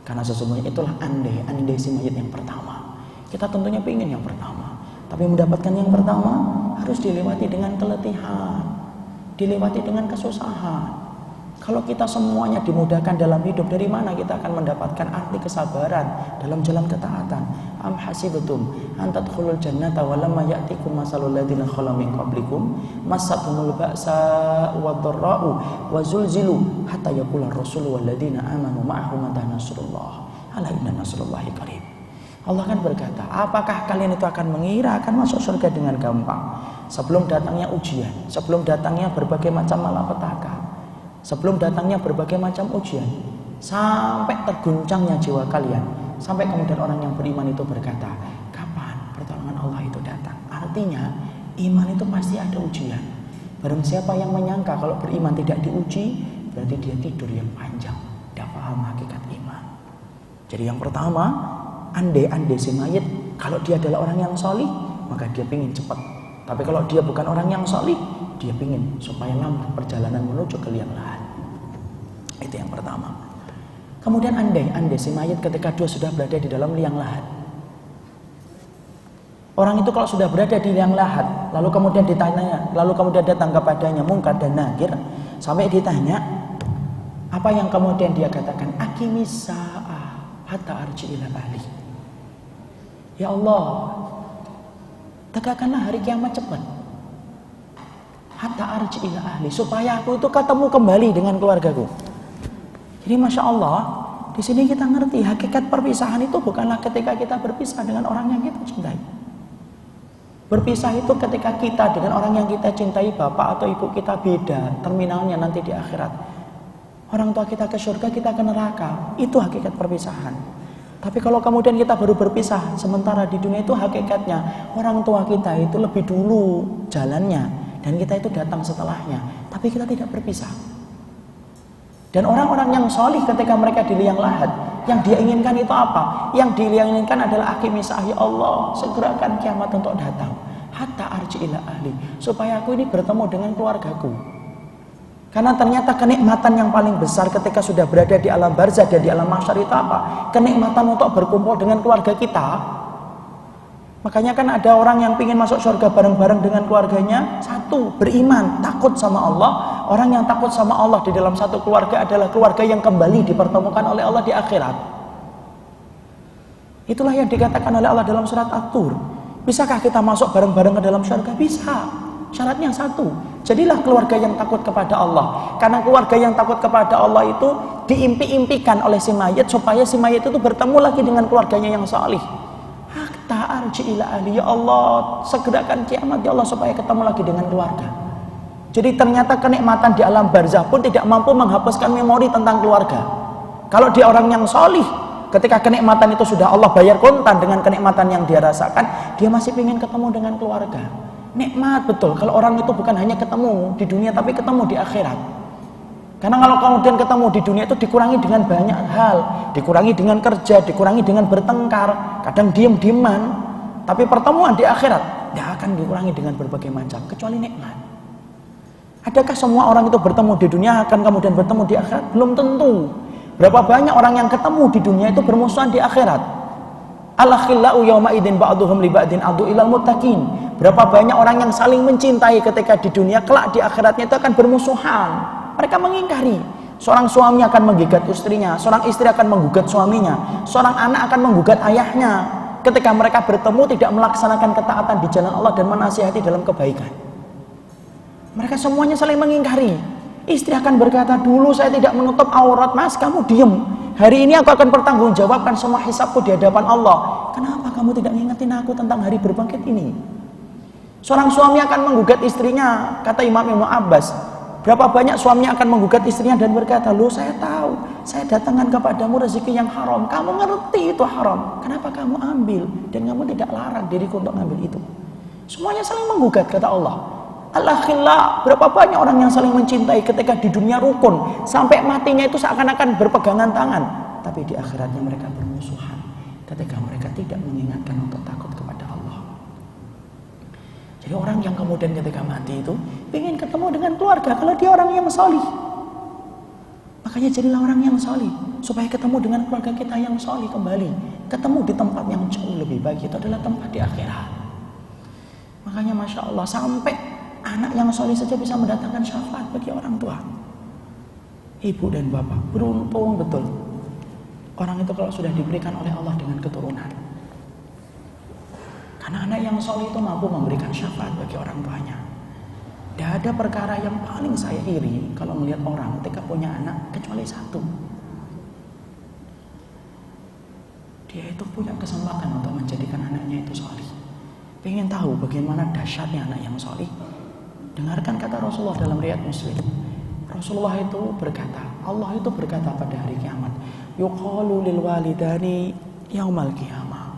Karena sesungguhnya itulah andai si mayit yang pertama. Kita tentunya ingin yang pertama, tapi mendapatkan yang pertama harus dilewati dengan keletihan, dilewati dengan kesusahan. Kalau kita semuanya dimudahkan dalam hidup, dari mana kita akan mendapatkan arti kesabaran dalam jalan ketaatan? Am hasibtum an tadkhulul jannata wa lamma ya'tikum masalul ladzina khalu min qablikum massatuhumul ba'sa wad-dharra'u wa zulzilu hatta yaqula ar-rasulu wal ladzina amanu ma'ahu mata nasrullah ala inna nasrullahi qarib. Allah kan berkata, apakah kalian itu akan mengira akan masuk surga dengan gampang sebelum datangnya ujian, sebelum datangnya berbagai macam malapetaka, sebelum datangnya berbagai macam ujian, sampai terguncangnya jiwa kalian, sampai kemudian orang yang beriman itu berkata, kapan pertolongan Allah itu datang? Artinya iman itu pasti ada ujian. Barang siapa yang menyangka kalau beriman tidak diuji, berarti dia tidur yang panjang, tidak paham hakikat iman. Jadi yang pertama, andai si mayit kalau dia adalah orang yang salih, maka dia pingin cepat. Tapi kalau dia bukan orang yang salih, dia pingin supaya lambat perjalanan menuju ke liang lahat. Itu yang pertama. Kemudian andai si mayit ketika dia sudah berada di dalam liang lahat. Orang itu kalau sudah berada di liang lahat, lalu kemudian ditanya, lalu kemudian datang kepadanya Munkar dan Nakir, sampai ditanya, apa yang kemudian dia katakan? Aqimis sa'ah. hatta arji ila ahli. Ya Allah, tegakkanlah hari kiamat cepat. Hatta arji ila ahli, supaya aku itu ketemu kembali dengan keluargaku. Jadi Masya Allah, di sini kita ngerti hakikat perpisahan itu bukanlah ketika kita berpisah dengan orang yang kita cintai. Berpisah itu ketika kita dengan orang yang kita cintai, bapak atau ibu kita beda terminalnya nanti di akhirat. Orang tua kita ke surga, kita ke neraka. Itu hakikat perpisahan. Tapi kalau kemudian kita baru berpisah, sementara di dunia itu hakikatnya orang tua kita itu lebih dulu jalannya dan kita itu datang setelahnya. Tapi kita tidak berpisah. Dan orang-orang yang solih ketika mereka di liang lahat, yang dia inginkan itu apa? Yang dia inginkan adalah akimisah, ya Allah, segerakan kiamat untuk datang. Hatta arji ila ahli, supaya aku ini bertemu dengan keluargaku. Karena ternyata kenikmatan yang paling besar ketika sudah berada di alam barzah dan di alam mahsyar itu apa? Kenikmatan untuk berkumpul dengan keluarga kita. Makanya kan ada orang yang ingin masuk surga bareng-bareng dengan keluarganya. Satu, beriman, takut sama Allah. Orang yang takut sama Allah di dalam satu keluarga adalah keluarga yang kembali dipertemukan oleh Allah di akhirat. Itulah yang dikatakan oleh Allah dalam surat At-Tur. Bisakah kita masuk bareng-bareng ke dalam surga? Bisa. Syaratnya satu, jadilah keluarga yang takut kepada Allah. Karena keluarga yang takut kepada Allah itu diimpi-impikan oleh si mayit supaya si mayit itu bertemu lagi dengan keluarganya yang salih. Hatta arji ila ahli, ya Allah, segerakan kiamat ya Allah supaya ketemu lagi dengan keluarga. Jadi ternyata kenikmatan di alam barzah pun tidak mampu menghapuskan memori tentang keluarga. Kalau dia orang yang salih, ketika kenikmatan itu sudah Allah bayar kontan dengan kenikmatan yang dia rasakan, dia masih ingin ketemu dengan keluarga. Nikmat betul kalau orang itu bukan hanya ketemu di dunia tapi ketemu di akhirat. Karena kalau kemudian ketemu di dunia itu dikurangi dengan banyak hal, dikurangi dengan kerja, dikurangi dengan bertengkar, kadang diem-dieman. Tapi pertemuan di akhirat tidak akan dikurangi dengan berbagai macam kecuali nikmat. Adakah semua orang itu bertemu di dunia akan kemudian bertemu di akhirat? Belum tentu. Berapa banyak orang yang ketemu di dunia itu bermusuhan di akhirat. Al-akhillau yawma idzin ba'duhum li ba'din adu ilal muttaqin. Berapa banyak orang yang saling mencintai ketika di dunia, kelak di akhiratnya itu akan bermusuhan. Mereka mengingkari. Seorang suami akan menggugat istrinya, seorang istri akan menggugat suaminya, seorang anak akan menggugat ayahnya. Ketika mereka bertemu tidak melaksanakan ketaatan di jalan Allah dan menasihati dalam kebaikan. Mereka semuanya saling mengingkari. Istri akan berkata, dulu saya tidak menutup aurat mas, kamu diem. Hari ini aku akan pertanggungjawabkan semua hisabku di hadapan Allah. Kenapa kamu tidak mengingatin aku tentang hari berbangkit ini? Seorang suami akan menggugat istrinya, kata Imam Ibnu Abbas. Berapa banyak suaminya akan menggugat istrinya dan berkata, loh saya tahu, saya datangkan kepadamu rezeki yang haram. Kamu ngerti itu haram, kenapa kamu ambil? Dan kamu tidak larang diriku untuk ambil itu. Semuanya saling menggugat, kata Allah. Al-akhillah, berapa banyak orang yang saling mencintai ketika di dunia rukun, sampai matinya itu seakan-akan berpegangan tangan. Tapi di akhiratnya mereka bermusuhan ketika mereka tidak mengingatkan untuk takut kepada Allah. Jadi orang yang kemudian ketika mati itu ingin ketemu dengan keluarga kalau dia orang yang salih. Makanya jadilah orang yang salih supaya ketemu dengan keluarga kita yang salih kembali. Ketemu di tempat yang jauh lebih baik, itu adalah tempat di akhirat. Makanya Masya Allah, sampai anak yang salih saja bisa mendatangkan syafaat bagi orang tua. Ibu dan bapak beruntung betul. Orang itu kalau sudah diberikan oleh Allah dengan keturunan. Karena anak yang saleh itu mampu memberikan syafaat bagi orang tuanya. Tidak ada perkara yang paling saya iri kalau melihat orang ketika punya anak kecuali satu. Dia itu punya kesempatan untuk menjadikan anaknya itu saleh. Pengen tahu bagaimana dahsyatnya anak yang saleh? Dengarkan kata Rasulullah dalam riwayat Muslim. Rasulullah itu berkata, Allah itu berkata pada hari kiamat, yuqalu lil walidani yaumal qiyamah.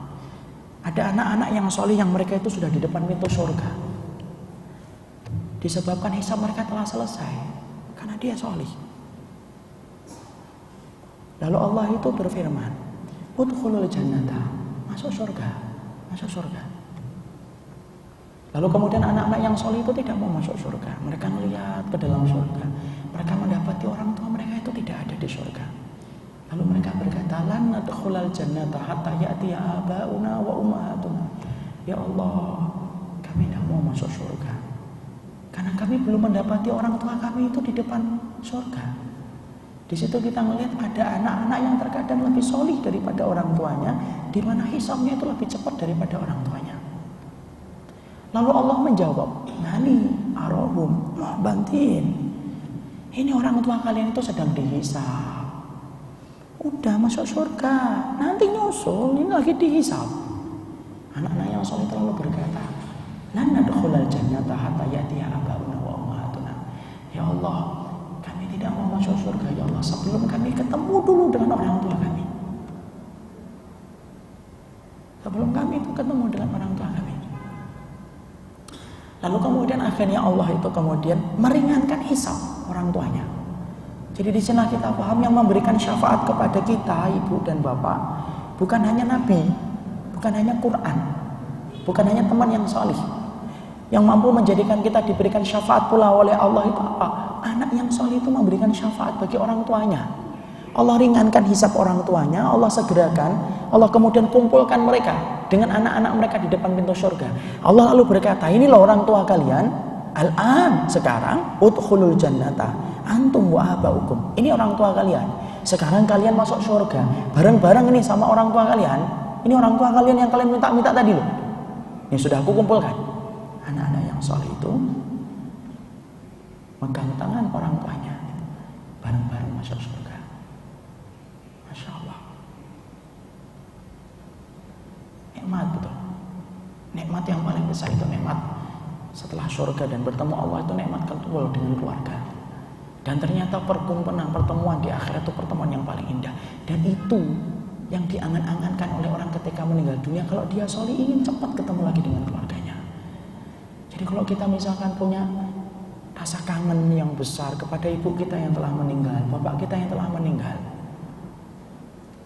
Ada anak-anak yang soleh yang mereka itu sudah di depan pintu surga. Disebabkan hisab mereka telah selesai karena dia soleh. Lalu Allah itu berfirman, udkhulul jannata, masuk surga, masuk surga. Lalu kemudian anak-anak yang soleh itu tidak mau masuk surga. Mereka melihat ke dalam surga. Mereka mendapati orang tua mereka itu tidak ada di surga. Lalu mereka berkata, lan nadkhulal jannata hatta ya'tiya abauna wa ummahatuna. Ya Allah, kami tidak mau masuk surga karena kami belum mendapati orang tua kami itu di depan surga. Di situ kita melihat ada anak-anak yang terkadang lebih solih daripada orang tuanya, di mana hisabnya itu lebih cepat daripada orang tuanya. Lalu Allah menjawab, "Nani arahum bantin." Ini orang tua kalian itu sedang dihisab. Udah masuk surga, nanti nyusul, ini lagi dihisab. Anak-anak yang soleh lalu berkata, "Lan nadkhulal jannata hatta ya'tiya abauna wa ummahatuna." Ya Allah, kami tidak mau masuk surga ya Allah sebelum kami ketemu dulu dengan orang tua kami. Sebelum kami ketemu dengan orang tua kami. Lalu kemudian akhirnya Allah itu kemudian meringankan hisab orang tuanya. Jadi di sini kita paham yang memberikan syafaat kepada kita, ibu dan bapak, bukan hanya nabi, bukan hanya Quran, bukan hanya teman yang salih. Yang mampu menjadikan kita diberikan syafaat pula oleh Allah itu apa? Anak yang salih itu memberikan syafaat bagi orang tuanya. Allah ringankan hisab orang tuanya, Allah segerakan, Allah kemudian kumpulkan mereka dengan anak-anak mereka di depan pintu surga. Allah lalu berkata, "Inilah orang tua kalian, al-an sekarang udkhulul jannata antum wa abaukum." Ini orang tua kalian. Sekarang kalian masuk surga bareng-bareng ini sama orang tua kalian. Ini orang tua kalian yang kalian minta-minta tadi loh. Ini sudah aku kumpulkan. Anak-anak yang saleh itu megang tangan orang tuanya bareng-bareng masuk surga. Masya Allah, nikmat betul. Nikmat yang paling besar itu nikmat setelah surga dan bertemu Allah itu nikmat kumpul dengan keluarga. Dan ternyata pertemuan di akhirat itu pertemuan yang paling indah. Dan itu yang diangan-angankan oleh orang ketika meninggal dunia. Kalau dia soleh ingin cepat ketemu lagi dengan keluarganya. Jadi kalau kita misalkan punya rasa kangen yang besar kepada ibu kita yang telah meninggal, bapak kita yang telah meninggal,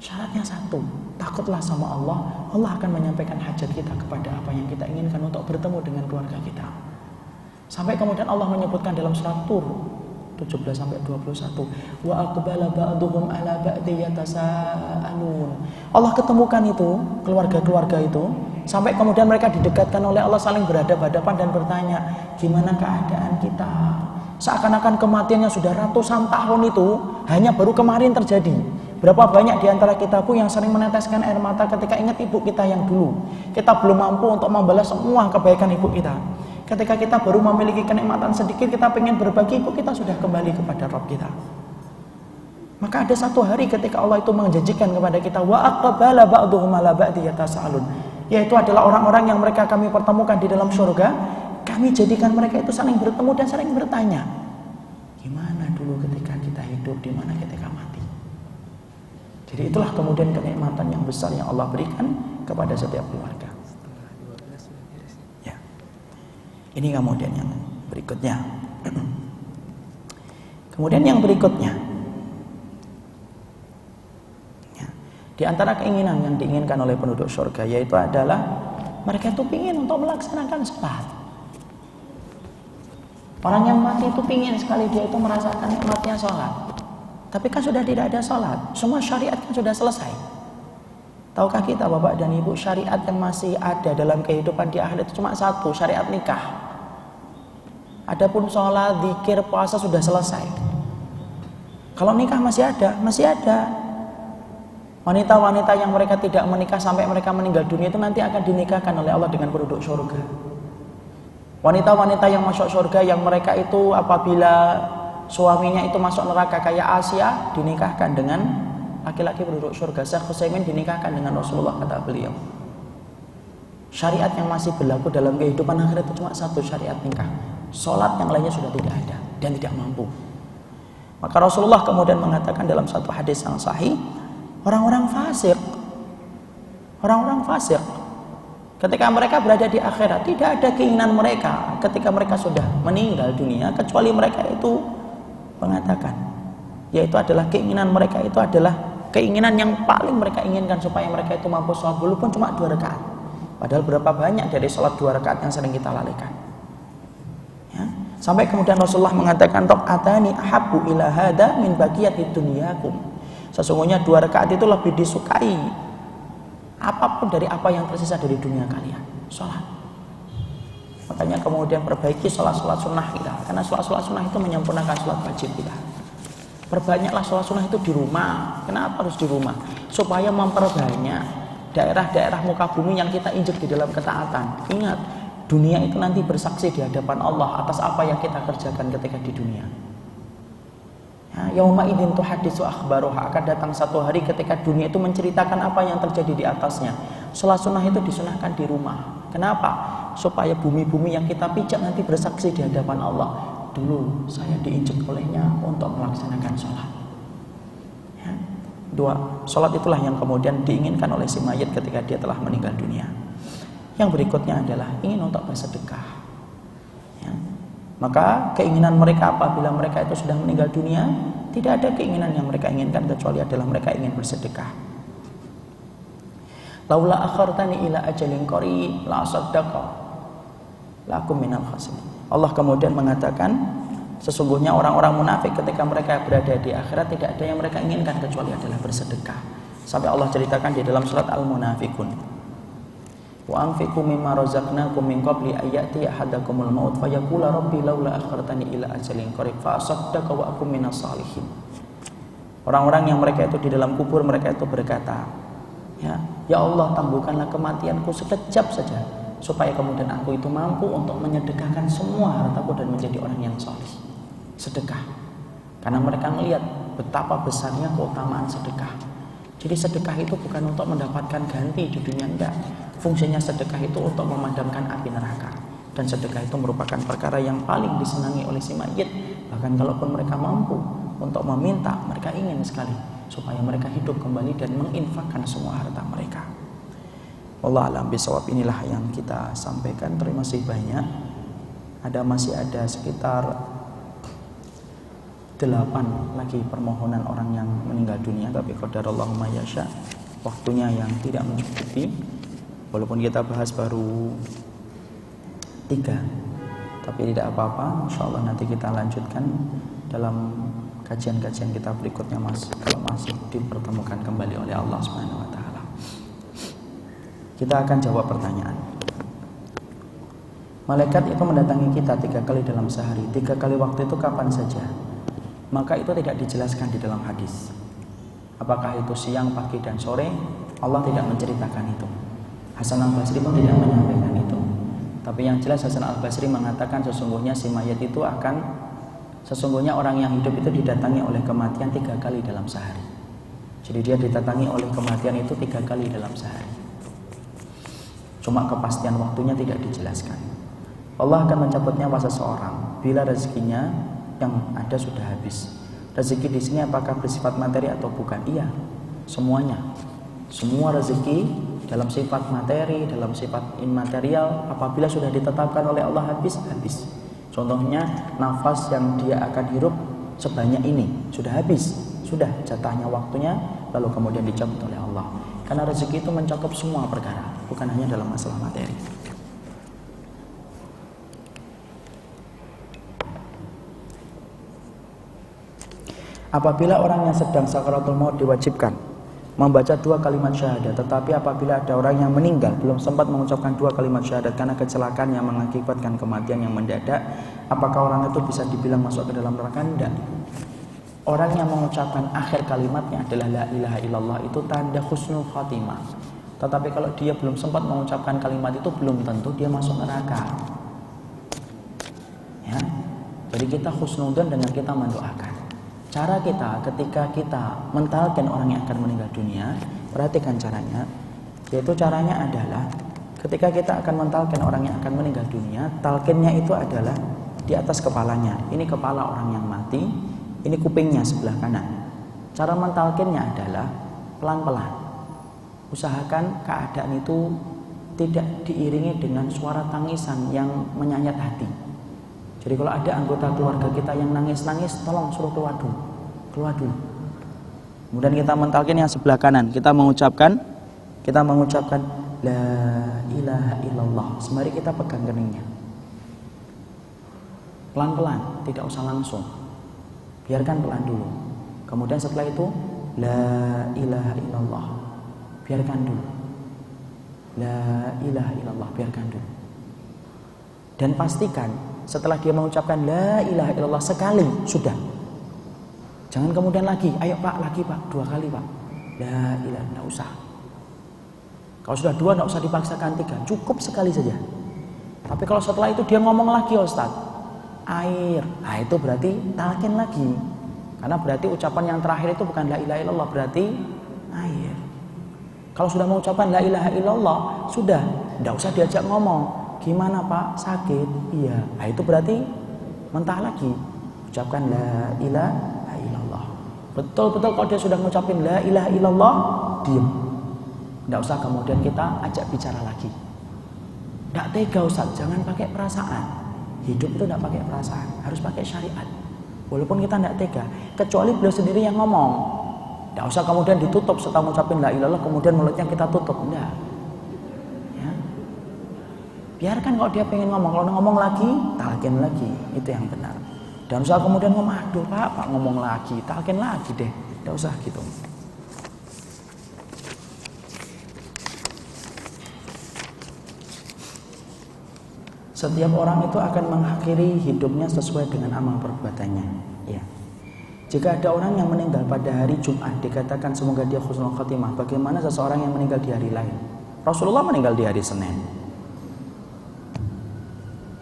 syaratnya satu, takutlah sama Allah. Allah akan menyampaikan hajat kita kepada apa yang kita inginkan untuk bertemu dengan keluarga kita. Sampai kemudian Allah menyebutkan dalam surat Tur 17-21, wa aqbala ba'duhum ala ba'di yatasaalun. Allah ketemukan itu keluarga-keluarga itu sampai kemudian mereka didekatkan oleh Allah, saling berhadapan-hadapan dan bertanya, gimana keadaan kita? Seakan-akan kematian yang sudah ratusan tahun itu hanya baru kemarin terjadi. Berapa banyak di antara kita pun yang sering meneteskan air mata ketika ingat ibu kita yang dulu. Kita belum mampu untuk membalas semua kebaikan ibu kita. Ketika kita baru memiliki kenikmatan sedikit, kita ingin berbagi, ibu kita sudah kembali kepada Rabb kita. Maka ada satu hari ketika Allah itu menjanjikan kepada kita, wa aqbala ba'duhum ala ba'di yatasaalun, yaitu adalah orang-orang yang mereka kami pertemukan di dalam surga. Kami jadikan mereka itu saling bertemu dan saling bertanya, gimana dulu ketika kita hidup, di mana ketika mati. Jadi itulah kemudian kenikmatan yang besar yang Allah berikan kepada setiap keluarga. Ya. Ini kemudian yang berikutnya. Kemudian yang berikutnya, ya, di antara keinginan yang diinginkan oleh penduduk surga yaitu adalah mereka itu ingin untuk melaksanakan sholat. Orang yang mati itu ingin sekali dia itu merasakan nikmatnya sholat. Tapi kan sudah tidak ada sholat, semua syariat kan sudah selesai. Tahukah kita bapak dan ibu, syariat yang masih ada dalam kehidupan di akhirat itu cuma satu, syariat nikah. Adapun sholat, zikir, puasa sudah selesai. Kalau nikah masih ada, masih ada. Wanita-wanita yang mereka tidak menikah sampai mereka meninggal dunia itu nanti akan dinikahkan oleh Allah dengan penduduk surga. Wanita-wanita yang masuk surga yang mereka itu apabila suaminya itu masuk neraka kayak Asia, dinikahkan dengan laki-laki penduduk surga. Syekh Utsaimin dinikahkan dengan Rasulullah, kata beliau. Syariat yang masih berlaku dalam kehidupan akhirat itu cuma satu, syariat nikah. Sholat yang lainnya sudah tidak ada dan tidak mampu. Maka Rasulullah kemudian mengatakan dalam satu hadis yang sahih, orang-orang fasik ketika mereka berada di akhirat tidak ada keinginan mereka ketika mereka sudah meninggal dunia kecuali mereka itu mengatakan, yaitu adalah keinginan mereka itu adalah keinginan yang paling mereka inginkan supaya mereka itu mampu sholat walaupun cuma 2 rakaat. Padahal berapa banyak dari sholat 2 rakaat yang sering kita lalaikan. Ya. Sampai kemudian Rasulullah mengatakan, atani ahabbu ila hada min baqiyati dunyakum. Sesungguhnya 2 rakaat itu lebih disukai apapun dari apa yang tersisa dari dunia kalian, sholat. Makanya kemudian perbaiki sholat-sholat sunnah kita, karena sholat-sholat sunnah itu menyempurnakan sholat wajib kita. Perbanyaklah sholat sunnah itu di rumah. Kenapa harus di rumah? Supaya memperbanyak daerah-daerah muka bumi yang kita injek di dalam ketaatan. Ingat, dunia itu nanti bersaksi di hadapan Allah atas apa yang kita kerjakan ketika di dunia. Yauma idzin tuhaddisu akhbaruha, akan datang satu hari ketika dunia itu menceritakan apa yang terjadi di atasnya. Sholat sunnah itu disunahkan di rumah. Kenapa? Supaya bumi-bumi yang kita pijak nanti bersaksi di hadapan Allah. Dulu saya diinjek olehnya untuk melaksanakan sholat. Ya. Dua, sholat itulah yang kemudian diinginkan oleh si mayit ketika dia telah meninggal dunia. Yang berikutnya adalah ingin untuk bersedekah. Ya. Maka keinginan mereka apabila mereka itu sudah meninggal dunia, tidak ada keinginan yang mereka inginkan kecuali adalah mereka ingin bersedekah. Laula akhartani ila ajalin qarib la saddaqa la akum minal khasirin. Allah kemudian mengatakan, sesungguhnya orang-orang munafik ketika mereka berada di akhirat tidak ada yang mereka inginkan kecuali adalah bersedekah. Sampai Allah ceritakan di dalam surat Al-Munafikun, wa anfiqu mimma razaqnakum min qabli ayati ahadakumul maut fayaqula rabbi laula akhartani ila ajalin qarib fa asaddaqa wa akum minas salihin. Orang-orang yang mereka itu di dalam kubur, mereka itu berkata, ya Allah, tambahkanlah kematianku sekejap saja supaya kemudian aku itu mampu untuk menyedekahkan semua hartaku dan menjadi orang yang saleh. Sedekah, karena mereka melihat betapa besarnya keutamaan sedekah. Jadi sedekah itu bukan untuk mendapatkan ganti di dunia, enggak. Fungsinya sedekah itu untuk memadamkan api neraka. Dan sedekah itu merupakan perkara yang paling disenangi oleh si mayit. Bahkan kalaupun mereka mampu untuk meminta, mereka ingin sekali supaya mereka hidup kembali dan menginfakkan semua harta mereka. Allah alam bisawab. Inilah yang kita sampaikan. Terima kasih banyak. Masih ada sekitar 8 lagi permohonan orang yang meninggal dunia, tapi qadarallahu ma yasha, waktunya yang tidak mencukupi. Walaupun kita bahas baru 3, tapi tidak apa-apa, insyaallah nanti kita lanjutkan dalam kajian-kajian kita berikutnya, Mas, kalau masih dipertemukan kembali oleh Allah Subhanahu wa taala. Kita akan jawab pertanyaan. Malaikat itu mendatangi kita 3 kali dalam sehari. 3 kali waktu itu kapan saja? Maka itu tidak dijelaskan di dalam hadis. Apakah itu siang, pagi, dan sore? Allah tidak menceritakan itu. Hasan Al-Basri pun tidak menyampaikan itu. Tapi yang jelas Hasan Al-Basri mengatakan sesungguhnya si mayat itu sesungguhnya orang yang hidup itu didatangi oleh kematian 3 kali dalam sehari. Jadi dia didatangi oleh kematian itu 3 kali dalam sehari. Cuma kepastian waktunya tidak dijelaskan. Allah akan mencabut nyawa seseorang bila rezekinya yang ada sudah habis. Rezeki di sini apakah bersifat materi atau bukan? Iya, semuanya. Semua rezeki dalam sifat materi, dalam sifat imaterial, apabila sudah ditetapkan oleh Allah habis. Contohnya nafas yang dia akan hirup sebanyak ini sudah habis, sudah jatahnya waktunya, lalu kemudian dicabut oleh Allah. Karena rezeki itu mencakup semua perkara, bukan hanya dalam masalah materi. Apabila orang yang sedang sakaratul maut diwajibkan membaca 2 kalimat syahadat, tetapi apabila ada orang yang meninggal belum sempat mengucapkan 2 kalimat syahadat karena kecelakaan yang mengakibatkan kematian yang mendadak, apakah orang itu bisa dibilang masuk ke dalam neraka? Tidak. Orang yang mengucapkan akhir kalimatnya adalah la ilaha illallah itu tanda husnul khatimah. Tetapi kalau dia belum sempat mengucapkan kalimat itu, belum tentu dia masuk neraka. Ya. Jadi kita husnudzon dengan kita mendoakan. Cara kita ketika kita mentalkin orang yang akan meninggal dunia, perhatikan caranya. Yaitu caranya adalah ketika kita akan mentalkin orang yang akan meninggal dunia, talkinnya itu adalah di atas kepalanya. Ini kepala orang yang mati, ini kupingnya sebelah kanan. Cara mentalkinnya adalah pelan-pelan. Usahakan keadaan itu tidak diiringi dengan suara tangisan yang menyayat hati. Jadi kalau ada anggota keluarga kita yang nangis-nangis, tolong suruh keluar dulu. Kemudian kita mentalkin yang sebelah kanan. Kita mengucapkan la ilaha illallah. Sembari kita pegang keningnya. Pelan-pelan, tidak usah langsung. Biarkan pelan dulu. Kemudian setelah itu la ilaha illallah. Biarkan dulu. La ilaha illallah, biarkan dulu. Dan pastikan setelah dia mengucapkan la ilaha illallah sekali, sudah. Jangan kemudian lagi, ayo Pak, lagi Pak, 2 kali Pak. La ilaha, enggak usah. Kalau sudah 2 enggak usah dipaksakan 3, cukup sekali saja. Tapi kalau setelah itu dia ngomong lagi, Ustaz, air, nah itu berarti talqin lagi. Karena berarti ucapan yang terakhir itu bukan la ilaha illallah, berarti air. Kalau sudah mengucapkan la ilaha illallah, sudah, enggak usah diajak ngomong. Gimana Pak, sakit? Iya, nah itu berarti mentah lagi. Ucapkan la ilaha illallah. Betul-betul kalau dia sudah mengucapkan la ilaha illallah, diam. Enggak usah kemudian kita ajak bicara lagi. Enggak tega Ustaz, jangan pakai perasaan. Hidup itu enggak pakai perasaan, harus pakai syariat. Walaupun kita enggak tega, kecuali beliau sendiri yang ngomong. Enggak usah kemudian ditutup setelah mengucapkan la ilaha illallah kemudian mulutnya kita tutup, enggak. Ya. Biarkan kalau dia pengen ngomong, kalau ngomong lagi, talqin lagi, itu yang benar. Dan usah kemudian ngomong, aduh Pak ngomong lagi, talqin lagi deh, enggak usah gitu. Setiap orang itu akan mengakhiri hidupnya sesuai dengan amal perbuatannya. Ya. Jika ada orang yang meninggal pada hari Jumat, dikatakan semoga dia husnul khatimah. Bagaimana seseorang yang meninggal di hari lain? Rasulullah meninggal di hari Senin.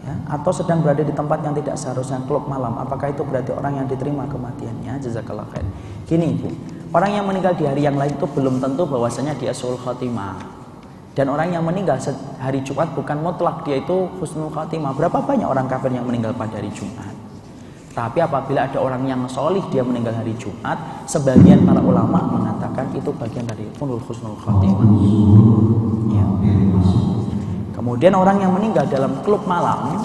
Ya. Atau sedang berada di tempat yang tidak seharusnya, klub malam. Apakah itu berarti orang yang diterima kematiannya? Jazakallah khair. Gini Ibu, orang yang meninggal di hari yang lain itu belum tentu bahwasanya dia husnul khatimah. Dan orang yang meninggal hari Jumat bukan mutlak dia itu husnul khatimah. Berapa banyak orang kafir yang meninggal pada hari Jumat? Tapi apabila ada orang yang solih dia meninggal hari Jumat, sebagian para ulama mengatakan itu bagian dari husnul khatimah. Ya. Kemudian orang yang meninggal dalam klub malam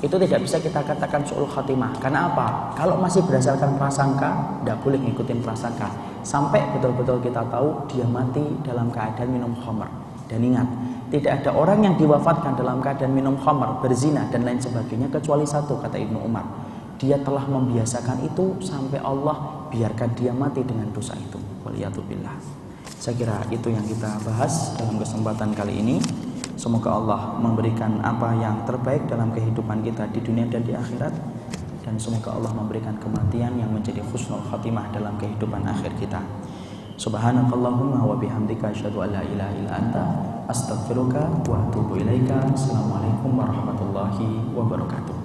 itu tidak bisa kita katakan su'ul khatimah. Karena apa? Kalau masih berdasarkan prasangka, tidak boleh ngikutin prasangka. Sampai betul-betul kita tahu dia mati dalam keadaan minum khamr. Dan ingat, tidak ada orang yang diwafatkan dalam keadaan minum khamr, berzina dan lain sebagainya kecuali satu, kata Ibnu Umar. Dia telah membiasakan itu sampai Allah biarkan dia mati dengan dosa itu. Waliyatubillah. Saya kira itu yang kita bahas dalam kesempatan kali ini. Semoga Allah memberikan apa yang terbaik dalam kehidupan kita di dunia dan di akhirat. Dan semoga Allah memberikan kematian yang menjadi husnul khatimah dalam kehidupan akhir kita. Subhanakallahumma wa bihamdika asyhadu an la ilaha illa anta astaghfiruka wa atubu ilaika. Assalamualaikum warahmatullahi wabarakatuh.